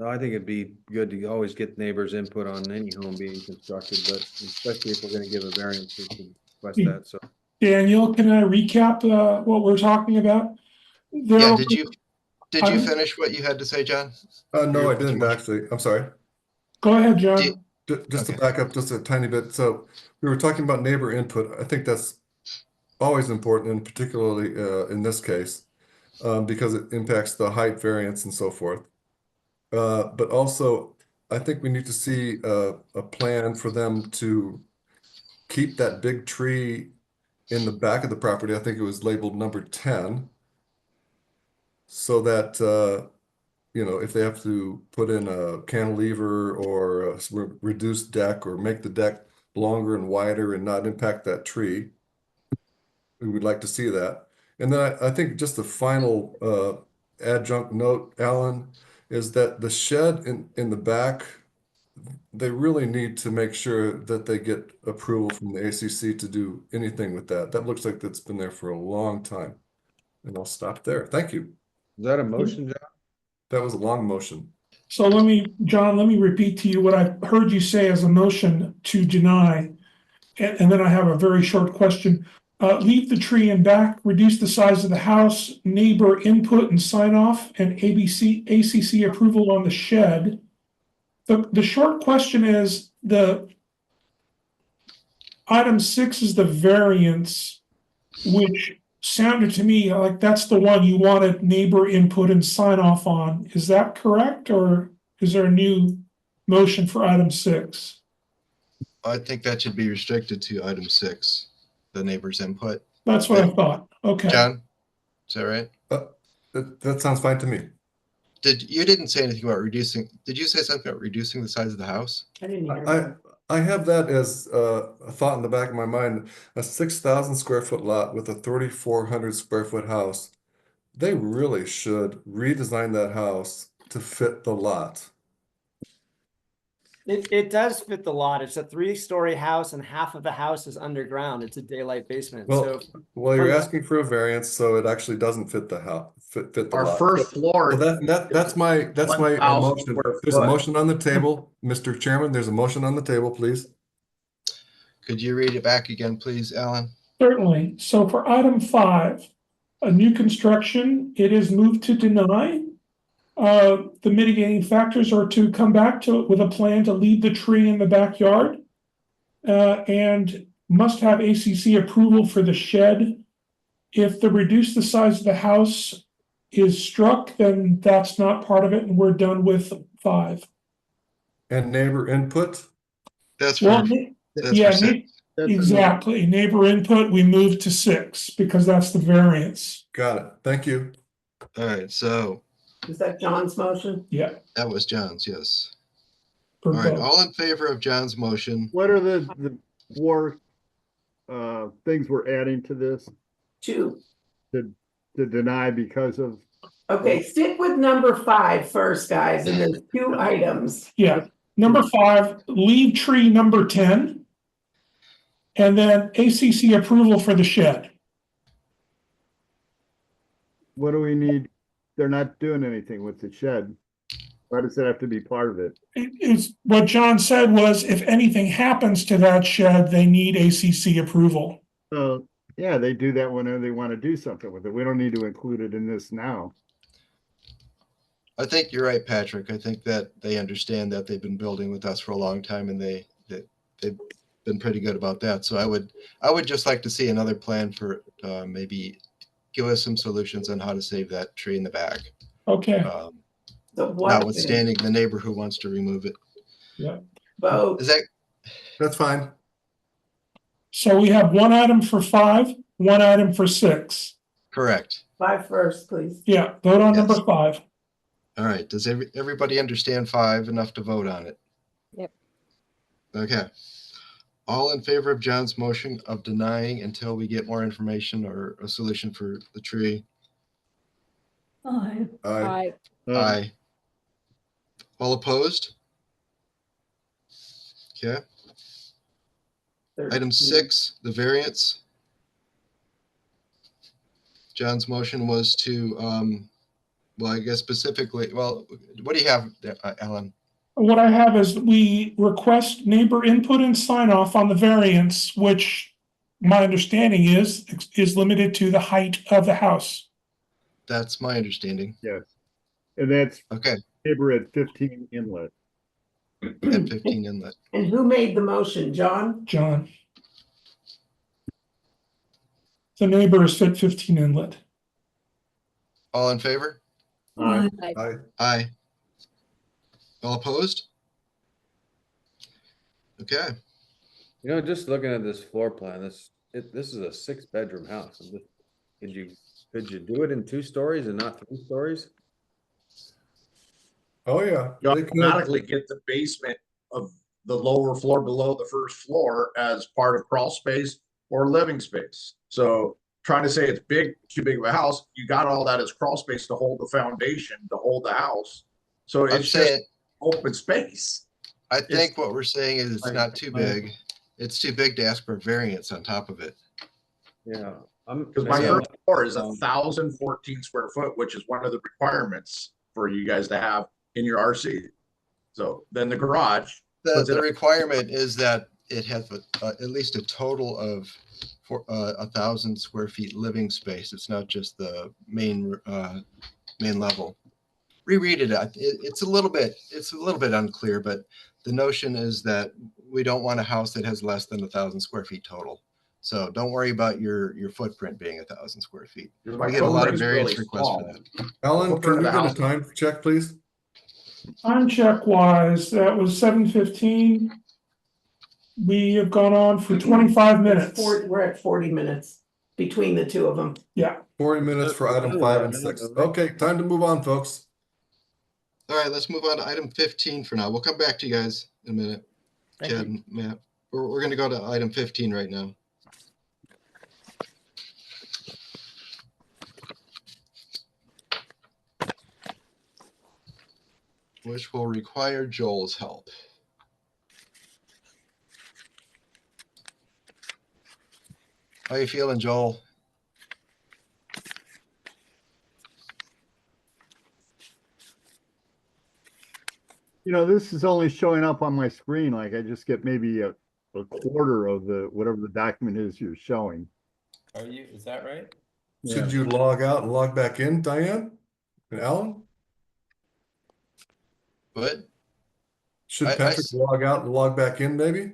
I think it'd be good to always get neighbors' input on any home being constructed, but especially if we're gonna give a variance, we should request that, so. Daniel, can I recap what we're talking about? Yeah, did you finish what you had to say, John? No, I didn't actually. I'm sorry. Go ahead, John. Just to back up just a tiny bit. So we were talking about neighbor input. I think that's always important, and particularly in this case, because it impacts the height variance and so forth. But also, I think we need to see a plan for them to keep that big tree in the back of the property. I think it was labeled number 10. So that, you know, if they have to put in a cantilever or a reduced deck or make the deck longer and wider and not impact that tree, we would like to see that. And then I think just the final adjunct note, Alan, is that the shed in the back, they really need to make sure that they get approval from the ACC to do anything with that. That looks like that's been there for a long time. And I'll stop there. Thank you. Is that a motion, John? That was a long motion. So John, let me repeat to you what I heard you say as a motion to deny. And then I have a very short question. Leave the tree in back, reduce the size of the house, neighbor input and sign off, and ACC approval on the shed. The short question is item 6 is the variance, which sounded to me like that's the one you wanted neighbor input and sign off on. Is that correct, or is there a new motion for item 6? I think that should be restricted to item 6, the neighbor's input. That's what I thought. Okay. John, is that right? That sounds fine to me. You didn't say anything about reducing? Did you say something about reducing the size of the house? I didn't hear that. I have that as a thought in the back of my mind. A 6,000 square foot lot with a 3,400 square foot house. They really should redesign that house to fit the lot. It does fit the lot. It's a 3-story house and half of the house is underground. It's a daylight basement. Well, you're asking for a variance, so it actually doesn't fit the house. Fit the Our lot. first floor. Well, that's my 1,000 motion. square There's a foot. motion on the table, Mr. Chairman. There's a motion on the table, please. Could you read it back again, please, Alan? Certainly. So for item 5, a new construction, it is moved to deny. The mitigating factors are to come back to it with a plan to leave the tree in the backyard, and must have ACC approval for the shed. If reduce the size of the house is struck, then that's not part of it, and we're done with 5. And neighbor input? That's exactly. Neighbor input, we move to 6 because that's the variance. Got it. Thank you. All right, so. Is that John's motion? Yeah. That was John's, yes. For All right, both. all in favor of John's motion? What are the 4 things we're adding to this? 2. To deny because of. Okay, stick with number 5 first, guys, and there's 2 items. Yeah. Number 5, leave tree number 10. And then ACC approval for the shed. What do we need? They're not doing anything with the shed. Why does it have to be part of it? It's what John said was if anything happens to that shed, they need ACC approval. Yeah, they do that whenever they want to do something with it. We don't need to include it in this now. I think you're right, Patrick. I think that they understand that they've been building with us for a long time, and they've been pretty good about that. So I would just like to see another plan for maybe give us some solutions on how to save that tree in the back. Okay. Notwithstanding the neighbor who wants to remove it. Yeah. Vote. That's fine. So we have 1 item for 5, 1 item for 6. Correct. 5 first, please. Yeah, vote on number 5. All right. Does everybody understand 5 enough to vote on it? Yep. Okay. All in favor of John's motion of denying until we get more information or a solution for the tree? Aye. Aye. Aye. All opposed? Okay. 13. Item 6, the variance. John's motion was to Well, I guess specifically, well, what do you have, Alan? What I have is we request neighbor input and sign off on the variance, which my understanding is limited to the height of the house. That's my understanding. Yes. And that's Okay, neighbor at 15 Inlet. at 15 Inlet. And who made the motion, John? John. The neighbor is fit 15 Inlet. All in favor? Aye. Aye. Aye. All opposed? Okay. You know, just looking at this floor plan, this is a 6-bedroom house. Could you do it in 2 stories and not 3 stories? Oh, yeah. You They could. automatically get the basement of the lower floor below the first floor as part of crawl space or living space. So trying to say it's too big of a house, you got all that as crawl space to hold the foundation, to hold the house. So it's just open space. I think what we're saying is it's not too big. It's too big to ask for variance on top of it. Yeah. Because my first floor is 1,014 square foot, which is one of the requirements for you guys to have in your RC. So then the garage. The requirement is that it has at least a total of 1,000 square feet living space. It's not just the main level. Reread it. It's a little bit unclear, but the notion is that we don't want a house that has less than 1,000 square feet total. So don't worry about your footprint being 1,000 square feet. We get a lot of variance requests for that. Alan, can we get a time check, please? Time check wise, that was 7:15. We have gone on for 25 minutes. We're at 40 minutes between the two of them. Yeah. 40 minutes for item 5 and 6. Okay, time to move on, folks. All right, let's move on to item 15 for now. We'll come back to you guys in a minute. Thank Chad and Matt. We're going to go to item 15 right now. Which will require Joel's help. How you feeling, Joel? You know, this is only showing up on my screen. Like I just get maybe a quarter of whatever the document is you're showing. Is that right? Should you log out and log back in, Diane and Alan? What? Should Patrick log out and log back in, maybe?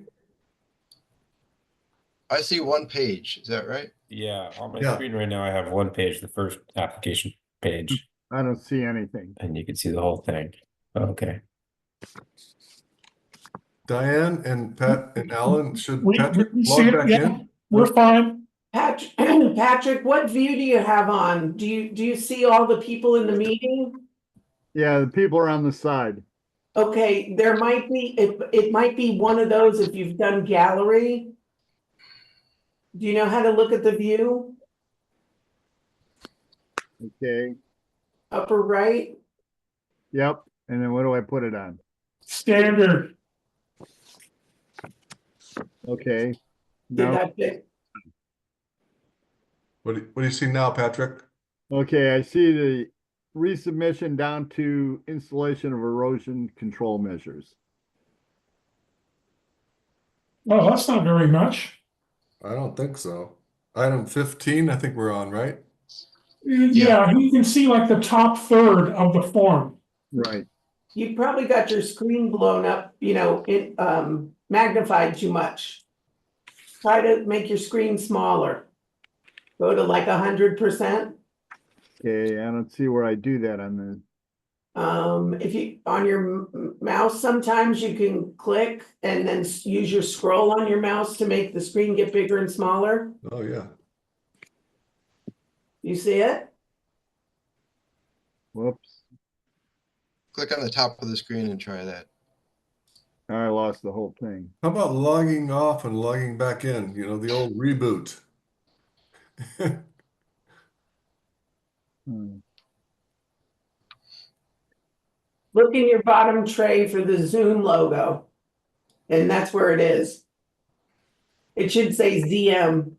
I see one page. Is that right? Yeah, on my screen right now, I have one page, the first application page. I don't see anything. And you can see the whole thing. Okay. Diane and Pat and Alan, should We Patrick see log it, back yeah. in? We're fine. Patrick, what view do you have on? Do you see all the people in the meeting? Yeah, the people are on the side. Okay, there might be, it might be one of those if you've done gallery. Do you know how to look at the view? Okay. Upper right? Yep. And then what do I put it on? Standard. Okay. Did that fit? What do you see now, Patrick? Okay, I see the resubmission down to installation of erosion control measures. Well, that's not very much. I don't think so. Item 15, I think we're on, right? Yeah, you can see like the top third of the form. Right. You probably got your screen blown up, you know, it magnified too much. Try to make your screen smaller. Go to like 100%. Okay, I don't see where I do that on the. If you on your mouse, sometimes you can click and then use your scroll on your mouse to make the screen get bigger and smaller. Oh, yeah. You see it? Whoops. Click on the top of the screen and try that. I lost the whole thing. How about logging off and logging back in? You know, the old reboot. Look in your bottom tray for the Zoom logo. And that's where it is. It should say ZM.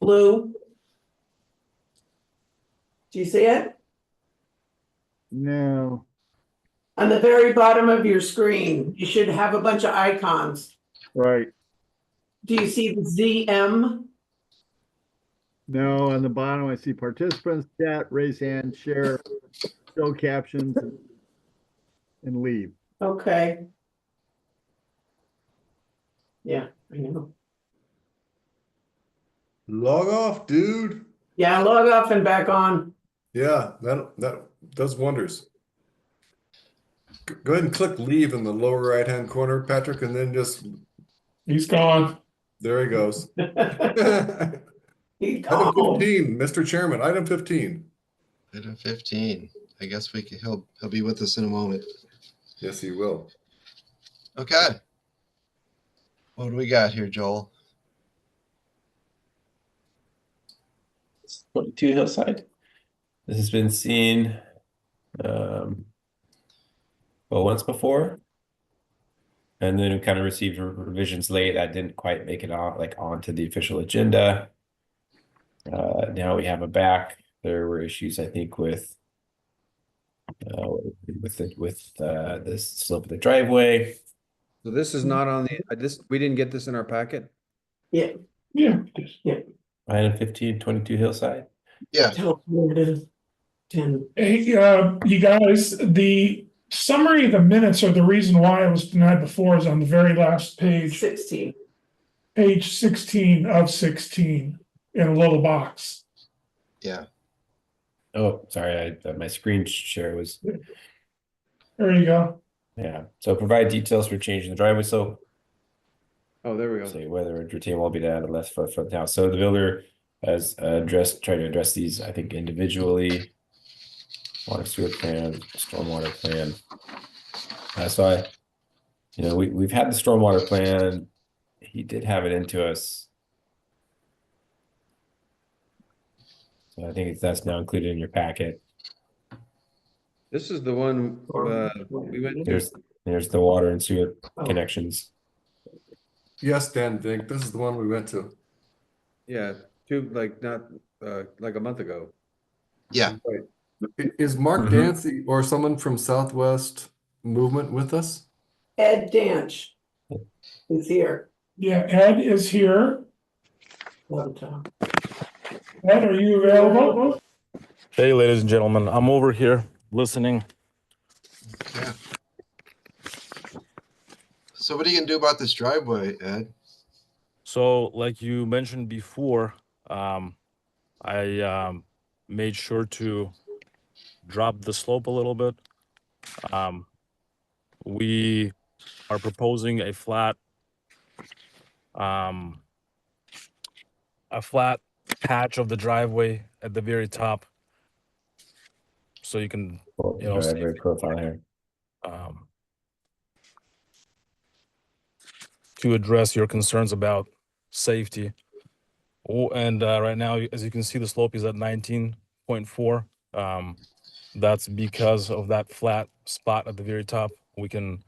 Blue. Do you see it? No, On the very bottom of your screen, you should have a bunch of icons. right. Do you see the ZM? No, on the bottom, I see participants, chat, raise hand, share, show captions, and leave. Okay. Yeah, I know. Log off, dude. Yeah, log off and back on. Yeah, that does wonders. Go ahead and click leave in the lower right-hand corner, Patrick, and then just, He's gone. there he goes. He's Item gone. 15, Mr. Chairman, item 15. Item 15. I guess he'll be with us in a moment. Yes, he will. Okay. What do we got here, Joel? 22 Hillside. This has been seen once before, and then we kind of received revisions late that didn't quite make it onto the official agenda. Now we have a back. There were issues, I think, with the slope of the driveway. So this is not on the, we didn't get this in our packet? Yeah. Item 15, 22 Hillside. Yeah. Tell me where it is. 10. Hey, you guys, the summary of the minutes or the reason why I was denied before is on the very last page. 16. Page 16 of 16 in a little box. Yeah. Oh, sorry, my screen share was. There you go. Yeah, so provide details for changing the driveway, so. Oh, there we go. Say whether retaining wall be added less for the house. So the builder has tried to address these, I think, individually. Water sewer plan, stormwater plan. So we've had the stormwater plan. He did have it into us. So I think that's now included in your packet. This is the one we went to. There's the water and sewer connections. Yes, Dan Vink, this is the one we went to. Yeah, like a month ago. Yeah. Right. Is Mark Dancy or someone from Southwest Movement with us? Ed Danch is here. Yeah, Ed is here. Ed, are you available? Hey, ladies and gentlemen, I'm over here listening. Yeah. So what are you gonna do about this driveway, Ed? So, like you mentioned before, I made sure to drop the slope a little bit. We are proposing a flat patch of the driveway at the very top, so you can Driveway profile here. To address your concerns about safety. Oh, and right now, as you can see, the slope is at 19.4. That's because of that flat spot at the very top. We can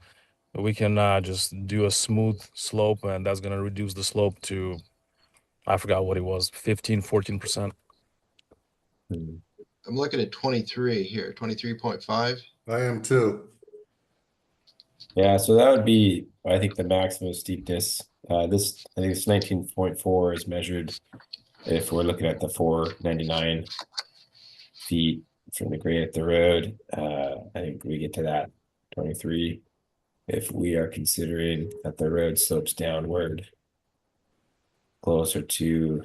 just do a smooth slope, and that's gonna reduce the slope to, I forgot what it was, 14%. I'm looking at 23 here, 23.5. I am too. Yeah, so that would be, I think, the maximum steepness. I think it's 19.4 is measured if we're looking at the 499 feet from the grade at the road. I think we get to that 23 if we are considering that the road slopes downward closer to,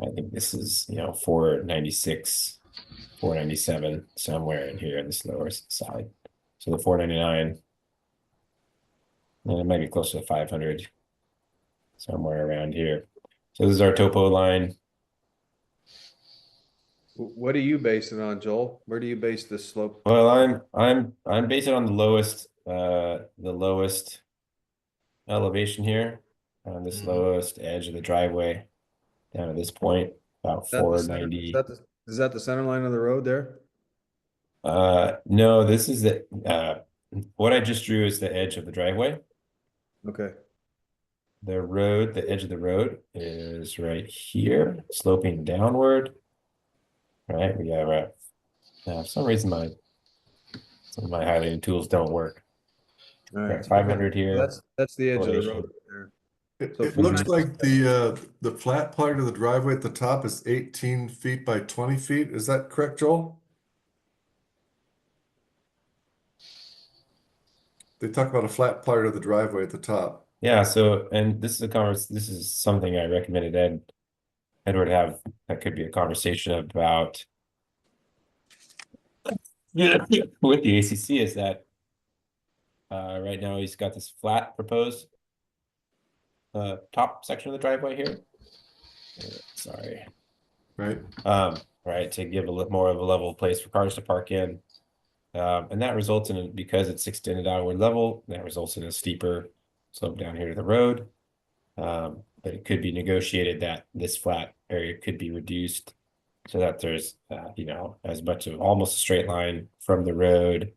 I think this is 496, 497, somewhere in here on this lower side. So the 499, and it might be closer to 500, somewhere around here. So this is our topo line. What are you basing it on, Joel? Where do you base this slope? Well, I'm based it on the lowest elevation here, on this lowest edge of the driveway, down at this point, about 490. Is that the center line of the road there? No, this is the what I just drew is the edge of the driveway. Okay. The edge of the road is right here, sloping downward. right? We have for some reason some of my highlighting tools don't work. All right, 500 here. That's the edge of the elevation. road there. It, So it looks 490 like the flat part of the driveway at the top is 18 feet by 20 feet. Is that correct, Joel? They talk about a flat part of the driveway at the top. Yeah, so and this is something I recommended Edward have. That could be a conversation about with the ACC is that right now he's got this flat proposed top section of the driveway here. Sorry. Right. Right, to give a little more of a level place for cars to park in. And that results in, because it's extended outward level, that results in a steeper slope down here to the road. But it could be negotiated that this flat area could be reduced so that there's, you know, as much of almost a straight line from the road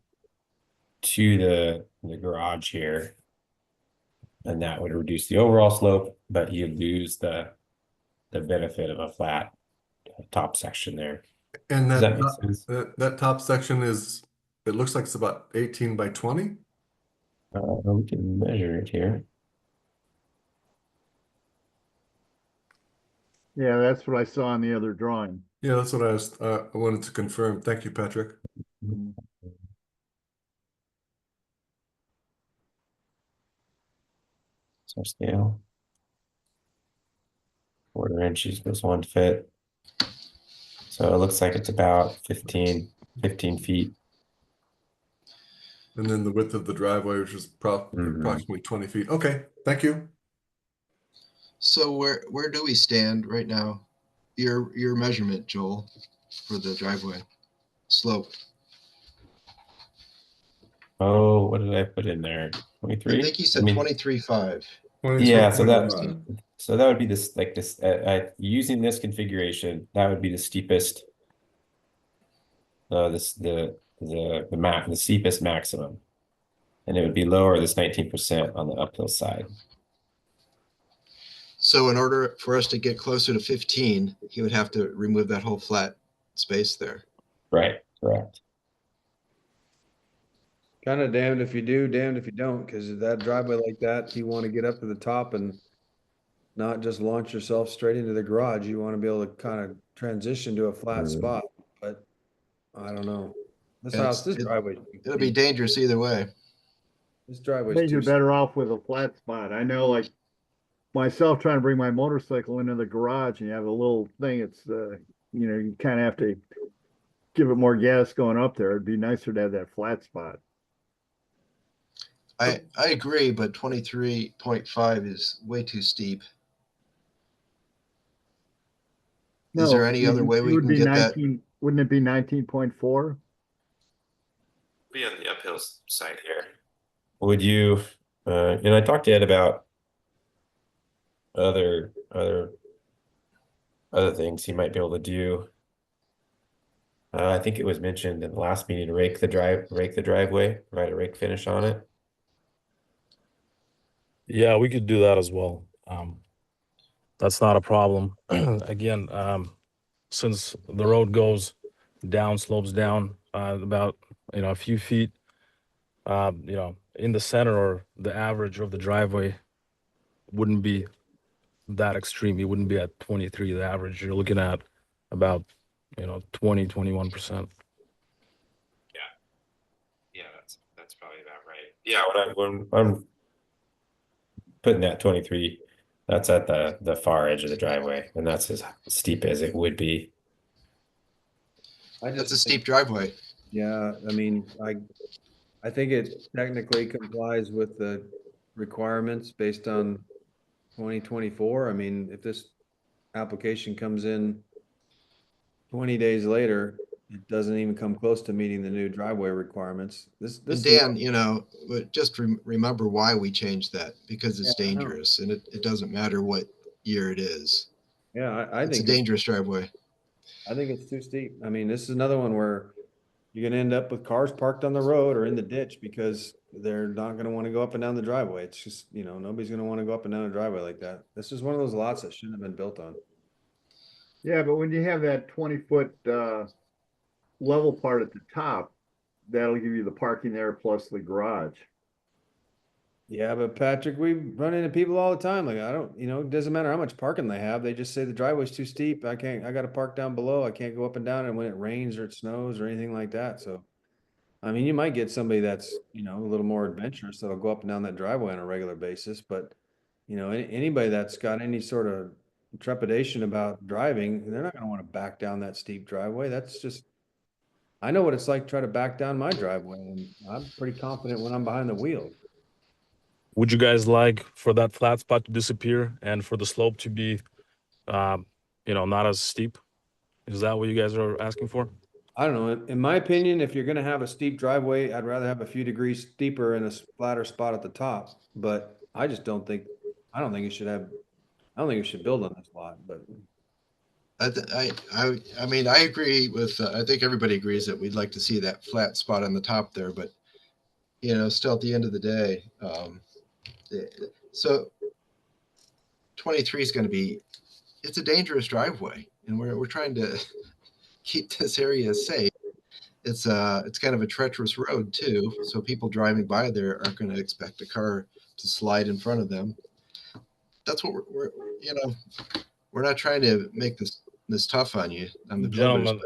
to the garage here. And that would reduce the overall slope, but you lose the benefit of a flat top section there. And Does that make sense? that top section is, it looks like it's about 18 by 20. We can measure it here. Yeah, that's what I saw in the other drawing. Yeah, that's what I wanted to confirm. Thank you, Patrick. So scale. 1/4 inches goes 1 foot. So it looks like it's about 15 feet. And then the width of the driveway, which is approximately 20 feet. Okay, thank you. So where do we stand right now? Your measurement, Joel, for the driveway slope. Oh, what did I put in there? 23? I think he said 23.5. Yeah, so that would be this, like this, using this configuration, that would be the steepest, the steepest maximum. And it would be lower this 19% on the uphill side. So in order for us to get closer to 15, he would have to remove that whole flat space there. Right, correct. Kind of damned if you do, damned if you don't, because that driveway like that, you want to get up to the top and not just launch yourself straight into the garage. You want to be able to kind of transition to a flat spot, but I don't know. This driveway. It'll be dangerous either way. This driveway. I think you're better off with a flat spot. I know, like myself trying to bring my motorcycle into the garage and you have a little thing, it's you know, you kind of have to give it more gas going up there. It'd be nicer to have that flat spot. I agree, but 23.5 is way too steep. Is there any other way we can get 19, that? Wouldn't it be 19.4? Be on the uphill side here. Would you, and I talked to Ed about other things he might be able to do. I think it was mentioned in the last meeting to rake the driveway, write a rake finish on it. Yeah, we could do that as well. That's not a problem. Again, since the road goes down, slopes down about, you know, a few feet, you know, in the center or the average of the driveway wouldn't be that extreme. You wouldn't be at 23. The average, you're looking at about, you know, 21%. Yeah, that's probably about right. Yeah, when I'm putting that 23, that's at the far edge of the driveway, and that's as steep as it would be. That's a steep driveway. Yeah, I mean, I think it technically complies with the requirements based on 2024. I mean, if this application comes in 20 days later, it doesn't even come close to meeting the new driveway requirements. This Dan, you know, but just remember why we changed that, because it's dangerous, and it doesn't matter what year it is. Yeah, I think it's a dangerous driveway. I think it's too steep. I mean, this is another one where you're going to end up with cars parked on the road or in the ditch because they're not going to want to go up and down the driveway. It's just, you know, nobody's going to want to go up and down a driveway like that. This is one of those lots that shouldn't have been built on. Yeah, but when you have that 20-foot level part at the top, that'll give you the parking there plus the garage. Yeah, but Patrick, we run into people all the time. Like, I don't, it doesn't matter how much parking they have. They just say the driveway's too steep. I got to park down below. I can't go up and down. And when it rains or it snows or anything like that. So, I mean, you might get somebody that's, a little more adventurous that'll go up and down that driveway on a regular basis. But, anybody that's got any sort of trepidation about driving, they're not going to want to back down that steep driveway. That's just, I know what it's like to try to back down my driveway. And I'm pretty confident when I'm behind the wheel. Would you guys like for that flat spot to disappear and for the slope to be, not as steep? Is that what you guys are asking for? I don't know. In my opinion, if you're going to have a steep driveway, I'd rather have a few degrees steeper and a flatter spot at the top. But I just don't think you should build on this lot. But I mean, I agree with, I think everybody agrees that we'd like to see that flat spot on the top there, but still at the end of the day, so 23 is going to be, it's a dangerous driveway, and we're trying to keep this area safe. It's kind of a treacherous road too, so people driving by there aren't going to expect a car to slide in front of them. That's what we're not trying to make this tough on you, on the builders. Gentlemen,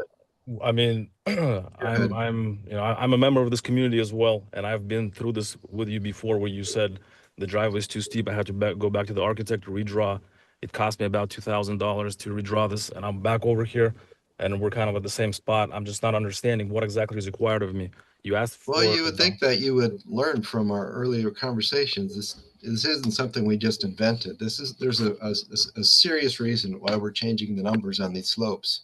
I mean, I'm a member of this community as well, and I've been through this with you before, where you said the driveway is too steep. I had to go back to the architect to redraw. It cost me about $2,000 to redraw this, and I'm back over here, and we're kind of at the same spot. I'm just not understanding what exactly is required of me. You asked for. Well, you would think that you would learn from our earlier conversations. This isn't something we just invented. There's a serious reason why we're changing the numbers on these slopes.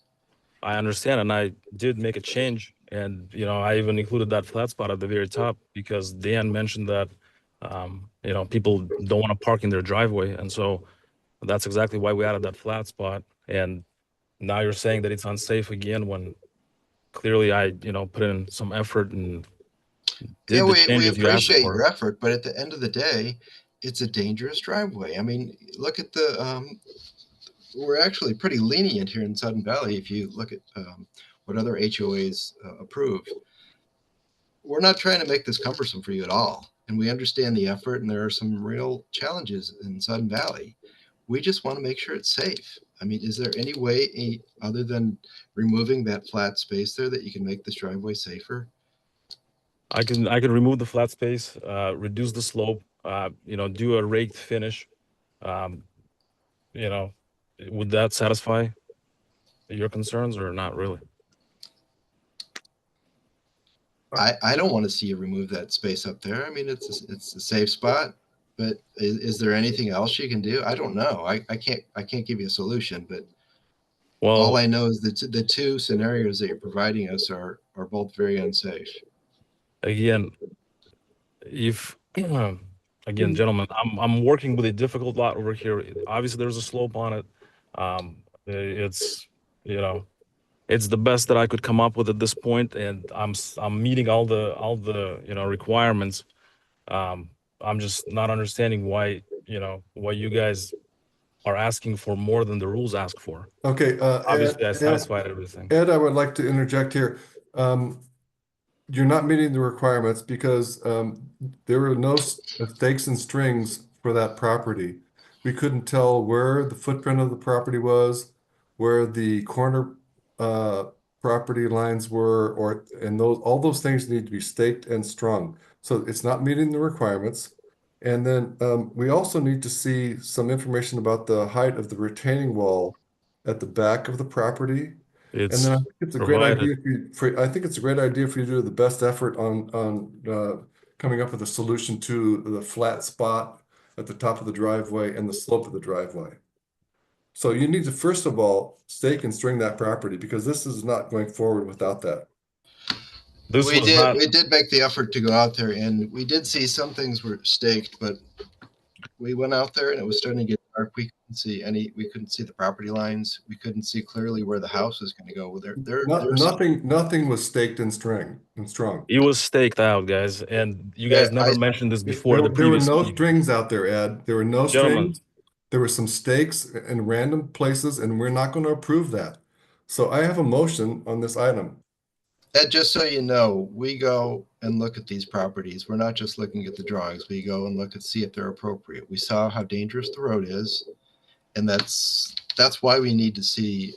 I understand, and I did make a change, and I even included that flat spot at the very top because Dan mentioned that people don't want to park in their driveway, and so that's exactly why we added that flat spot. And now you're saying that it's unsafe again when clearly I put in some effort and did the changes you asked appreciate for. your effort, but at the end of the day, it's a dangerous driveway. I mean, look at we're actually pretty lenient here in Sudden Valley. If you look at what other HOAs approve, we're not trying to make this cumbersome for you at all. And we understand the effort, and there are some real challenges in Sudden Valley. We just want to make sure it's safe. I mean, is there any way other than removing that flat space there that you can make this driveway safer? I can remove the flat space, reduce the slope, do a raked finish. Would that satisfy your concerns or not really? I don't want to see you remove that space up there. I mean, it's a safe spot, but is there anything else you can do? I don't know. I can't give you a solution, but all I know is that the two scenarios that you're providing us are both very unsafe. Again, gentlemen, I'm working with a difficult lot over here. Obviously, there's a slope on it. It's the best that I could come up with at this point, and I'm meeting all the requirements. I'm just not understanding why you guys are asking for more than the rules ask for. Okay. Obviously, I satisfied everything. Ed, I would like to interject here. You're not meeting the requirements because there were no stakes and strings for that property. We couldn't tell where the footprint of the property was, where the corner property lines were, and all those things need to be staked and strung. So it's not meeting the requirements. And then we also need to see some information about the height of the retaining wall at the back of the property. And then I think it's a great idea for you to do the best effort on coming up with a solution to the flat spot at the top of the driveway and the slope of the driveway. So you need to, first of all, stake and string that property because this is not going forward without that. We did make the effort to go out there, and we did see some things were staked, but we went out there and it was starting to get dark. We couldn't see the property lines. We couldn't see clearly where the house was going to go. Nothing was staked and strung. It was staked out, guys, and you guys never mentioned this before. There were no strings out there, Ed. There were no strings. There were some stakes in random places, and we're not going to approve that. So I have a motion on this item. Ed, just so you know, we go and look at these properties. We're not just looking at the drawings. We go and look and see if they're appropriate. We saw how dangerous the road is, and that's why we need to see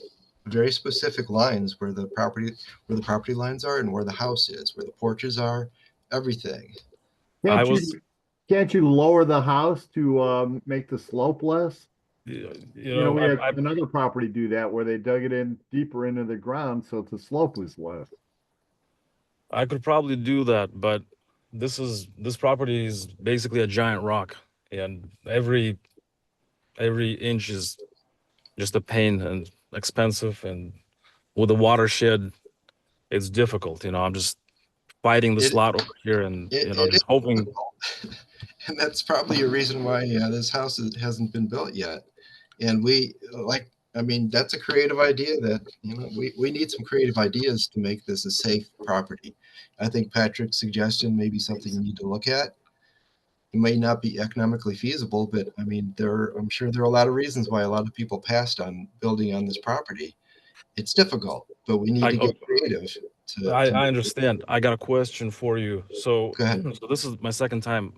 very specific lines where the property lines are and where the house is, where the porches are, everything. Can't you lower the house to make the slope less? You know, we had another property do that where they dug it in deeper into the ground, so the slope was less. I could probably do that, but this property is basically a giant rock, and every inch is just a pain and expensive, and with the watershed, it's difficult. I'm just fighting this lot over here, and just hoping. And that's probably a reason why this house hasn't been built yet. And that's a creative idea that, we need some creative ideas to make this a safe property. I think Patrick's suggestion may be something you need to look at. It may not be economically feasible, but I'm sure there are a lot of reasons why a lot of people passed on building on this property. It's difficult, but we need to get creative. I understand. I got a question for you. So, Go ahead. So this is my second time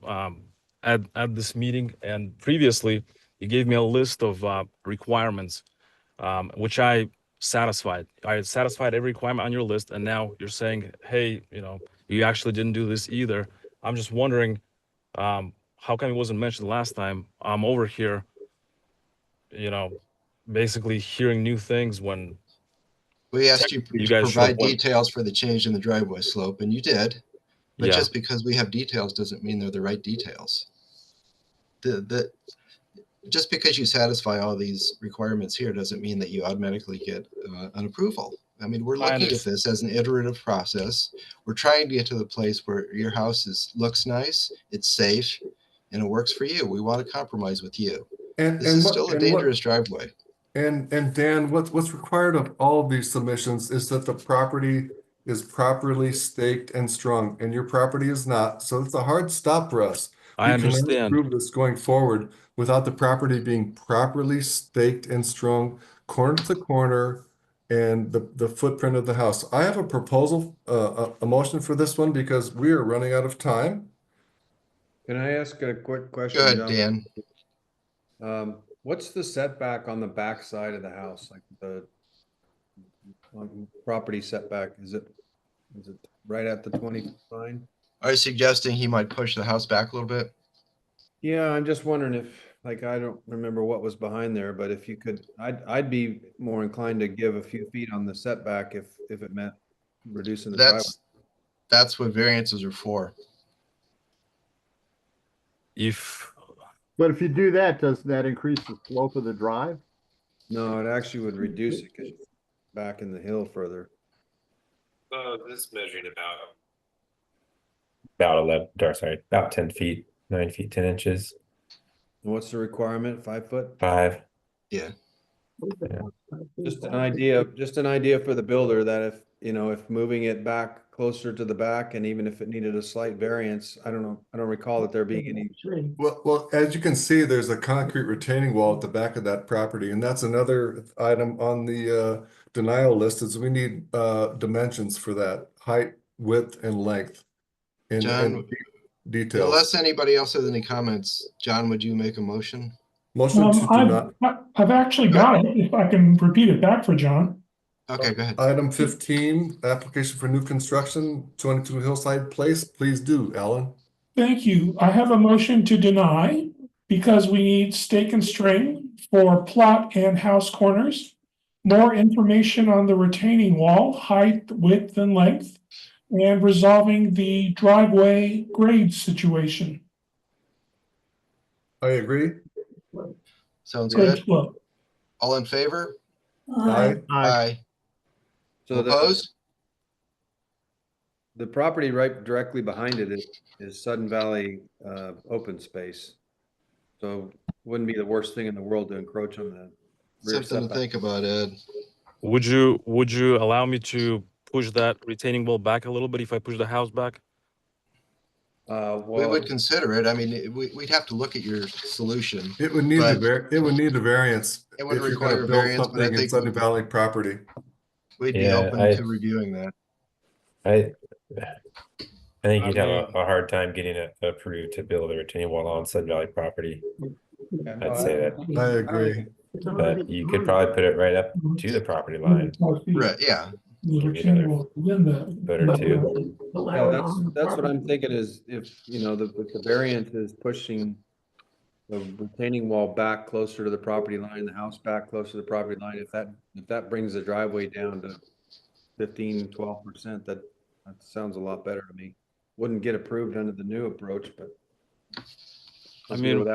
at this meeting, and previously you gave me a list of requirements, which I satisfied. I had satisfied every requirement on your list, and now you're saying, hey, you actually didn't do this either. I'm just wondering, how come it wasn't mentioned last time? I'm over here, basically hearing new things when we asked you to provide details for the change in the driveway slope, and you did. But just because we have details doesn't mean they're the right details. Just because you satisfy all these requirements here doesn't mean that you automatically get an approval. We're looking at this as an iterative process. We're trying to get to the place where your house looks nice, it's safe, and it works for you. We want to compromise with you. This is still a dangerous driveway. And Dan, what's required of all of these submissions is that the property is properly staked and strung, and your property is not. So it's a hard stop for us. I understand. We cannot approve this going forward without the property being properly staked and strung, corner to corner, and the footprint of the house. I have a proposal, a motion for this one because we are running out of time. Can I ask a quick question? Go ahead, Dan. What's the setback on the back side of the house? Like the property setback? Is it right at the 20 line? Are you suggesting he might push the house back a little bit? Yeah, I'm just wondering if, I don't remember what was behind there, but if you could, I'd be more inclined to give a few feet on the setback if it meant reducing the driveway. That's what variances are for. But if you do that, doesn't that increase the slope of the drive? No, it actually would reduce it because you're back in the hill further. This is measuring about 10 feet, 9 feet, 10 inches. And what's the requirement? 5 foot? 5. Yeah. Just an idea for the builder that if moving it back closer to the back, and even if it needed a slight variance, I don't recall that there being any. Well, as you can see, there's a concrete retaining wall at the back of that property, and that's another item on the denial list is we need dimensions for that, height, width, and length. John, details. Unless anybody else has any comments, John, would you make a motion? Motion to do not. I've actually got it, if I can repeat it back for John. Okay, go ahead. Item 15, application for new construction, 22 Hillside Place. Please do, Alan. Thank you. I have a motion to deny because we need stake and string for plot and house corners, more information on the retaining wall, height, width, and length, and resolving the driveway grade situation. I agree. Sounds Good. good. All in favor? Aye. Aye. So opposed? The property right directly behind it is Sudden Valley open space. So wouldn't be the worst thing in the world to encroach on that. Something to think about, Ed. Would you allow me to push that retaining wall back a little bit if I push the house back? we would consider it. I mean, we'd have to look at your solution. It would need it would need a variance. It would if you're require gonna a build variance, but I something in think Sunny Valley property. we'd be open to reviewing that. I think you'd have a hard time getting it approved to build a retaining wall on Sun Valley property. I'd say that. I agree. But you could probably put it right up to the property line. Right, yeah. Foot or two. Yeah, that's what I'm thinking is if, the variance is pushing the retaining wall back closer to the property line, the house back closer to the property line, if that brings the driveway down to 15-12%, that sounds a lot better to me. Wouldn't get approved under the new approach, but I mean,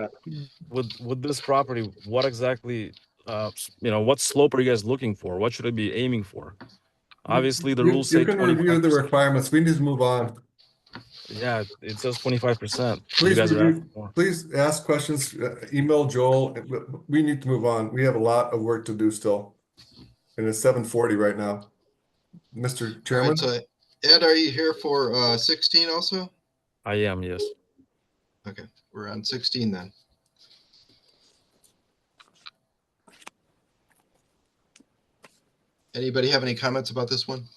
with this property, what exactly, what slope are you guys looking for? What should I be aiming for? Obviously, the rules say you can review the requirements. We need to move on. Yeah, it says 25%. Please ask questions. Email Joel. We need to move on. We have a lot of work to do still, and it's 7:40 right now. Mr. Chairman. Right, so Ed, are you here for 16 also? I am, yes. Okay, we're on 16 then. Anybody have any comments about this one?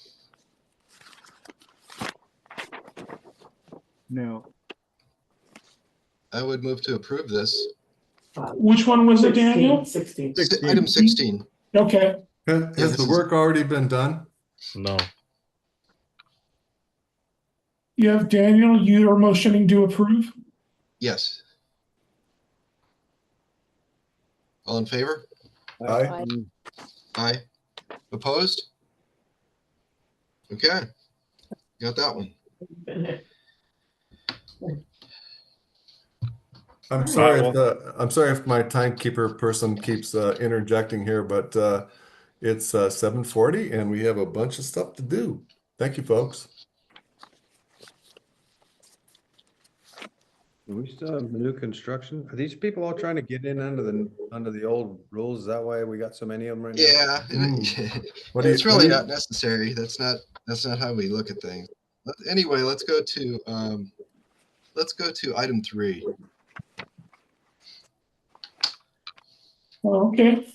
No. I would move to approve this. Which one was it, Daniel? 16. Item 16. Okay. Has the work already been done? No. You have Daniel, you are motioning to approve? Yes. All in favor? Aye. Aye. Opposed? Okay. Got that one. I'm sorry if my timekeeper person keeps interjecting here, but it's 7:40 and we have a bunch of stuff to do. Thank you, folks. Do we still have new construction? Are these people all trying to get in under the old rules? Is that why we got so many of them right now? Yeah, it's really not necessary. That's not how we look at things. But anyway, let's go to item 3. Okay.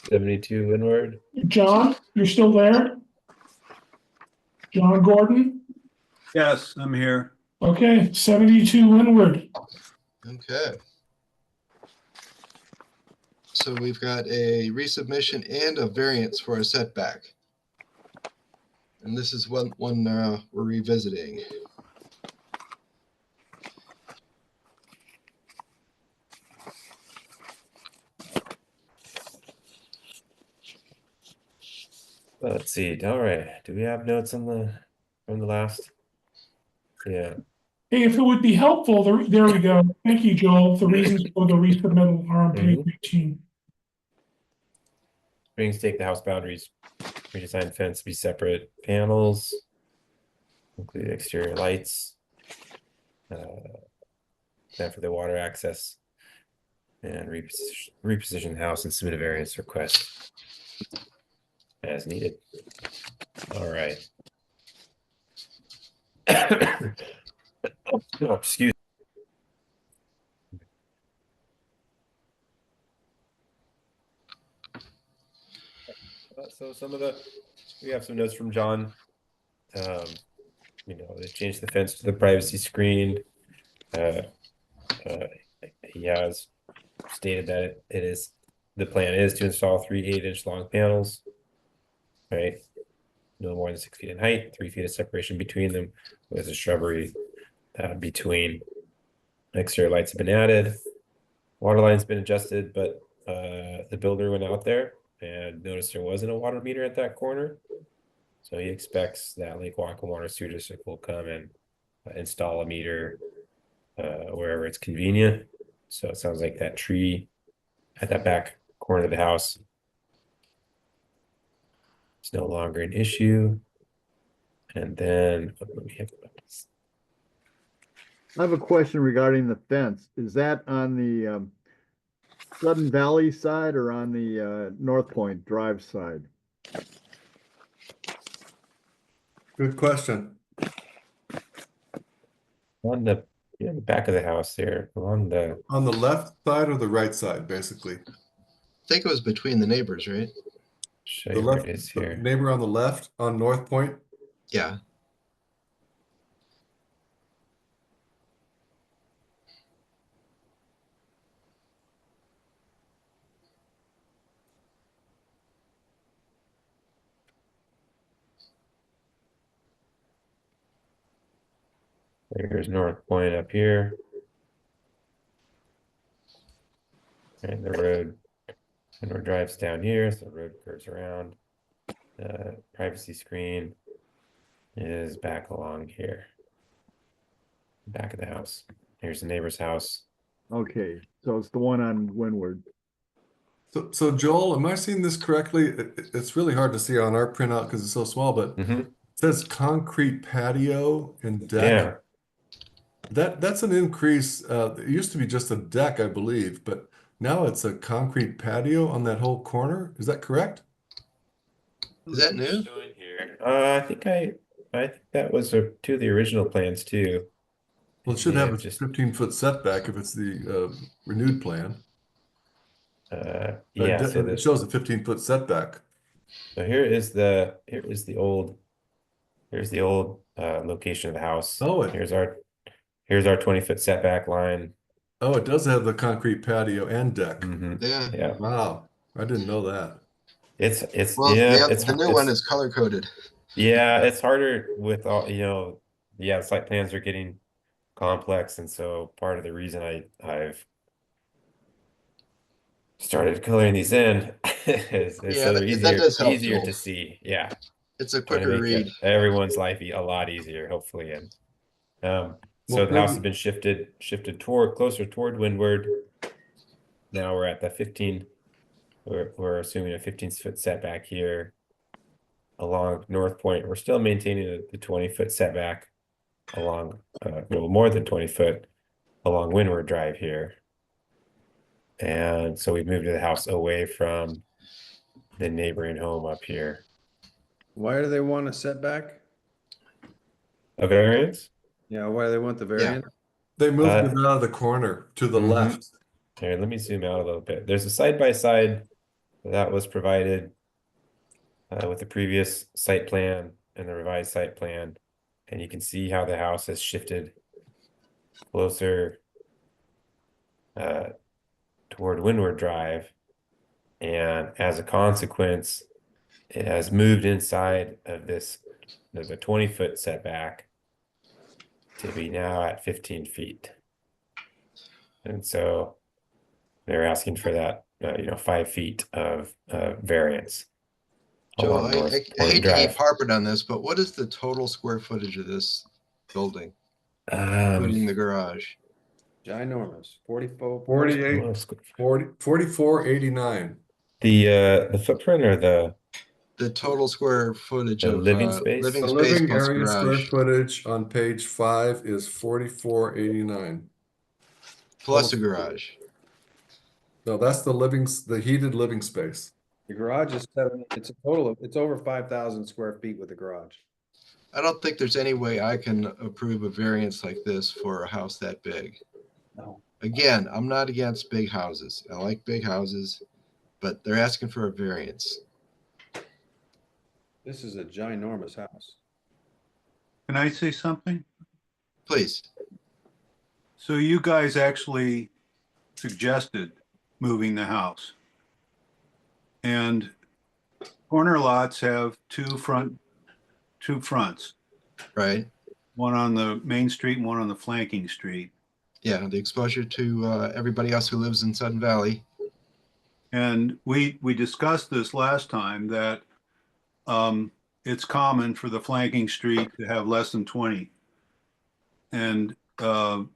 72 Windward. John, you're still there? John Gordon? Yes, I'm here. Okay, 72 Windward. Okay. So we've got a resubmission and a variance for a setback. And this is one we're revisiting. Let's see. All right. Do we have notes on from the last? Yeah. Hey, if it would be helpful, there we go. Thank you, Joel. The reasons for the resubmittal are on page 18. Brings take the house boundaries, redesign fence, be separate panels, include exterior lights, plan for the water access, and reposition the house and submit a variance request as needed. All right. Oh, excuse me. So we have some notes from John. They changed the fence to the privacy screen. He has stated that the plan is to install 3 8-inch long panels, right? No more than 6 feet in height, 3 feet of separation between them with a shrubbery between. Exterior lights have been added. Water line's been adjusted, but the builder went out there and noticed there wasn't a water meter at that corner. So he expects that Lake Wacom Water Sewer District will come and install a meter wherever it's convenient. So it sounds like that tree at that back corner of the house is no longer an issue. And then I have a question regarding the fence. Is that on the Sudden Valley side or on the North Point Drive side? Good question. On the Yeah, the back of the house there, along the. On the left side or the right side, basically? I think it was between the neighbors, right? Show The you where left, it is the here. neighbor on the left on North Point? Yeah. There's North Point up here. And the road, drives down here, so the road curves around. The privacy screen is back along here. Back of the house. Here's the neighbor's house. Okay, so it's the one on Windward. So Joel, am I seeing this correctly? It's really hard to see on our printout because it's so small, but it says concrete patio and deck. Yeah. That's an increase. It used to be just a deck, I believe, but now it's a concrete patio on that whole corner. Is that correct? Is that new? I think that was two of the original plans too. Well, it should have a 15-foot setback if it's the renewed plan. Yeah, so it shows a 15-foot setback. So here's the old location of the house. Oh, here's our 20-foot setback line. Oh, it does have the concrete patio and deck. Yeah. Wow, I didn't know that. It's Well, yeah, the new one is color coded. Yeah, it's harder with all, site plans are getting complex, and so part of the reason I've started coloring these in is so they're easier to see. Yeah, it's a quicker read. Everyone's life a lot easier, hopefully. And so the house has been shifted closer toward Windward. Now we're at the 15. We're assuming a 15-foot setback here along North Point. We're still maintaining the 20-foot setback along, more than 20 foot along Windward Drive here. And so we moved the house away from the neighboring home up here. Why do they want a setback? A variance? Yeah, why do they want the variance? They moved it out of the corner to the left. Here, let me zoom out a little bit. There's a side-by-side that was provided with the previous site plan and the revised site plan. And you can see how the house has shifted closer toward Windward Drive. And as a consequence, it has moved inside of the 20-foot setback to be now at 15 feet. And so they're asking for that, 5 feet of variance. Joe, I hate to keep harping on this, but what is the total square footage of this building, including the garage? Ginormous, 4489. The footprint or the total square footage of living space? Living The space living plus area square garage. footage on page 5 is 4489. Plus a garage. No, that's the heated living space. The garage is 7. It's a total of, it's over 5,000 square feet with the garage. I don't think there's any way I can approve a variance like this for a house that big. No. Again, I'm not against big houses. I like big houses, but they're asking for a variance. This is a ginormous house. Can I say something? Please. So you guys actually suggested moving the house. And corner lots have two fronts. Right. One on the main street and one on the flanking street. Yeah, the exposure to everybody else who lives in Sudden Valley. And we discussed this last time that it's common for the flanking street to have less than 20. And Todd,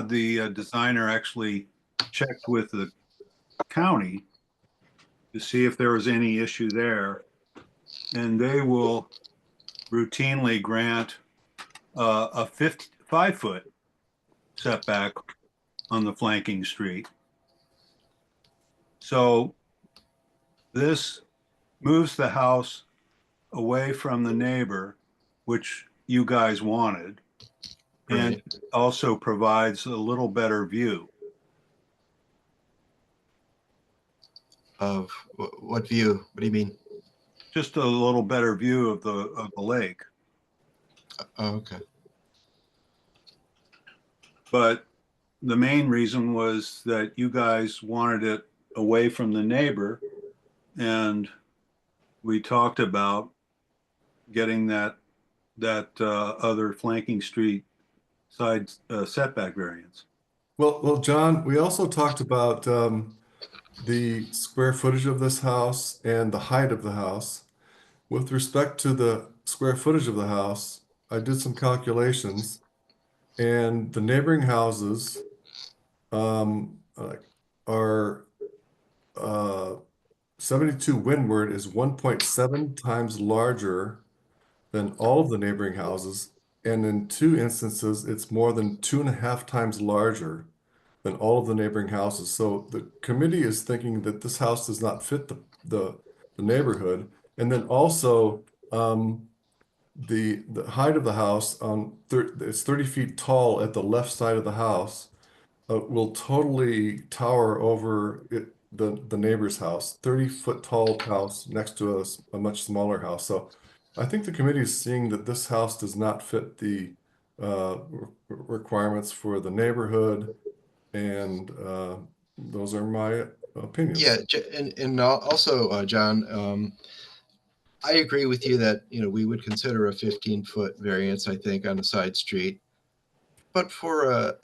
the designer, actually checked with the county to see if there was any issue there. And they will routinely grant a 5-foot setback on the flanking street. So this moves the house away from the neighbor, which you guys wanted. and Right. also provides a little better view. Of what view? What do you mean? Just a little better view of the lake. Oh, okay. But the main reason was that you guys wanted it away from the neighbor, and we talked about getting that other flanking street side setback variance. Well, John, we also talked about the square footage of this house and the height of the house. With respect to the square footage of the house, I did some calculations, and the neighboring houses are 72 Windward is 1.7 times larger than all of the neighboring houses, and in 2 instances, it's more than 2.5 times larger than all of the neighboring houses. So the committee is thinking that this house does not fit the neighborhood. And then also the height of the house it's 30 feet tall at the left side of the house, will totally tower over the neighbor's house, 30-foot tall house next to a much smaller house. So I think the committee is seeing that this house does not fit the requirements for the neighborhood, and those are my opinions. Yeah, and also, John, I agree with you that, we would consider a 15-foot variance, I think, on a side street. But for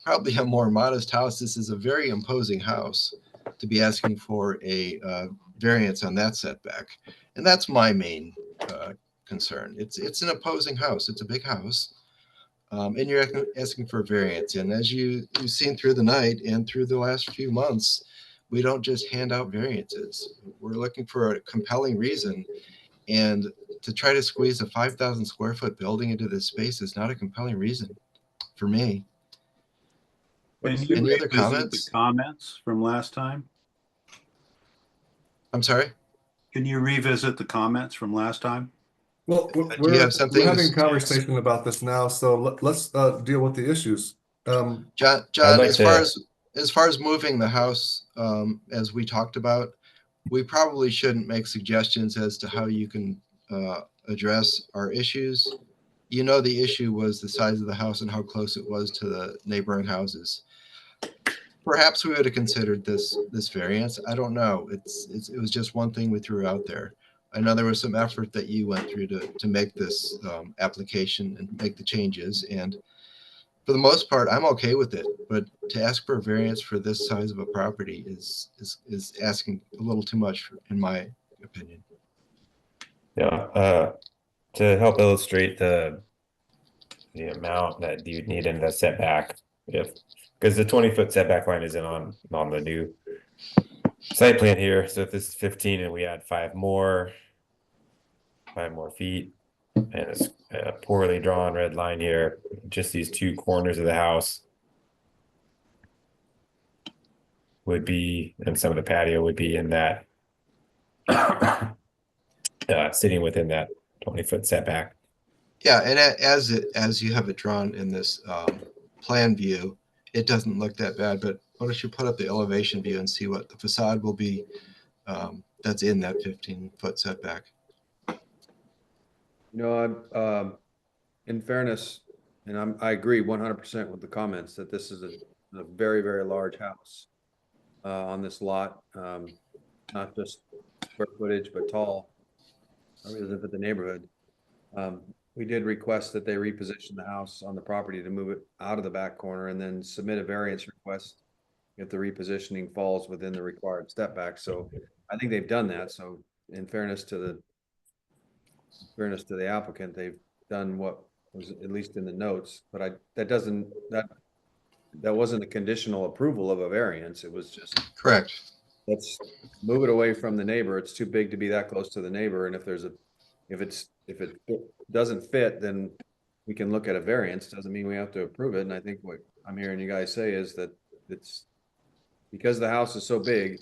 probably a more modest house, this is a very imposing house to be asking for a variance on that setback. And that's my main concern. It's an imposing house. It's a big house. And you're asking for a variance. And as you've seen through the night and through the last few months, we don't just hand out variances. We're looking for a compelling reason. And to try to squeeze a 5,000 square foot building into this space is not a compelling reason for me. Can you Any other revisit comments? the comments from last time? I'm sorry? Can you revisit the comments from last time? Well, Do you we're have something? having a conversation about this now, so let's deal with the issues. John, like as far as moving the house, as we talked about, we probably shouldn't make suggestions as to how you can address our issues. The issue was the size of the house and how close it was to the neighboring houses. Perhaps we would have considered this variance. I don't know. It was just one thing we threw out there. I know there was some effort that you went through to make this application and make the changes. And for the most part, I'm okay with it. But to ask for a variance for this size of a property is asking a little too much, in my opinion. Yeah, to help illustrate the amount that you need in the setback, because the 20-foot setback line isn't on the new site plan here. So if this is 15 and we add 5 more feet, and it's a poorly drawn red line here, just these 2 corners of the house would be, and some of the patio would be in that sitting within that 20-foot setback. Yeah, and as you have it drawn in this plan view, it doesn't look that bad. But why don't you put up the elevation view and see what the facade will be that's in that 15-foot setback? In fairness, and I agree 100% with the comments that this is a very, very large house on this lot, not just square footage, but tall. I really live in the neighborhood. We did request that they reposition the house on the property to move it out of the back corner and then submit a variance request if the repositioning falls within the required step back. So I think they've done that. So in fairness to the applicant, they've done what was at least in the notes, but that wasn't a conditional approval of a variance. It was just correct. Let's move it away from the neighbor. It's too big to be that close to the neighbor. And if it doesn't fit, then we can look at a variance. Doesn't mean we have to approve it. And I think what I'm hearing you guys say is that it's because the house is so big,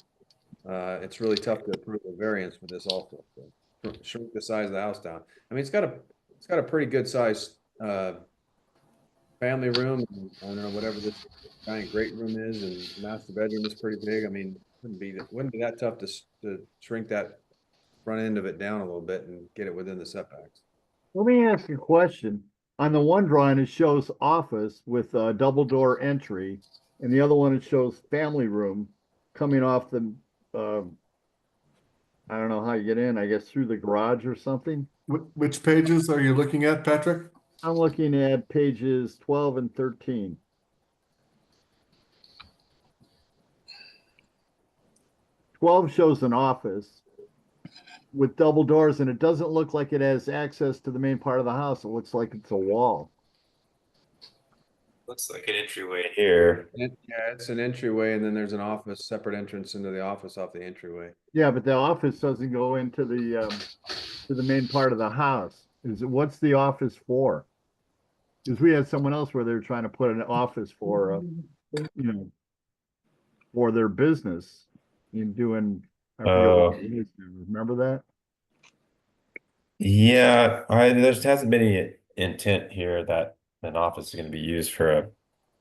it's really tough to approve a variance for this also. So shrink the size of the house down. I mean, it's got a pretty good size family room, and I don't know, whatever this giant great room is, and master bedroom is pretty big. I mean, wouldn't be that tough to shrink that front end of it down a little bit and get it within the setbacks. Let me ask you a question. On the one drawing, it shows office with a double door entry, and the other one, it shows family room coming off the, I don't know how you get in, I guess through the garage or something. Which pages are you looking at, Patrick? I'm looking at pages 12 and 13. 12 shows an office with double doors, and it doesn't look like it has access to the main part of the house. It looks like it's a wall. Looks like an entryway here. Yeah, it's an entryway, and then there's an office, separate entrance into the office off the entryway. Yeah, but the office doesn't go into the main part of the house. What's the office for? Because we had someone else where they were trying to put an office for, for their business in doing. I forget what it is. Remember that? Yeah, there hasn't been any intent here that an office is going to be used for a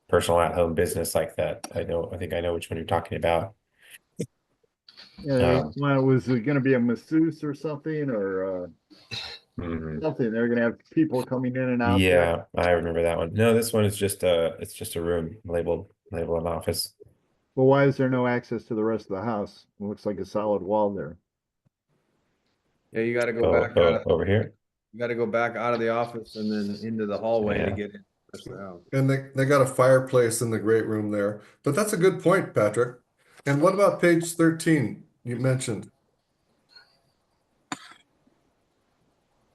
personal at-home business like that. I think I know which one you're talking about. Yeah, was it going to be a masseuse or something, or something? They're going to have people coming in and out. Yeah, I remember that one. No, this one is just it's just a room labeled an office. Well, why is there no access to the rest of the house? It looks like a solid wall there. Yeah, you got to go back out over here. You got to go back out of the office and then into the hallway to get in. And they got a fireplace in the great room there. But that's a good point, Patrick. And what about page 13 you mentioned?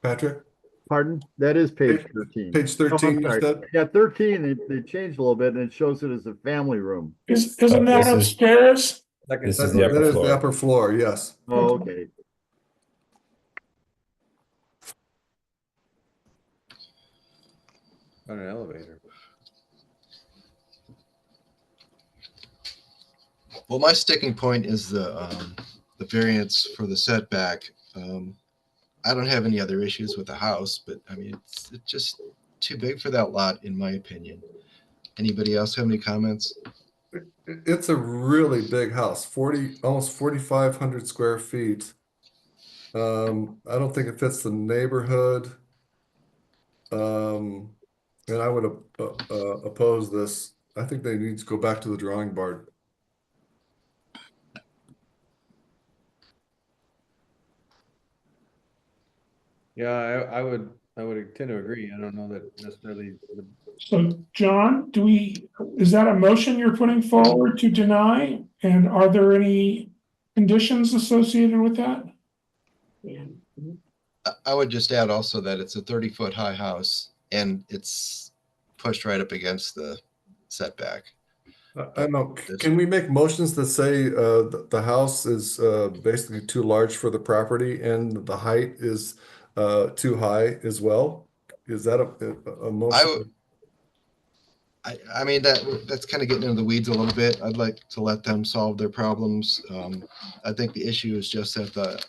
Patrick? Pardon? That is page 13. Page 13, you said? Yeah, 13, they changed a little bit, and it shows it as a family room. Isn't that upstairs? This is the upper That is floor. the upper floor, yes. Oh, okay. On an elevator. Well, my sticking point is the variance for the setback. I don't have any other issues with the house, but I mean, it's just too big for that lot, in my opinion. Anybody else have any comments? It's a really big house, almost 4,500 square feet. I don't think it fits the neighborhood. And I would oppose this. I think they need to go back to the drawing board. Yeah, I would tend to agree. I don't know that necessarily. So, John, is that a motion you're putting forward to deny? And are there any conditions associated with that? Yeah. I would just add also that it's a 30-foot high house and it's pushed right up against the setback. I know. Can we make motions that say the house is basically too large for the property and the height is too high as well? Is that a motion? I mean, that's kind of getting into the weeds a little bit. I'd like to let them solve their problems. I think the issue is just that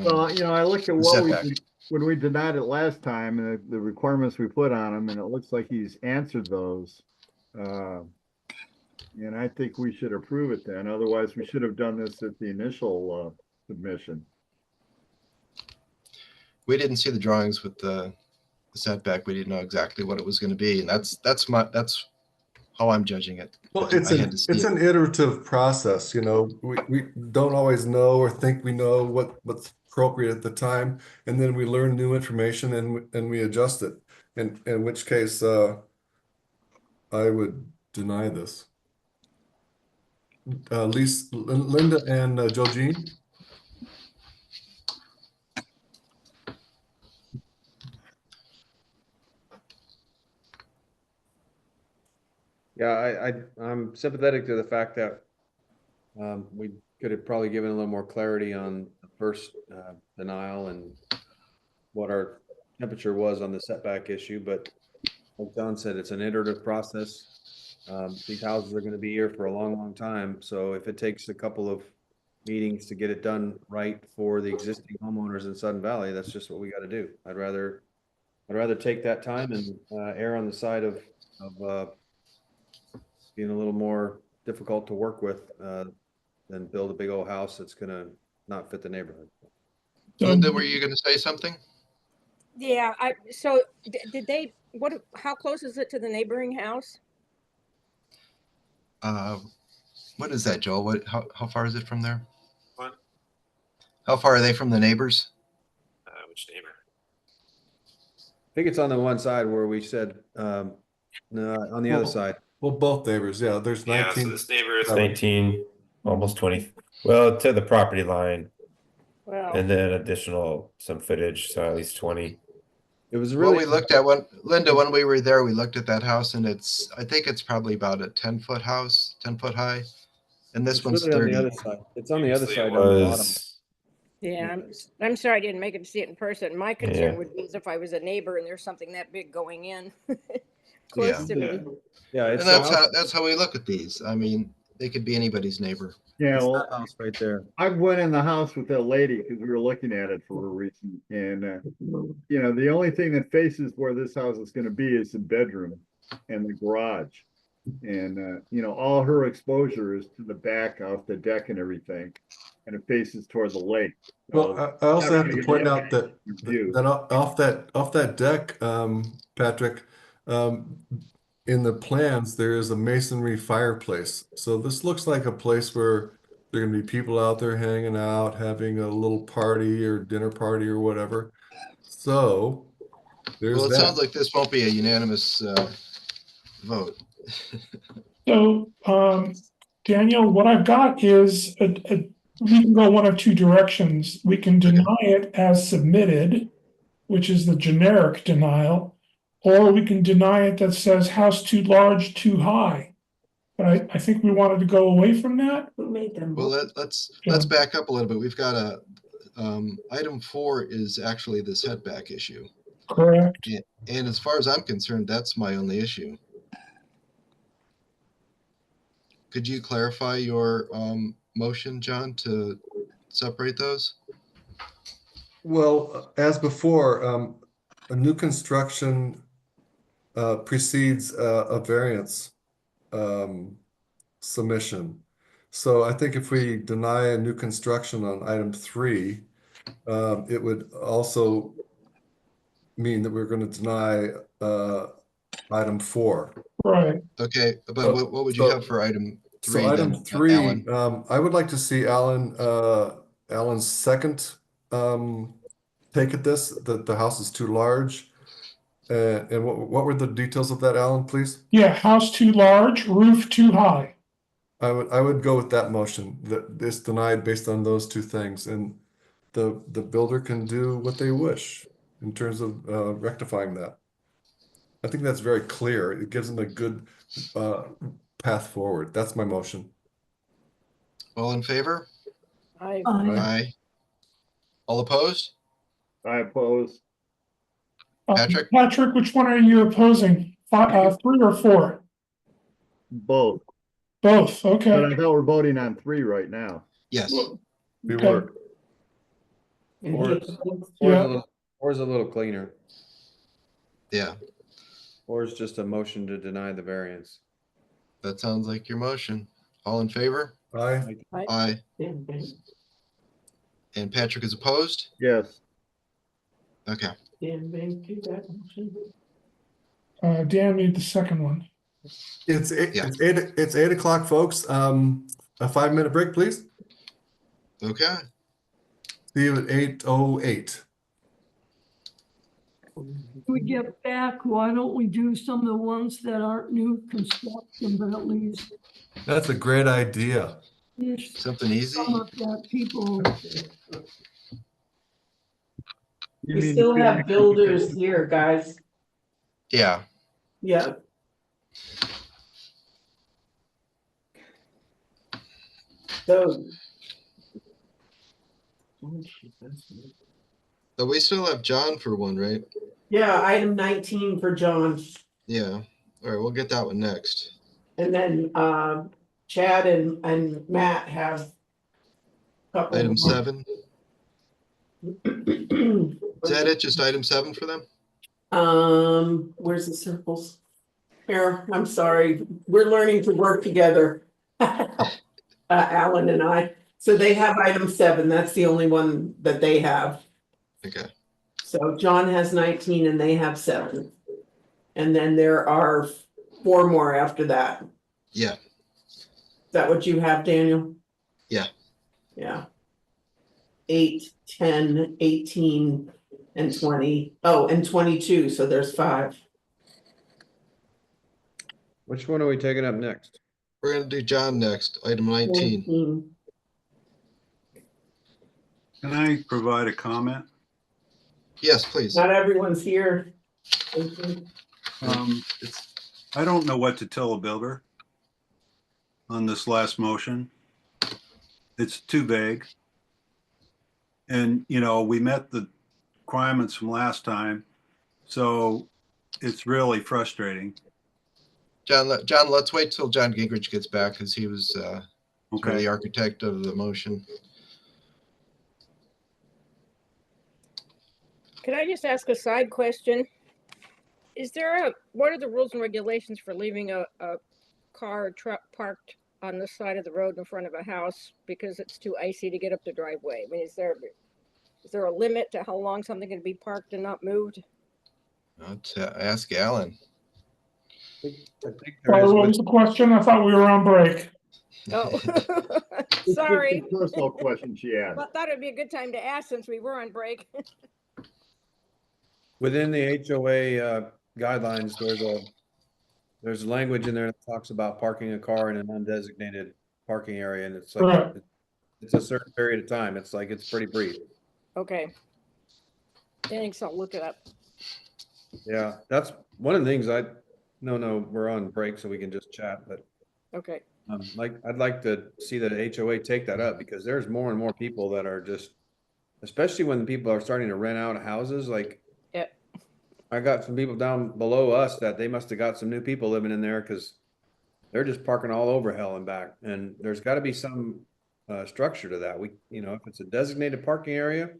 Well, I look at what setback. when we denied it last time, and the requirements we put on him, and it looks like he's answered those. And I think we should approve it then. Otherwise, we should have done this at the initial submission. We didn't see the drawings with the setback. We didn't know exactly what it was going to be, and that's how I'm judging it. Well, it's an iterative process. We don't always know or think we know what's appropriate at the time, and then we learn new information and we adjust it. In which case, I would deny this. Linda and Jolene? Yeah, I'm sympathetic to the fact that we could have probably given a little more clarity on the first denial and what our temperature was on the setback issue. But like John said, it's an iterative process. These houses are going to be here for a long, long time. So if it takes a couple of meetings to get it done right for the existing homeowners in Sudden Valley, that's just what we got to do. I'd rather I'd rather take that time and err on the side of being a little more difficult to work with than build a big old house that's gonna not fit the neighborhood. Linda, were you going to say something? Yeah, did they, how close is it to the neighboring house? What is that, Joel? How far is it from there? What? How far are they from the neighbors? Which neighbor? I think it's on the one side where we said, no, on the other side. Well, both neighbors, yeah, there's Yeah, 19. so this neighbor is 19, almost 20. Well, to the property line, Wow. and then additional some footage, so at least 20. It was Well, really we looked at Linda, when we were there, we looked at that house and I think it's probably about a 10-foot house, 10-foot high. And this it's one's really on 30. the other side. It's on the other Previously, side it on the bottom. was- Yeah, I'm sorry I didn't make it to see it in person. My concern Yeah. would be is if I was a neighbor and there's something that big going in Yeah. close to me. Yeah, And it's that's how we look at these. I mean, they could be anybody's neighbor. Yeah, it's well, that house right there. I went in the house with that lady because we were looking at it for a reason. And, you know, the only thing that faces where this house is going to be is the bedroom and the garage. And, you know, all her exposure is to the back off the deck and everything. And it faces toward the lake. Well, I also have to point out that view. off that deck, Patrick, in the plans, there is a masonry fireplace. So this looks like a place where there are gonna be people out there hanging out, having a little party or dinner party or whatever. So there's Well, it that. sounds like this won't be a unanimous vote. So, Daniel, what I've got is we can go one of two directions. We can deny it as submitted, which is the generic denial, or we can deny it that says house too large, too high. But I think we wanted to go away from that. Who made them? Well, let's back up a little bit. We've got item 4 is actually the setback issue. Correct. And as far as I'm concerned, that's my only issue. Could you clarify your motion, John, to separate those? Well, as before, a new construction precedes a variance submission. So I think if we deny a new construction on item 3, it would also mean that we're going to deny item 4. Right. Okay, but what would you have for item 3? So item then, 3, Alan? I would like to see Alan's second take at this, that the house is too large. And what were the details of that, Alan, please? Yeah, house too large, roof too high. I would go with that motion, that it's denied based on those two things, and the builder can do what they wish in terms of rectifying that. I think that's very clear. It gives them a good path forward. That's my motion. All in favor? Aye. Aye. All opposed? I oppose. Patrick? Patrick, which one are you opposing? 3 or 4? Both. Both, But okay. I thought we're voting on 3 right now. Yes. We Okay. were. Four's a little cleaner. Yeah, 4 is just a motion to deny the variance. that sounds like your motion. All in favor? Aye. Aye. And Patrick is opposed? Yes. Okay. Dan made the second one. It's 8 o'clock, folks. A 5-minute break, please. Okay. See you at 8:08. When we get back, why don't we do some of the ones that aren't new construction, but at least That's a great idea. Something easy. some of that people. You We mean still the have builders here, guys. Yeah. Yeah. So. So we still have John for one, right? Yeah, item 19 for John. Yeah. All right, we'll get that one next. And then Chad and Matt have. Item 7. Is that it? Just item 7 for them? Where's the circles? Here, I'm sorry, we're learning to work together. Alan and I, so they have item 7, that's the only one that they have. Okay. So John has 19 and they have 7. And then there are 4 more after that. Yeah. Is that what you have, Daniel? Yeah. Yeah. 8, 10, 18, and 20. Oh, and 22, so there's 5. Which one are we taking up next? We're gonna do John next, item 19. Can I provide a comment? Yes, please. Not everyone's here. I don't know what to tell a builder on this last motion. It's too vague. And, you know, we met the requirements from last time, so it's really frustrating. John, let's wait till John Gingrich gets back because he was sort of the architect of the motion. Could I just ask a side question? What are the rules and regulations for leaving a car or truck parked on the side of the road in front of a house because it's too icy to get up the driveway? I mean, is there a limit to how long something can be parked and not moved? Let's ask Alan. What was the question? I thought we were on break. Oh, sorry. It's a personal question she asked. Well, I thought it'd be a good time to ask since we were on break. Within the HOA guidelines, there's language in there that talks about parking a car in an undesignated parking area, and it's like it's a certain period of time. It's pretty brief. Okay. Thanks. I'll look it up. Yeah, that's one of the things no, we're on break, so we can just chat. But okay, I'd like to see the HOA take that up because there's more and more people that are just, especially when people are starting to rent out houses. Like, yeah, I got some people down below us that they must have got some new people living in there because they're just parking all over hell and back. And there's got to be some structure to that. If it's a designated parking area,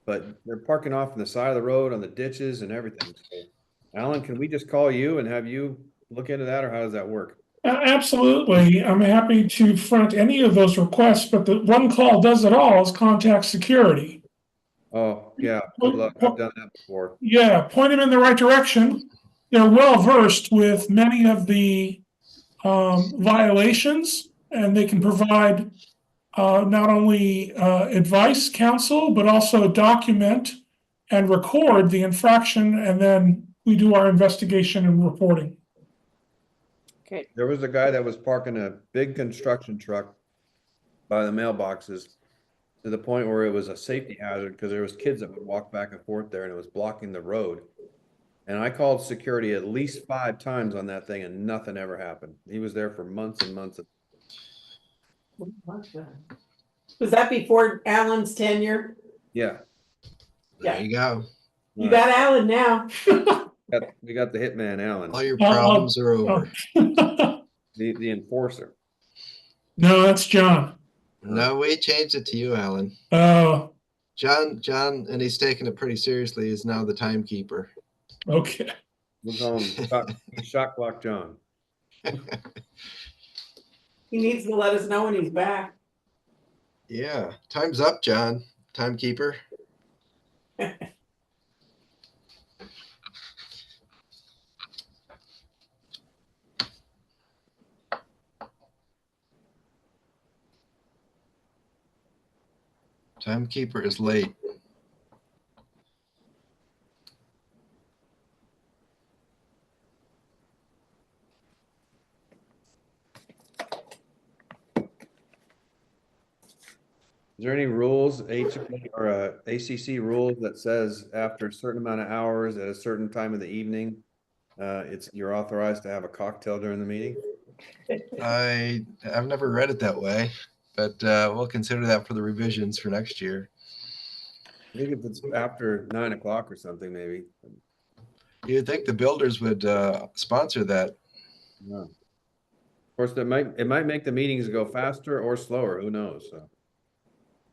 but they're parking off on the side of the road, on the ditches and everything. So, Alan, can we just call you and have you look into that, or how does that work? Absolutely. I'm happy to front any of those requests, but the one call does it all is contact security. Oh, yeah. Good luck. I've done that before. Yeah, point them in the right direction. They're well versed with many of the violations, and they can provide not only advice, counsel, but also document and record the infraction, and then we do our investigation and reporting. Okay. There was a guy that was parking a big construction truck by the mailboxes to the point where it was a safety hazard because there was kids that would walk back and forth there and it was blocking the road. And I called security at least 5 times on that thing and nothing ever happened. He was there for months and months. Was that before Alan's tenure? Yeah. There you go. You got Alan now. We got the hitman, Alan. All your problems are over. The enforcer. No, that's John. No, we changed it to you, Alan. Oh. John, and he's taking it pretty seriously, is now the timekeeper. Okay. We'll call him Shot Clock John. He needs to let us know when he's back. Yeah. Time's up, John. Timekeeper. Timekeeper is late. Is there any rules, or ACC rules that says after a certain amount of hours at a certain time of the evening, you're authorized to have a cocktail during the meeting? I've never read it that way, but we'll consider that for the revisions for next year. I think if it's after 9 o'clock or something, maybe. You'd think the builders would sponsor that. No. Of course, it might make the meetings go faster or slower. Who knows? So.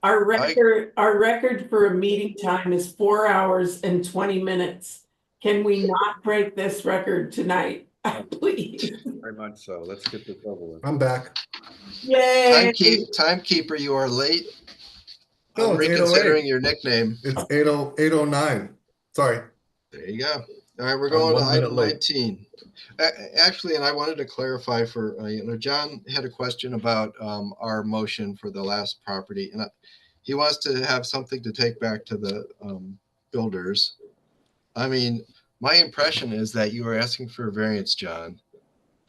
Our record for a meeting time is 4 hours and 20 minutes. Can we not break this record tonight? Please. Very much so. Let's get this over with. I'm back. Yay. Timekeeper, you are late. Oh, I'm it's 8:08. reconsidering your nickname. It's 8:09. Sorry. There you go. All right, we're I'm going to 1 minute item late. 19. Actually, and I wanted to clarify for, John had a question about our motion for the last property. And he wants to have something to take back to the builders. I mean, my impression is that you are asking for a variance, John.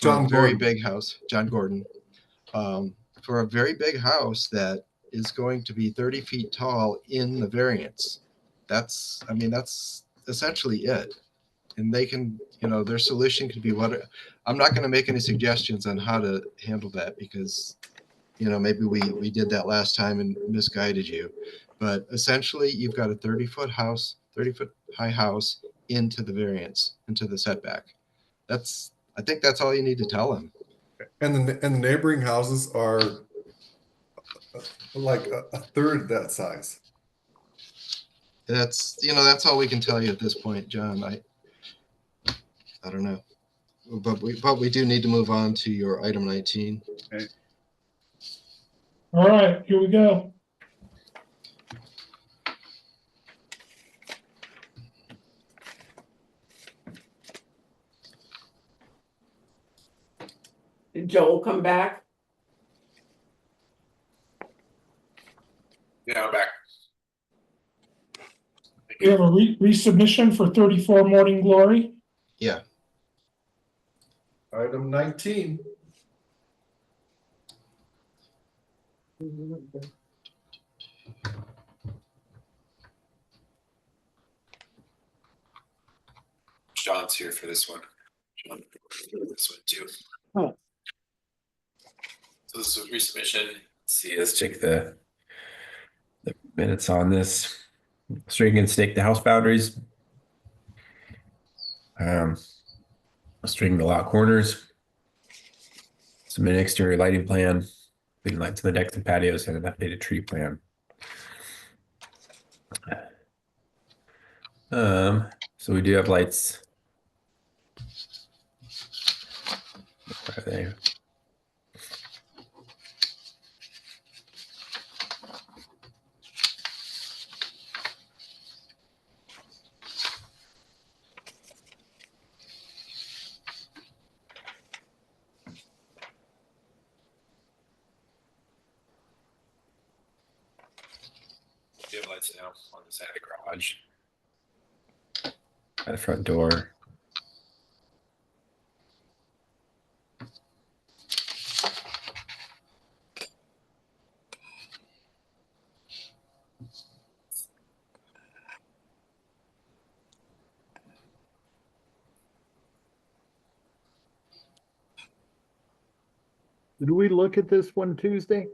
For a very big house, John Gordon. For a very big house that is going to be 30 feet tall in the variance. That's essentially it. And they can, their solution could be what, I'm not going to make any suggestions on how to handle that because, maybe we did that last time and misguided you. But essentially, you've got a 30-foot house, 30-foot high house into the variance, into the setback. I think that's all you need to tell them. And the neighboring houses are like a third that size. That's all we can tell you at this point, John. I don't know, but we do need to move on to your item 19. Okay. All right, here we go. Did Joel come back? Yeah, I'm back. We have a resubmission for 34 Morning Glory. Yeah. Item 19. John's here for this one. John, this one too. Oh. So this is resubmission. Let's see, let's check the minutes on this. String and stake the house boundaries. String the lot corners. Submit an exterior lighting plan. Leading light to the decks and patios and an updated tree plan. So we do have lights. Where are they? We have lights now on the side of the garage. At the front door. Did we look at this one Tuesday?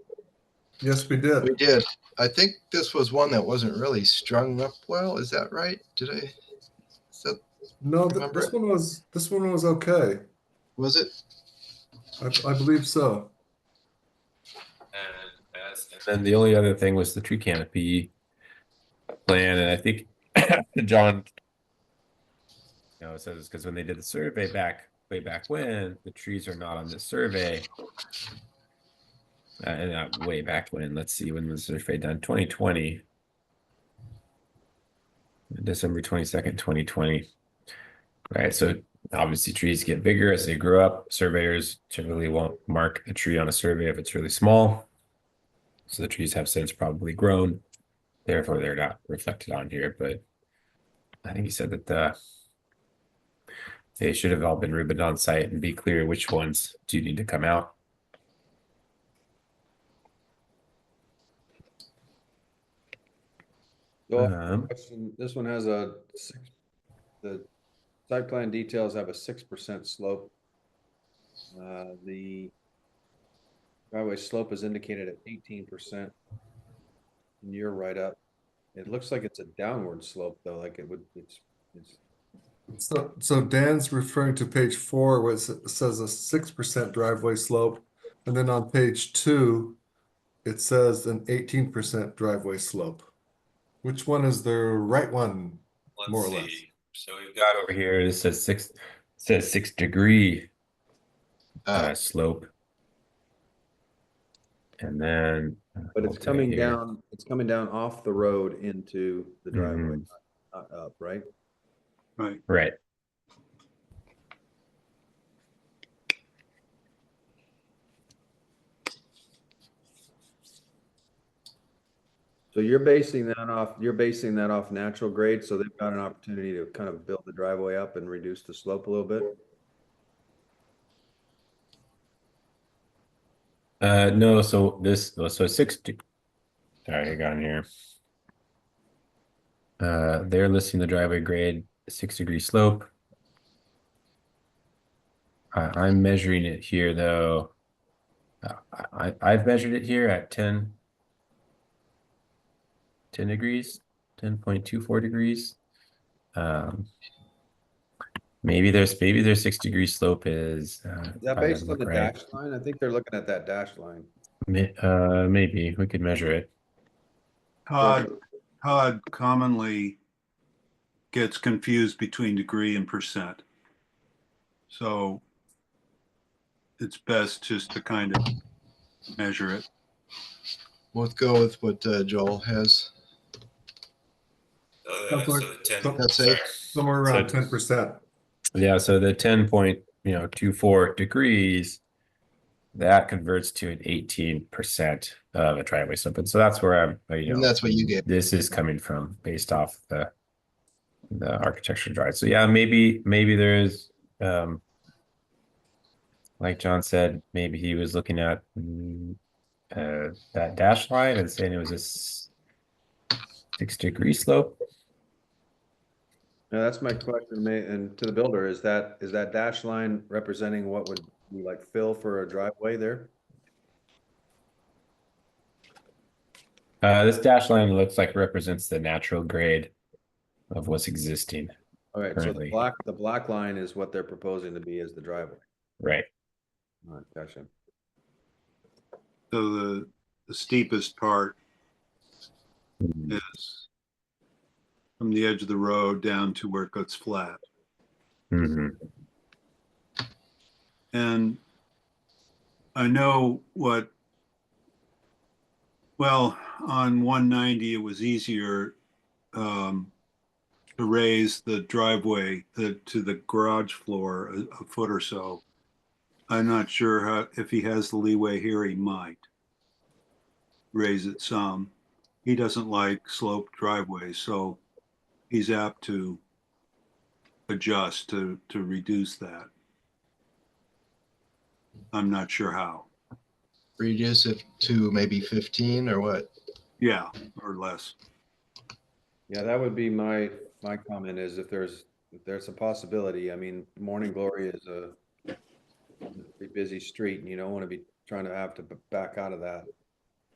Yes, we did. We did. I think this was one that wasn't really strung up well. Is that right? No, this one was okay. Was it? Uh, I believe so. And then the only other thing was the tree canopy plan, and I think John, it says because when they did the survey way back when, the trees are not on this survey. And not way back when. Let's see, when was the survey done? 2020. December 22nd, 2020. Right, so obviously trees get bigger as they grow up. Surveyors generally won't mark a tree on a survey if it's really small. So the trees have since probably grown. Therefore, they're not reflected on here. But I think he said that they should have all been ribboned on site and be clear which ones do need to come out. This one has the site plan details have a 6% slope. The driveway slope is indicated at 18%. And you're right up. It looks like it's a downward slope though, like it would. So Dan's referring to page 4 where it says a 6% driveway slope, and then on page 2 it says an 18% driveway slope. Which one is the right one, more or less? So we've got over here, it says 6 degree slope. And then But it's coming down, off the road into the driveway, not up, right? Right. Right. So you're basing that off natural grade, so they've got an opportunity to kind of build the driveway up and reduce the slope a little bit? No, so 60. Sorry, I got in here. They're listing the driveway grade 6 degree slope. I'm measuring it here though. I've measured it here at 10 degrees, 10.24 degrees. Maybe their 6 degree slope is that based on the dash line? I think they're looking at that dash line. Maybe we could measure it. Todd commonly gets confused between degree and percent. So it's best just to kind of measure it. We'll go with what Joel has. That's it. Somewhere around 10%. Yeah, so the 10.24 degrees, that converts to an 18% of a driveway slope. And so that's where I'm, And that's what you get. This is coming from based off the architecture drawing. So yeah, maybe there's like John said, maybe he was looking at that dash line and saying it was a 6 degree slope. Now that's my question, and to the builder, is that dash line representing what would be like fill for a driveway there? This dash line looks like represents the natural grade of what's existing. All right, currently. so the black line is what they're proposing to be as the driveway. Right. All right, gotcha. So the steepest part is from the edge of the road down to where it gets flat. And I know on 190, it was easier to raise the driveway to the garage floor a foot or so. I'm not sure if he has the leeway here, he might raise it some. He doesn't like sloped driveways, so he's apt to adjust to reduce that. I'm not sure how. Reduce it to maybe 15 or what? Yeah, or less. Yeah, that would be my comment, is if there's a possibility. I mean, Morning Glory is a pretty busy street, and you don't want to be trying to back out of that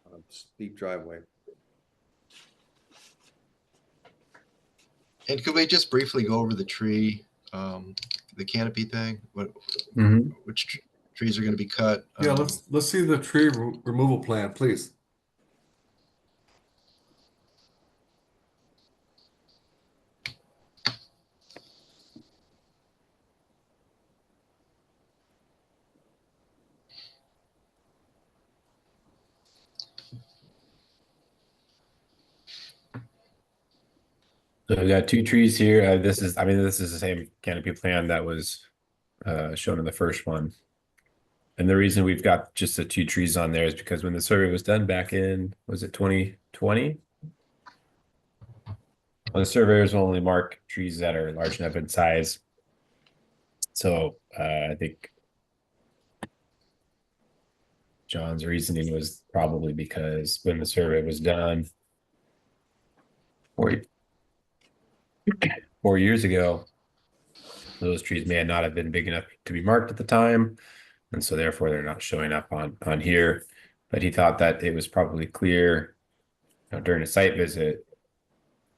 on a steep driveway. And could we just briefly go over the tree, the canopy thing? Which trees are going to be cut? Yeah, let's see the tree removal plan, please. So we got 2 trees here. This is the same canopy plan that was shown in the first one. And the reason we've got just the 2 trees on there is because when the survey was done back in, was it 2020? Well, the surveyors will only mark trees that are large enough in size. So I think John's reasoning was probably because when the survey was done 4 years ago, those trees may not have been big enough to be marked at the time, and so therefore they're not showing up on here. But he thought that it was probably clear, during a site visit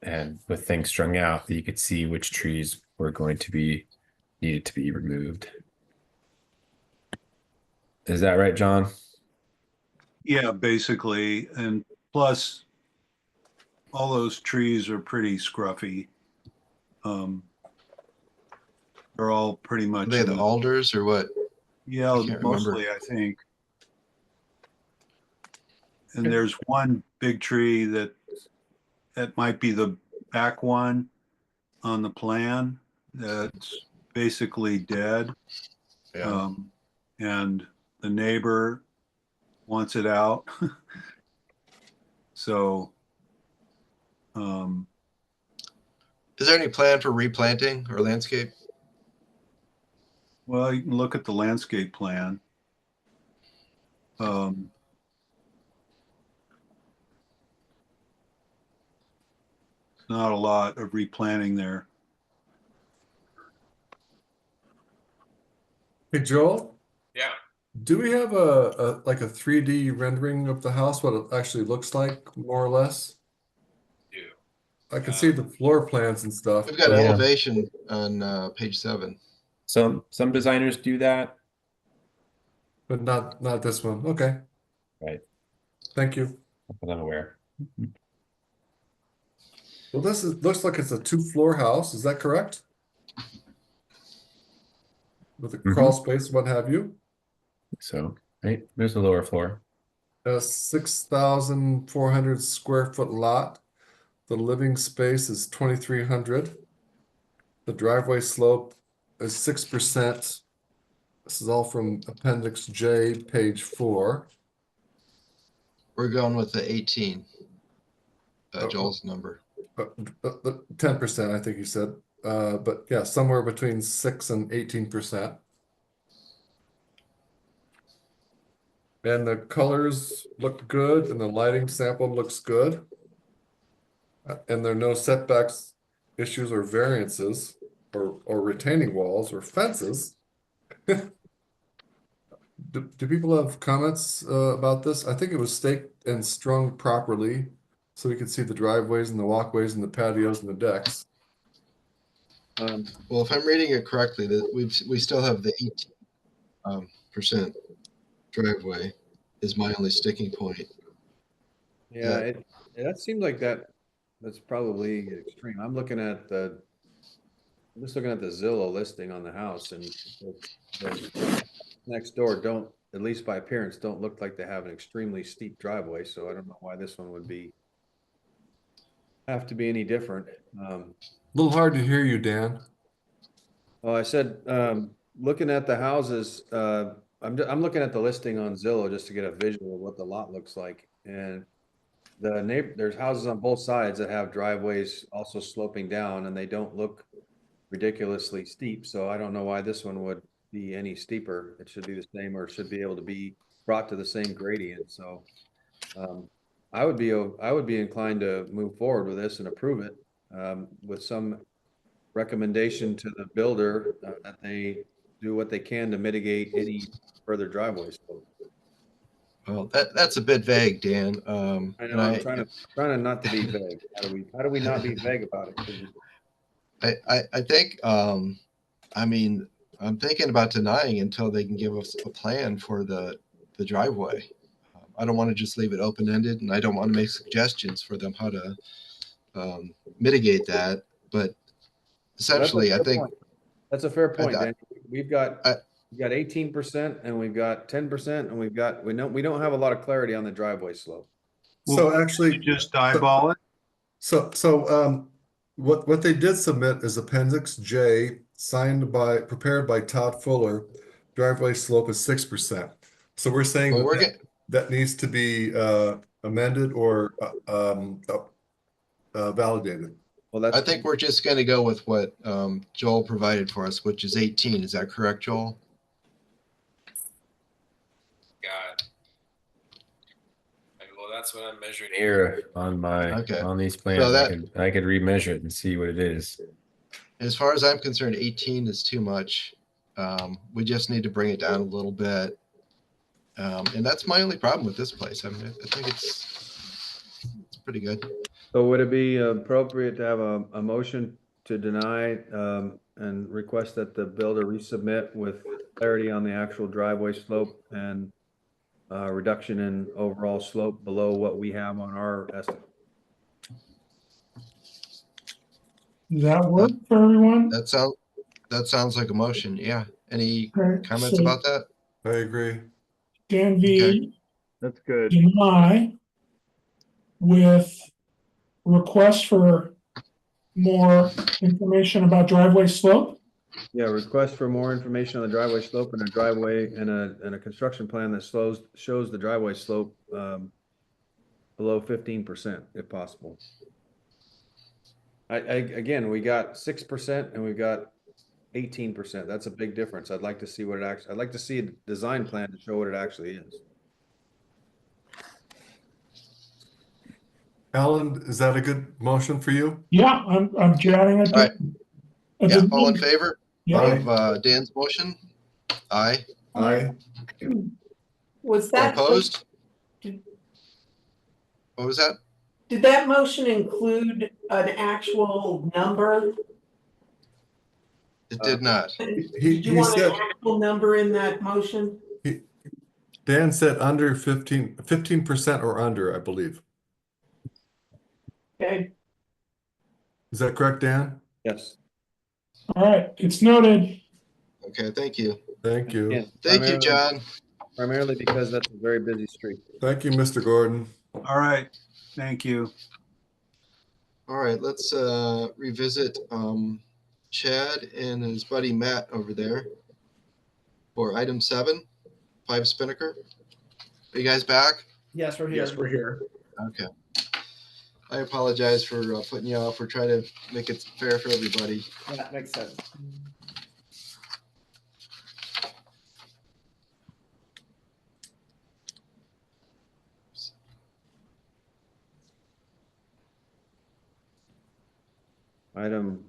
and with things strung out, that you could see which trees were going to be needed to be removed. Is that right, John? Yeah, basically. And plus, all those trees are pretty scruffy. are all pretty much. Are they the alders or what? Yeah, I can't mostly, remember. I think. And there's one big tree that might be the back one on the plan that's basically dead. Yeah. And the neighbor wants it out. So, is there any plan for replanting or landscape? Well, you can look at the landscape plan. Not a lot of replanting there. Hey, Joel? Yeah. Do we have a like a 3D rendering of the house, what it actually looks like, more or less? Do. I can see the floor plans and stuff. We've got but- elevation on page 7. Some designers do that. But not this one. Okay. Right. Thank you. I'm aware. Well, looks like it's a 2-floor house. Is that correct? With a crawl space, what have you? So, right, there's the lower floor. A 6,400 square foot lot. The living space is 2,300. The driveway slope is 6%. This is all from Appendix J, page 4. We're going with the 18. Joel's number. 10%, I think you said. But yeah, somewhere between 6 and 18%. And the colors look good, and the lighting sample looks good. And there are no setbacks, issues, or variances, or retaining walls or fences. Do people have comments about this? I think it was staked and strung properly, so we could see the driveways and the walkways and the patios and the decks. Well, if I'm reading it correctly, that we still have the 18% driveway is my only sticking point. Yeah, that seems like that's probably extreme. I'm just looking at the Zillow listing on the house, and the next door don't, at least by appearance, don't look like they have an extremely steep driveway. So I don't know why this one would have to be any different. A little hard to hear you, Dan. Well, I said, looking at the houses, I'm looking at the listing on Zillow just to get a visual of what the lot looks like. And there's houses on both sides that have driveways also sloping down, and they don't look ridiculously steep. So I don't know why this one would be any steeper. It should be the same, or it should be able to be brought to the same gradient. So I would be inclined to move forward with this and approve it with some recommendation to the builder that they do what they can to mitigate any further driveways. Well, that's a bit vague, Dan. I know, I'm trying to not to be vague. How do we not be vague about it? I think, I mean, I'm thinking about denying until they can give us a plan for the driveway. I don't want to just leave it open-ended, and I don't want to make suggestions for them how to mitigate that. But essentially, I think that's a fair point. Dan. We've got 18%, and we've got 10%, and we don't have a lot of clarity on the driveway slope. So actually, just eyeball it. So what they did submit is Appendix J, prepared by Todd Fuller. Driveway slope is 6%. So we're saying that needs to be amended or validated. Well, I think we're just going to go with what Joel provided for us, which is 18. Is that correct, Joel? God. Well, that's what I'm measuring Here on on these plans, So I could remeasure it and see what it is. As far as I'm concerned, 18 is too much. We just need to bring it down a little bit. And that's my only problem with this place. I mean, I think it's pretty good. So would it be appropriate to have a motion to deny and request that the builder resubmit with clarity on the actual driveway slope and reduction in overall slope below what we have on our estimate? Does that work for everyone? That That sounds like a motion. Yeah. Any Okay, comments so about that? I agree. Dan V. That's good. Deny with request for more information about driveway slope. Yeah, request for more information on the driveway slope and a driveway and a construction plan that shows the driveway slope below 15% if possible. Again, we got 6% and we got 18%. That's a big difference. I'd like to see what it actually, I'd like to see a design plan to show what it actually is. Alan, is that a good motion for you? Yeah, I'm chatting. All right. Yeah, all in Yeah. favor of Dan's motion? Aye. Aye. Was All that opposed? What was that? Did that motion include an actual number? It did not. Did you want an actual number in that motion? Dan said under 15% or under, I believe. Okay. Is that correct, Dan? Yes. All right, it's noted. Okay, thank you. Thank you. Yeah, Thank you, John. Primarily because that's a very busy street. Thank you, Mr. Gordon. All right, thank you. All right, let's revisit Chad and his buddy Matt over there for item 7, 5 Spinnaker. Are you guys back? Yes, we're here. Yes, we're here. Okay. I apologize for putting you off. We're trying to make it fair for everybody. Yeah, that makes sense. Item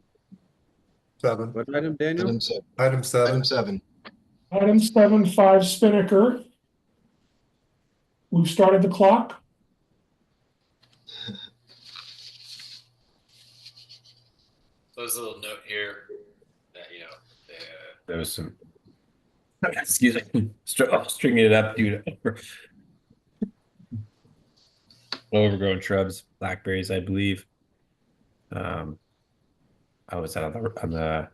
7. What item, Daniel? Item 7. Item 7. Item 7. Item 7, 5 Spinnaker. We've started the clock. So there's a little note here that, you know, There was some, excuse me, stringing it up due to overgrown shrubs, blackberries, I believe. I was on the.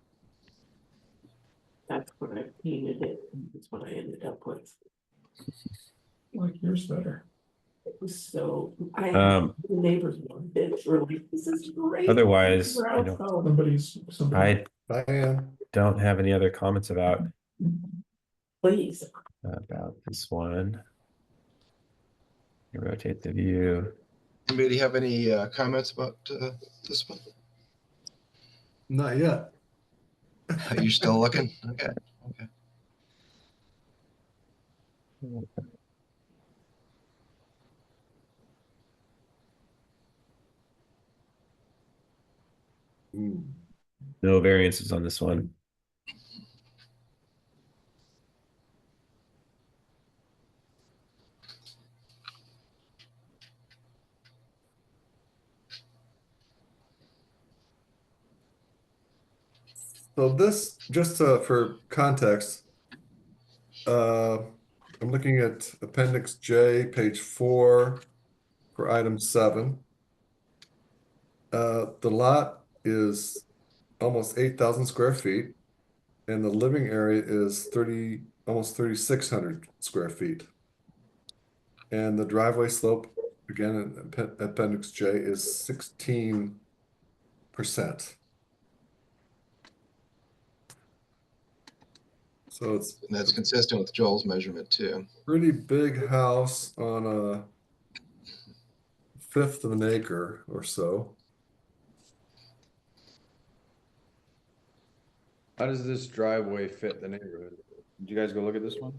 That's when I painted it. That's what I ended up with. I like yours better. It was so. I Um, the neighbors wanted it. Were like, this is great. Otherwise, We're I don't- outside. I don't have any other comments about Please. this one. Rotate the view. Anybody have any comments about this one? Not yet. Are you still looking? Okay. Okay. No variances on this one. So this, just for context, I'm looking at Appendix J, page 4 for item 7. The lot is almost 8,000 square feet, and the living area is almost 3,600 square feet. And the driveway slope, again, in Appendix J, is 16%. So And that's consistent with Joel's measurement too. Pretty big house on a fifth of an acre or so. How does this driveway fit the neighborhood? Did you guys go look at this one?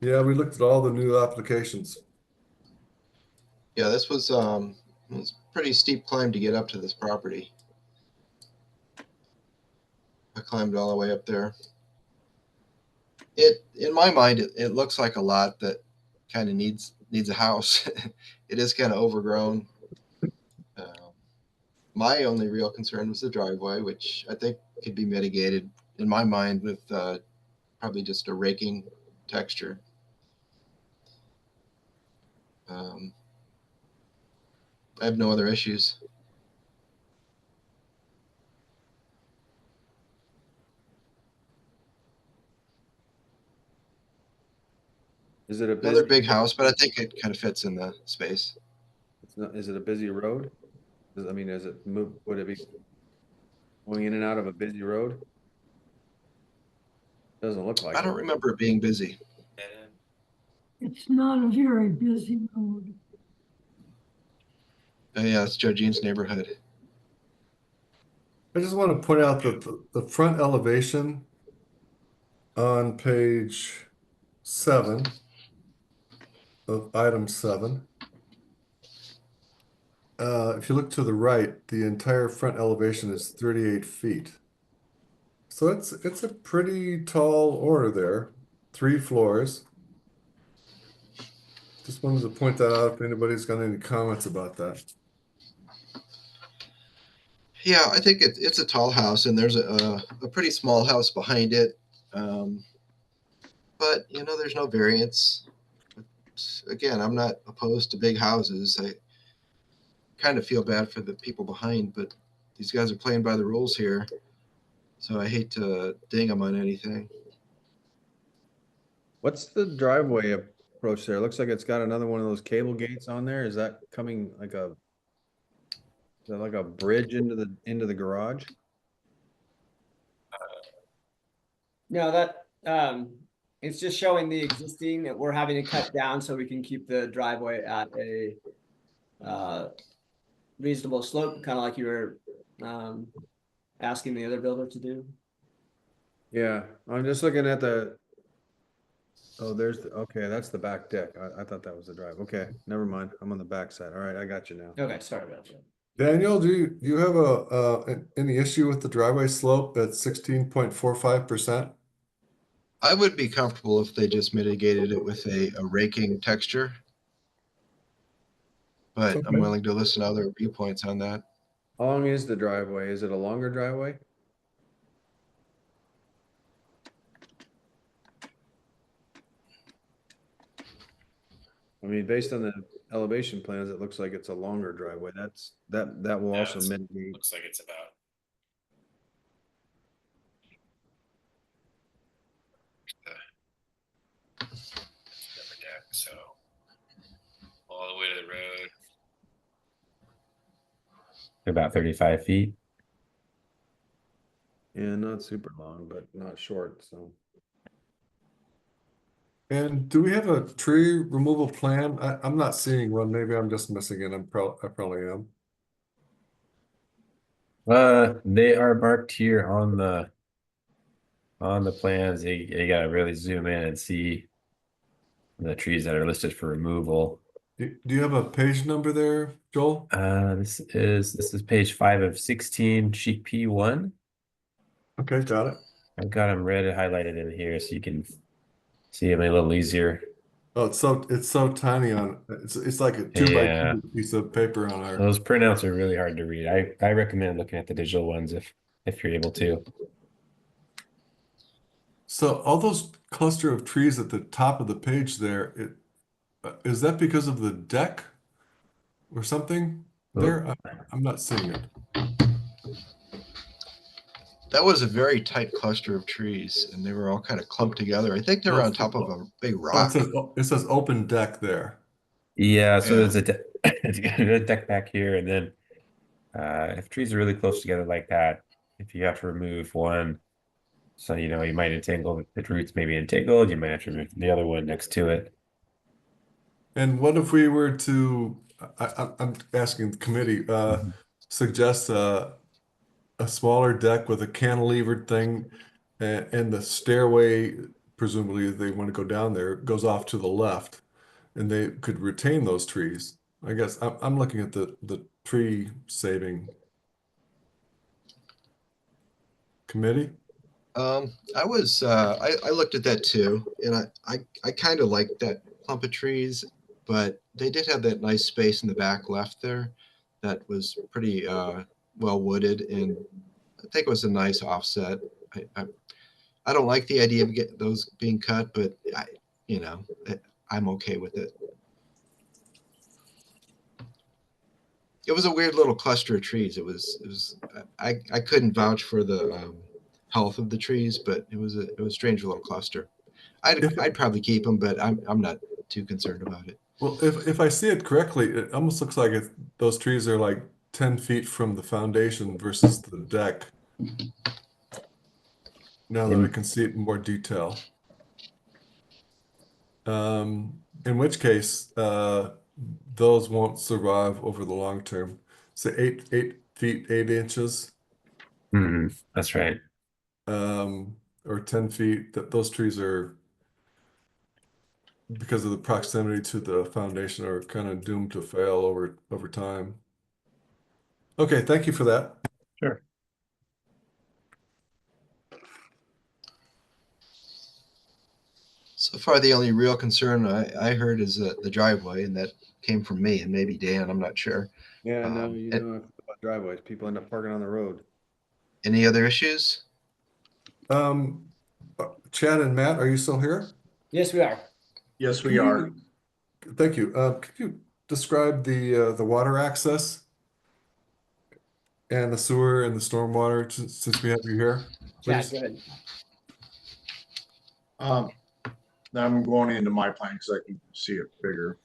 Yeah, we looked at all the new applications. Yeah, this was a pretty steep climb to get up to this property. I climbed all the way up there. In my mind, it looks like a lot that kind of needs a house. It is kind of overgrown. My only real concern was the driveway, which I think could be mitigated in my mind with probably just a raking texture. I have no other issues. Is it a Another busy, big house, but I think it kind of fits in the space. it's not, is it a busy road? I mean, is it move, would it be going in and out of a busy road? Doesn't look like I it. don't remember it being busy. It's not a very busy road. Oh, yeah, it's Georgine's neighborhood. I just want to point out that the front elevation on page 7 of item 7. If you look to the right, the entire front elevation is 38 feet. So it's a pretty tall order there, 3 floors. Just wanted to point that out if anybody's got any comments about that. Yeah, I think it's a tall house, and there's a pretty small house behind it. But, you know, there's no variance. Again, I'm not opposed to big houses. I kind of feel bad for the people behind, but these guys are playing by the rules here. So I hate to ding them on anything. What's the driveway approach there? Looks like it's got another one of those cable gates on there. Is that coming like is that like a bridge into the garage? No, that, it's just showing the existing that we're having to cut down so we can keep the driveway at a reasonable slope, kind of like you were asking the other builder to do. Yeah, I'm just looking at oh, okay, that's the back deck. I thought that was the drive. Okay, never mind. I'm on the back side. All right, I got you now. Okay, sorry about that. Daniel, do you have any issue with the driveway slope at 16.45%? I would be comfortable if they just mitigated it with a raking texture. But I'm willing to listen to other viewpoints on that. How long is the driveway? Is it a longer driveway? I mean, based on the elevation plans, it looks like it's a longer driveway. That will also mitigate. Looks like it's about. The upper deck, so all the way to the road. About 35 feet. Yeah, not super long, but not short, so. And do we have a tree removal plan? I'm not seeing one. Maybe I'm just missing it. I probably am. They are marked here on the plans. You gotta really zoom in and see the trees that are listed for removal. Do you have a page number there, Joel? This is page 5 of 16, sheet P1. Okay, got it. I've got them red highlighted in here so you can see them a little easier. Oh, it's so tiny on it's like a 2 by 2 piece of paper on our. Those printouts are really hard to read. I recommend looking at the digital ones if you're able to. So all those cluster of trees at the top of the page there, is that because of the deck or something there? I'm not seeing it. That was a very tight cluster of trees, and they were all kind of clumped together. I think they were on top of a big rock. It says open deck there. Yeah, so there's a deck back here, and then if trees are really close together like that, if you have to remove one, so you might entangle the roots, maybe entangled, you might have to remove the other one next to it. And what if we were to, I'm asking the committee, suggest a smaller deck with a cantilevered thing, and the stairway, presumably they want to go down there, goes off to the left, and they could retain those trees. I guess I'm looking at the tree saving committee. I looked at that too, and I kind of liked that clump of trees, but they did have that nice space in the back left there that was pretty well wooded, and I think it was a nice offset. I don't like the idea of those being cut, but I'm okay with it. It was a weird little cluster of trees. I couldn't vouch for the health of the trees, but it was a strange little cluster. I'd probably keep them, but I'm not too concerned about it. Well, if I see it correctly, it almost looks like those trees are like 10 feet from the foundation versus the deck. Now that I can see it in more detail. In which case, those won't survive over the long term. So 8 feet 8 inches, That's right. or 10 feet. Those trees are, because of the proximity to the foundation, are kind of doomed to fail over time. Okay, thank you for that. Sure. So far, the only real concern I heard is the driveway, and that came from me and maybe Dan. I'm not sure. Yeah, no, you know about driveways. People end up parking on the road. Any other issues? Chad and Matt, are you still here? Yes, we are. Yes, we are. Thank you. Could you describe the water access and the sewer and the stormwater since we have you here, Chad, please? go ahead. Now I'm going into my plan because I can see it bigger.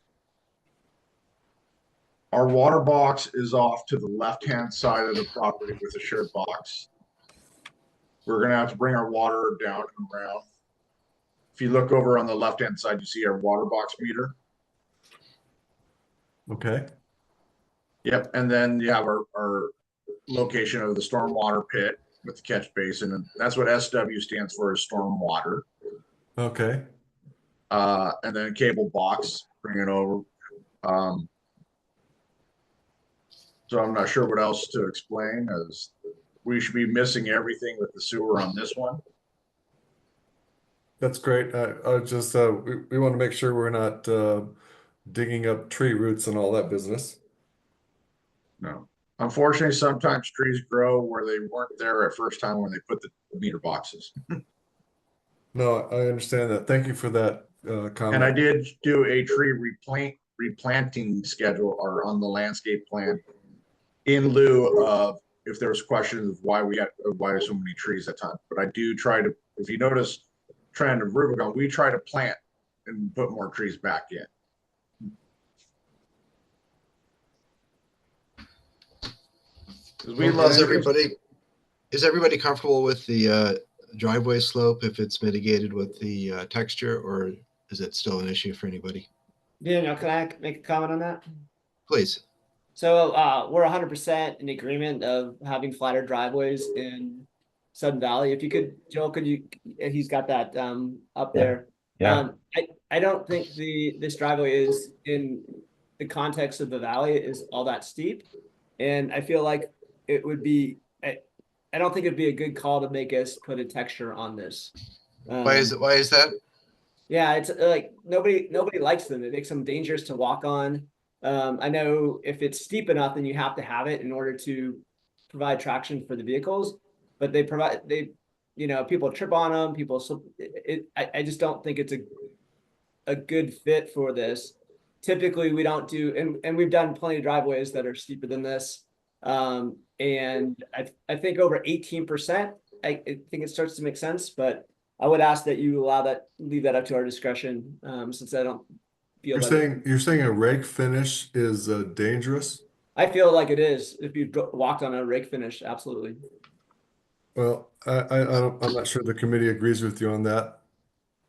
Our water box is off to the left-hand side of the property with a shared box. We're gonna have to bring our water down and around. If you look over on the left-hand side, you see our water box meter. Okay. Yep, and then you have our location of the stormwater pit with the catch basin, and that's what SW stands for, is stormwater. Okay. And then cable box, bring it over. So I'm not sure what else to explain, as we should be missing everything with the sewer on this one. That's great. I just we want to make sure we're not digging up tree roots and all that business. No. Unfortunately, sometimes trees grow where they weren't there at first time when they put the meter boxes. No, I understand that. Thank you for that comment. And I did do a tree replanting schedule or on the landscape plan in lieu of if there was questions of why there's so many trees at times. But I do try to, if you notice trend of Rubicon, we try to plant and put more trees back in. We love everybody. Is everybody comfortable with the driveway slope if it's mitigated with the texture, or is it still an issue for anybody? Daniel, can I make a comment on that? Please. So we're 100% in agreement of having flatter driveways in Sudden Valley. If you could, Joel, he's got that up there. Yeah. I don't think this driveway is, in the context of the valley, is all that steep. And I feel like it would be, I don't think it'd be a good call to make us put a texture on this. Why is that? Yeah, it's like nobody likes them. It makes them dangerous to walk on. I know if it's steep enough, then you have to have it in order to provide traction for the vehicles. But people trip on them. I just don't think it's a good fit for this. Typically, we don't do, and we've done plenty of driveways that are steeper than this. And I think over 18%, I think it starts to make sense. But I would ask that you leave that up to our discretion, since I don't feel You're saying a rake finish is dangerous? I feel like it is. If you walked on a rake finish, absolutely. Well, I'm not sure the committee agrees with you on that.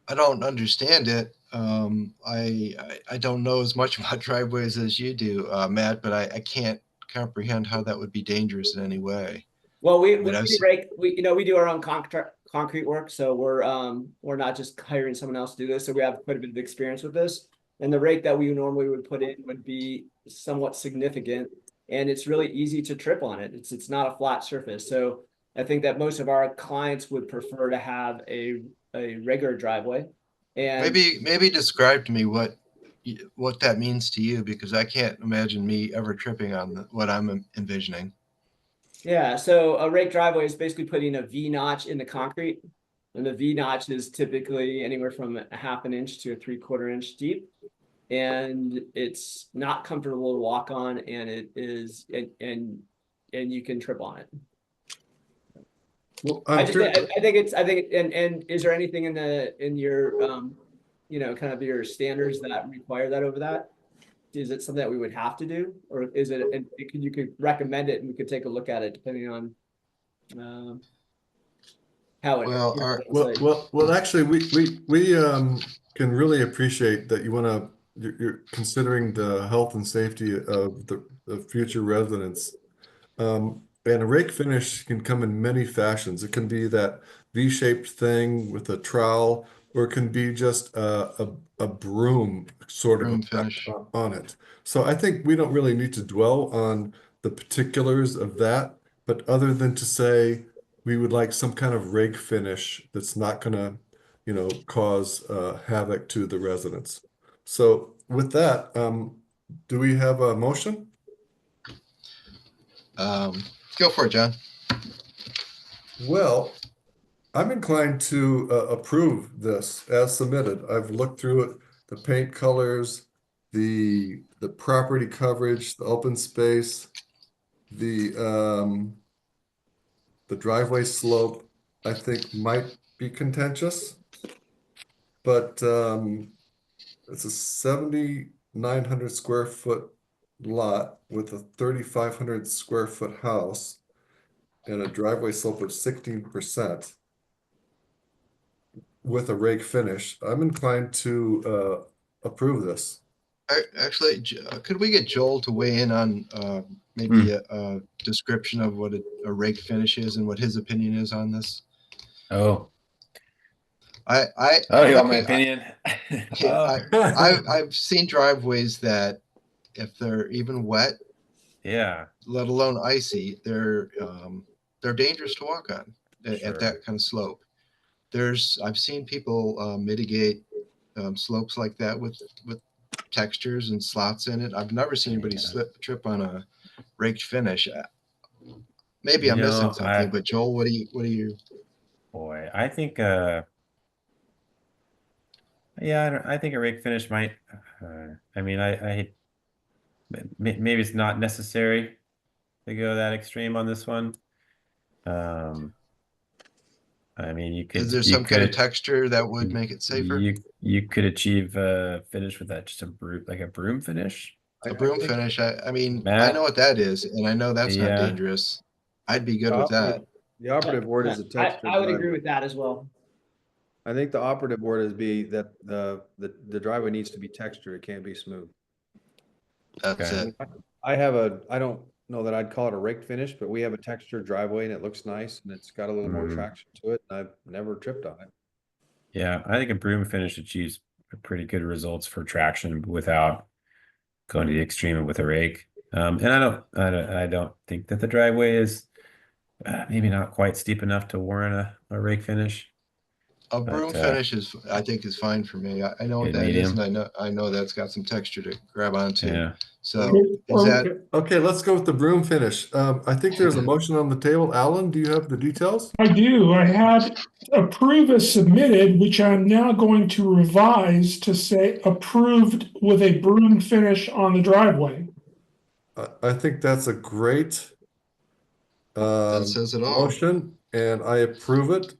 I don't understand it. I don't know as much about driveways as you do, Matt, but I can't comprehend how that would be dangerous in any way. Well, we do our own concrete work, so we're not just hiring someone else to do this. So we have quite a bit of experience with this. And the rake that we normally would put in would be somewhat significant, and it's really easy to trip on it. It's not a flat surface. So I think that most of our clients would prefer to have a regular driveway. And maybe describe to me what that means to you, because I can't imagine me ever tripping on what I'm envisioning. Yeah, so a rake driveway is basically putting a V notch in the concrete, and the V notch is typically anywhere from a 1/2 inch to a 3/4 inch deep, and it's not comfortable to walk on, and it is, and you can trip on it. Well, I think, and is there anything in your, kind of your standards that require that over that? Is it something that we would have to do, or is it, and you could recommend it and we could take a look at it depending on, how it. Well, actually, we can really appreciate that you're considering the health and safety of the future residents. And a rake finish can come in many fashions. It can be that V-shaped thing with a trowel, or it can be just a broom sort of effect on it. So I think we don't really need to dwell on the particulars of that, but other than to say we would like some kind of rake finish that's not going to, cause havoc to the residents. So with that, do we have a motion? Go for it, John. Well, I'm inclined to approve this as submitted. I've looked through it, the paint colors, the property coverage, the open space, the driveway slope, I think might be contentious, but it's a 7,900 square foot lot with a 3,500 square foot house and a driveway slope of 16% with a rake finish. I'm inclined to approve this. Actually, could we get Joel to weigh in on maybe a description of what a rake finish is and what his opinion is on this? Oh. You want my opinion? I've seen driveways that if they're even wet, let alone icy, they're dangerous to walk on at that kind of slope. I've seen people mitigate slopes like that with textures and slots in it. I've never seen anybody trip on a raked finish. Maybe I'm missing something, but Joel, what do you? Boy, I think I think a rake finish might. I mean, maybe it's not necessary to go that extreme on this one. I mean, you could. Is there some kind of texture that would make it safer? You could achieve a finish with that, just a broom finish. A broom finish. I mean, Matt? I know what that is, and I know that's not dangerous. I'd be good with that. The operative word is a texture. I would agree with that as well. I think the operative word is that the driveway needs to be textured. It can't be smooth. That's it. I don't know that I'd call it a raked finish, but we have a textured driveway and it looks nice and it's got a little more traction to it. And I've never tripped on it. Yeah, I think a broom finish achieves pretty good results for traction without going to the extreme with a rake. And I don't think that the driveway is maybe not quite steep enough to warrant a rake finish. A broom finish I think is fine for me. I know what that is, and I know that's got some texture to grab onto. Yeah. So is that okay? Let's go with the broom finish. I think there's a motion on the table. Alan, do you have the details? I do. I had approve as submitted, which I'm now going to revise to say approved with a broom finish on the driveway. I think that's a great that says it all. motion, and I approve it.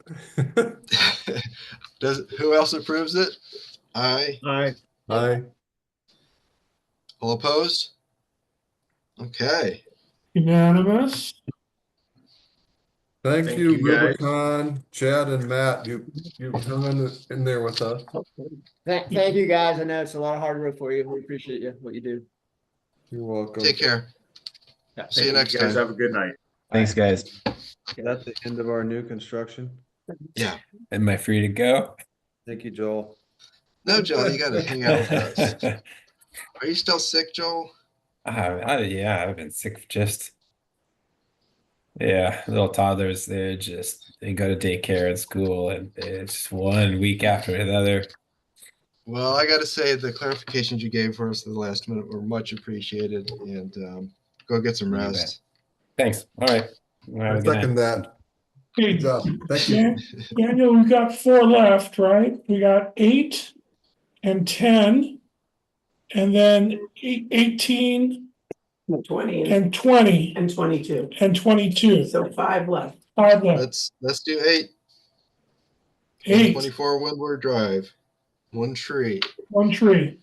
Who else approves it? Aye. All opposed? Okay. Unanimous. Thank you, Rubicon, Chad, and Matt. You hung in there with us. Thank you, guys. I know it's a lot of hard work for you. We appreciate what you do. You're welcome. Take care. Yeah, See you next time. Guys, have a good night. Thanks, guys. Is that the end of our new construction? Yeah. Am I free to go? Thank you, Joel. No, Joel, you got to hang out with us. Are you still sick, Joel? Yeah, I've been sick little toddlers, they go to daycare at school and it's just 1 week after another. Well, I got to say the clarifications you gave for us at the last minute were much appreciated, and go get some rest. Thanks. All right. I second that. Good job. Thank you. Daniel, we've got 4 left, right? We got 8 and 10, and then 18 20 and 20 and 22. and 22. So 5 left. Let's do 8. 8. 24 Windward Drive. One tree. One tree.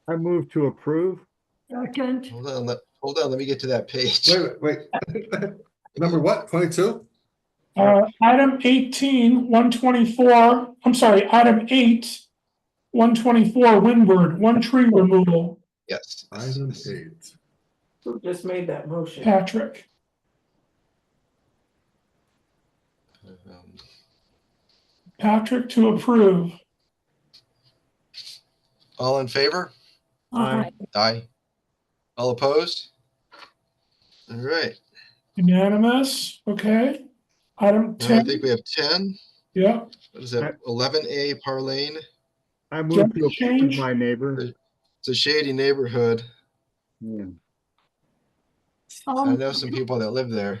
I move to approve. Second. Hold on. Let me get to that page. Wait. Number what? 22? Item 18, 124. I'm sorry, item 8, 124 Windward, one tree removal. Yes. Item 8. Who just made that motion? Patrick. Patrick to approve. All in favor? Aye. Aye. All opposed? All right. Unanimous. Okay. Item Now 10. I think we have 10. Yeah. What is that? 11A Parlane. I move to approve my neighbor. It's a shady neighborhood. Yeah. I know some people that live there.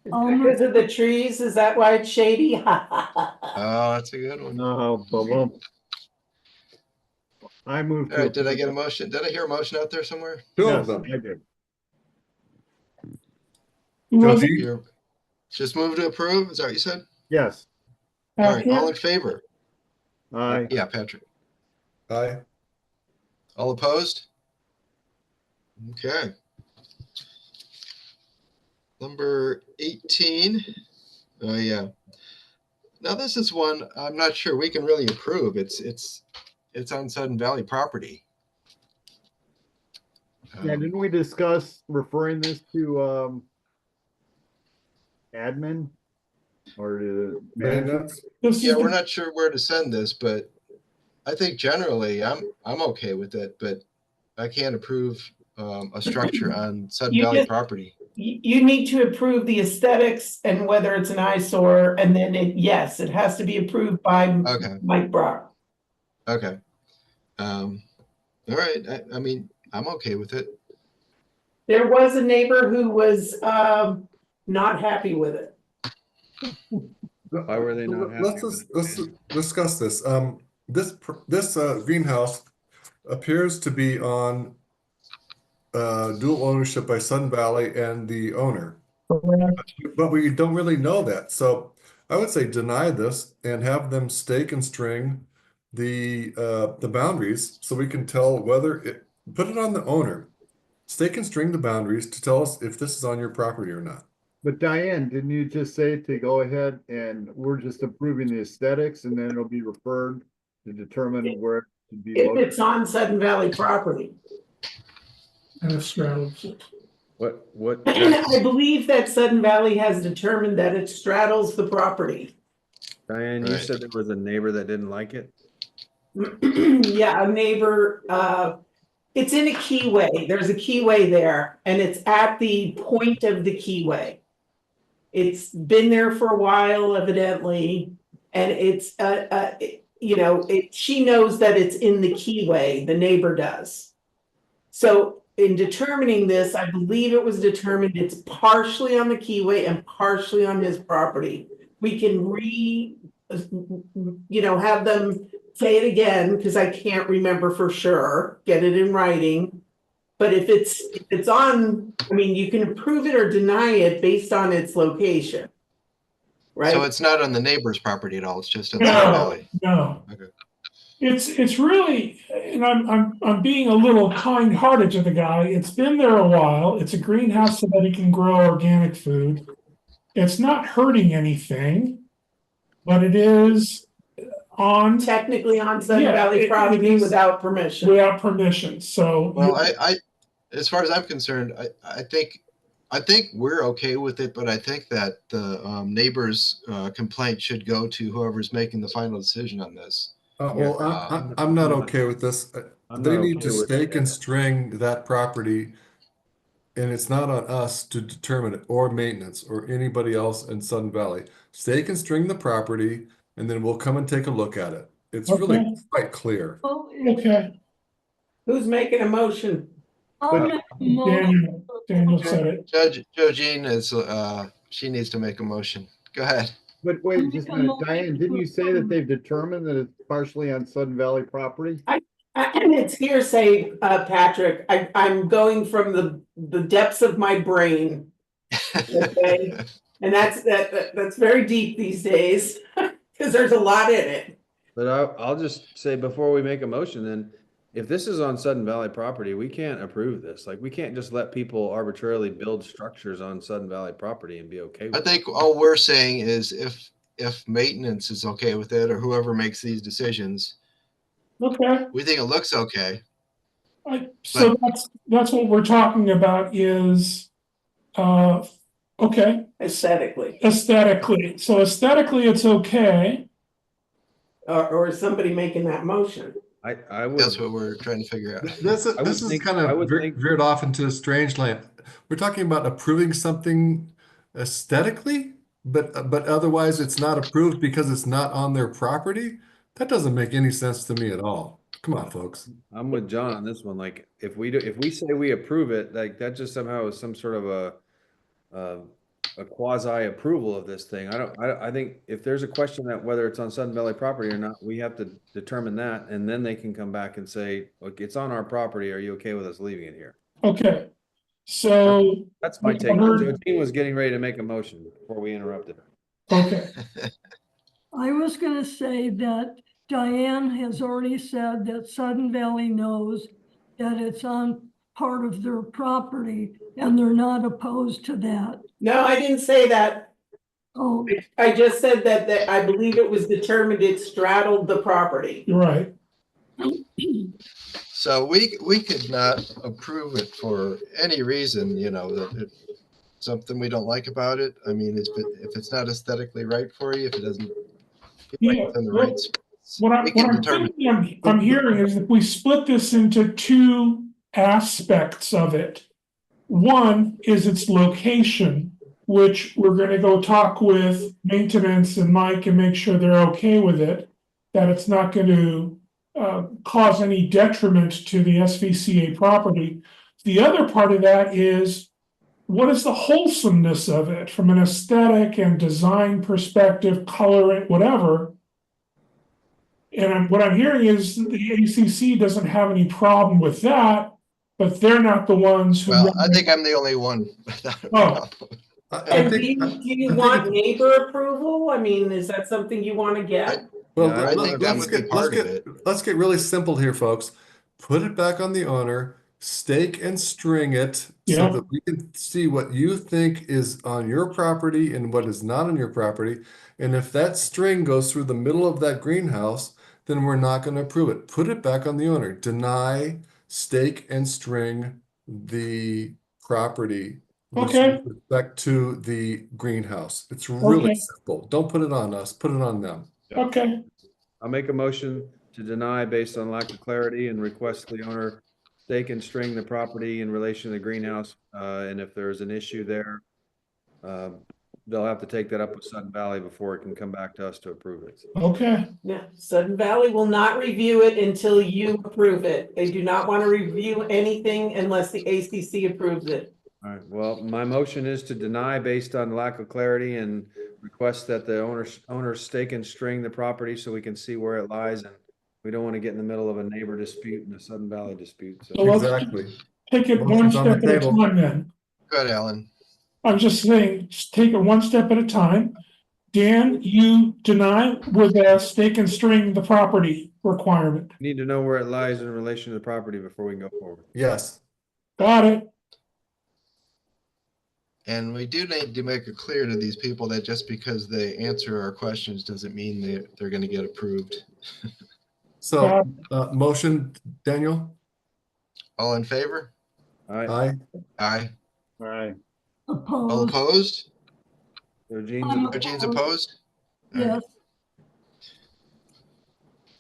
Because of the trees, is that why it's shady? Oh, that's a good one. No, I moved. All right, did I get a motion? Did I hear a motion out there somewhere? Two Yes, of them. I did. You're just move to approve? Is that what you said? Yes. All right, all in favor? Aye. Yeah, Patrick. Aye. All opposed? Okay. Number 18. Oh, yeah. Now this is one I'm not sure we can really approve. It's on Sudden Valley property. Yeah, didn't we discuss referring this to admin or to Maintenance? Yeah, we're not sure where to send this, but I think generally I'm okay with it, but I can't approve a structure on Sudden Valley property. You need to approve the aesthetics and whether it's an eyesore, and then yes, it has to be approved by Mike Brock. Okay. All right. I mean, I'm okay with it. There was a neighbor who was not happy with it. Why were they not happy? Let's discuss this. This greenhouse appears to be on dual ownership by Sun Valley and the owner, but we don't really know that. So I would say deny this and have them stake and string the boundaries so we can tell whether put it on the owner. Stake and string the boundaries to tell us if this is on your property or not. But Diane, didn't you just say to go ahead and we're just approving the aesthetics and then it'll be referred to determine where it should be If located? it's on Sudden Valley property. And it straddles it. What? I believe that Sudden Valley has determined that it straddles the property. Diane, you said there was a neighbor that didn't like it? Yeah, a neighbor, it's in a keyway. There's a keyway there, and it's at the point of the keyway. It's been there for a while, evidently, and it's, she knows that it's in the keyway, the neighbor does. So in determining this, I believe it was determined it's partially on the keyway and partially on his property. We can have them say it again, because I can't remember for sure, get it in writing. But if it's on, I mean, you can approve it or deny it based on its location. Right? So it's not on the neighbor's property at all, it's just in Sudden Valley. No. Okay. It's really, and I'm being a little kind-hearted to the guy. It's been there a while. It's a greenhouse so that he can grow organic food. It's not hurting anything, but it is technically on Sudden Valley property without permission. Without permission. So well, I as far as I'm concerned, I think we're okay with it, but I think that the neighbor's complaint should go to whoever's making the final decision on this. I'm not okay with this. They need to stake and string that property, and it's not on us to determine it, or maintenance, or anybody else in Sun Valley. Stake and string the property, and then we'll come and take a look at it. It's really quite clear. Okay. Who's making a motion? Daniel said it. Judge Jean is she needs to make a motion. Go ahead. But wait, just a minute, Diane, didn't you say that they've determined that it's partially on Sudden Valley property? And it's hearsay, Patrick. I'm going from the depths of my brain. Okay. And that's very deep these days, because there's a lot in it. But I'll just say before we make a motion, then, if this is on Sudden Valley property, we can't approve this. Like, we can't just let people arbitrarily build structures on Sudden Valley property and be okay with I it. think all we're saying is if maintenance is okay with it, or whoever makes these decisions, Okay. we think it looks okay. So that's what we're talking about is, okay. Aesthetically. So aesthetically, it's okay. Or is somebody making that motion? I would. That's what we're trying to figure out. This is kind of veered off into a strange land. We're talking about approving something aesthetically, but otherwise it's not approved because it's not on their property. That doesn't make any sense to me at all. Come on, folks. I'm with John on this one. Like, if we say we approve it, like, that just somehow is some sort of a quasi approval of this thing. I think if there's a question that whether it's on Sudden Valley property or not, we have to determine that, and then they can come back and say, look, it's on our property. Are you okay with us leaving it here? Okay. So that's my take. Joe was getting ready to make a motion before we interrupted her. Okay. I was going to say that Diane has already said that Sudden Valley knows that it's on part of their property and they're not opposed to that. No, I didn't say that. Oh, I just said that I believe it was determined it straddled the property. You're right. So we could not approve it for any reason, something we don't like about it. I mean, if it's not aesthetically right for you, if it doesn't feel like it's in the right What I'm hearing is if we split this into two aspects of it. One is its location, which we're going to go talk with maintenance and Mike and make sure they're okay with it, that it's not going to cause any detriment to the SVCA property. The other part of that is, what is the wholesomeness of it from an aesthetic and design perspective, coloring, whatever. And what I'm hearing is the ACC doesn't have any problem with that, but they're not the ones who. Well, I think I'm the only one. And do you want neighbor approval? I mean, is that something you want to get? Well, I think that would be part of it. Let's get really simple here, folks. Put it back on the owner, stake and string it so that we can see what you think is on your property and what is not on your property. And if that string goes through the middle of that greenhouse, then we're not going to approve it. Put it back on the owner. Deny, stake and string the property with respect to the greenhouse. It's really simple. Don't put it on us, put it on them. Okay. I'll make a motion to deny based on lack of clarity and request the owner stake and string the property in relation to the greenhouse. And if there's an issue there, they'll have to take that up with Sudden Valley before it can come back to us to approve it. Okay. Yeah, Sudden Valley will not review it until you approve it. They do not want to review anything unless the ACC approves it. All right, well, my motion is to deny based on lack of clarity and request that the owner stake and string the property so we can see where it lies, and we don't want to get in the middle of a neighbor dispute and a Sudden Valley dispute. So exactly. Take it one step at a time then. Good, Alan. I'm just saying, just take it one step at a time. Dan, you deny with a stake and string the property requirement. Need to know where it lies in relation to the property before we can go forward. Yes. Got it. And we do need to make it clear to these people that just because they answer our questions doesn't mean they're going to get approved. So, motion, Daniel? All in favor? Aye. Aye. Aye. Opposed. All opposed? Gene's opposed? Yes.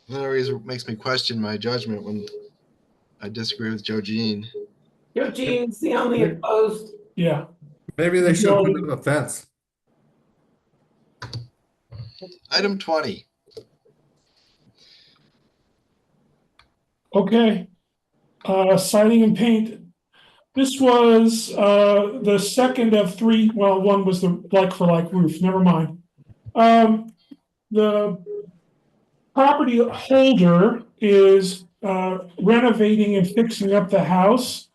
That always makes me question my judgment when I disagree with Joe Jean. Joe Jean's the only opposed. Yeah. Maybe they should put a fence. Item 20. Okay. Siding and paint. This was the second of three. Well, one was the like-for-like roof. Never mind. The property holder is renovating and fixing up the house.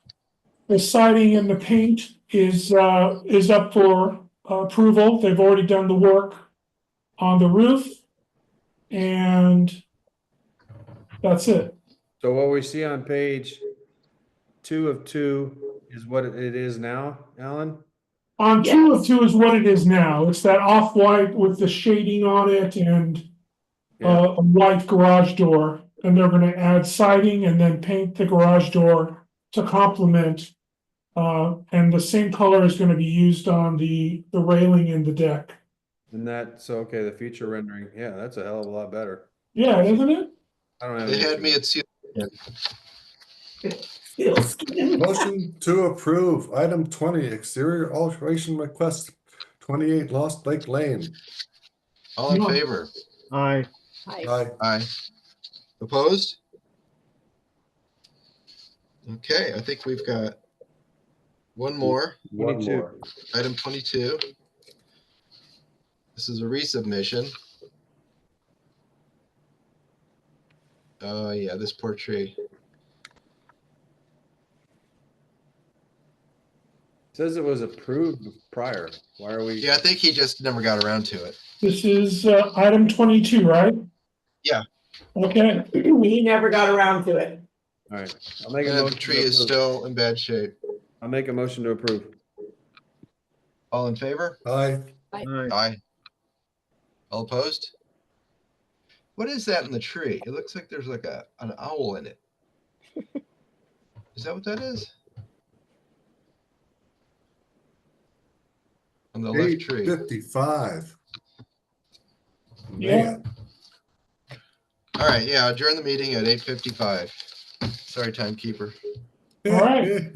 The siding and the paint is up for approval. They've already done the work on the roof. And that's it. So what we see on page 2 of 2 is what it is now, Alan? On 2 of 2 is what it is now. It's that off-white with the shading on it and a white garage door. And they're gonna add siding and then paint the garage door to complement. And the same color is gonna be used on the railing and the deck. And that's okay, the future rendering, yeah, that's a hell of a lot better. Yeah, isn't it? I don't have. They any had me issue. at seal. Motion to approve item 20, exterior alteration request, 28 Lost Lake Lane. All in favor? Aye. Aye. Aye. Opposed? Okay, I think we've got one more. 22. Item 22. This is a resubmission. Yeah, this poor tree. Says it was approved prior. Why are we? Yeah, I think he just never got around to it. This is item 22, right? Yeah. Okay. He never got around to it. All right, I'll make a And the motion. tree to is approve. still in bad shape. I'll make a motion to approve. All in favor? Aye. Aye. All opposed? What is that in the tree? It looks like there's like an owl in it. Is that what that is? On the left tree. 8:55. Yeah. Man. All right, yeah, adjourn the meeting at 8:55. Sorry, timekeeper. All right.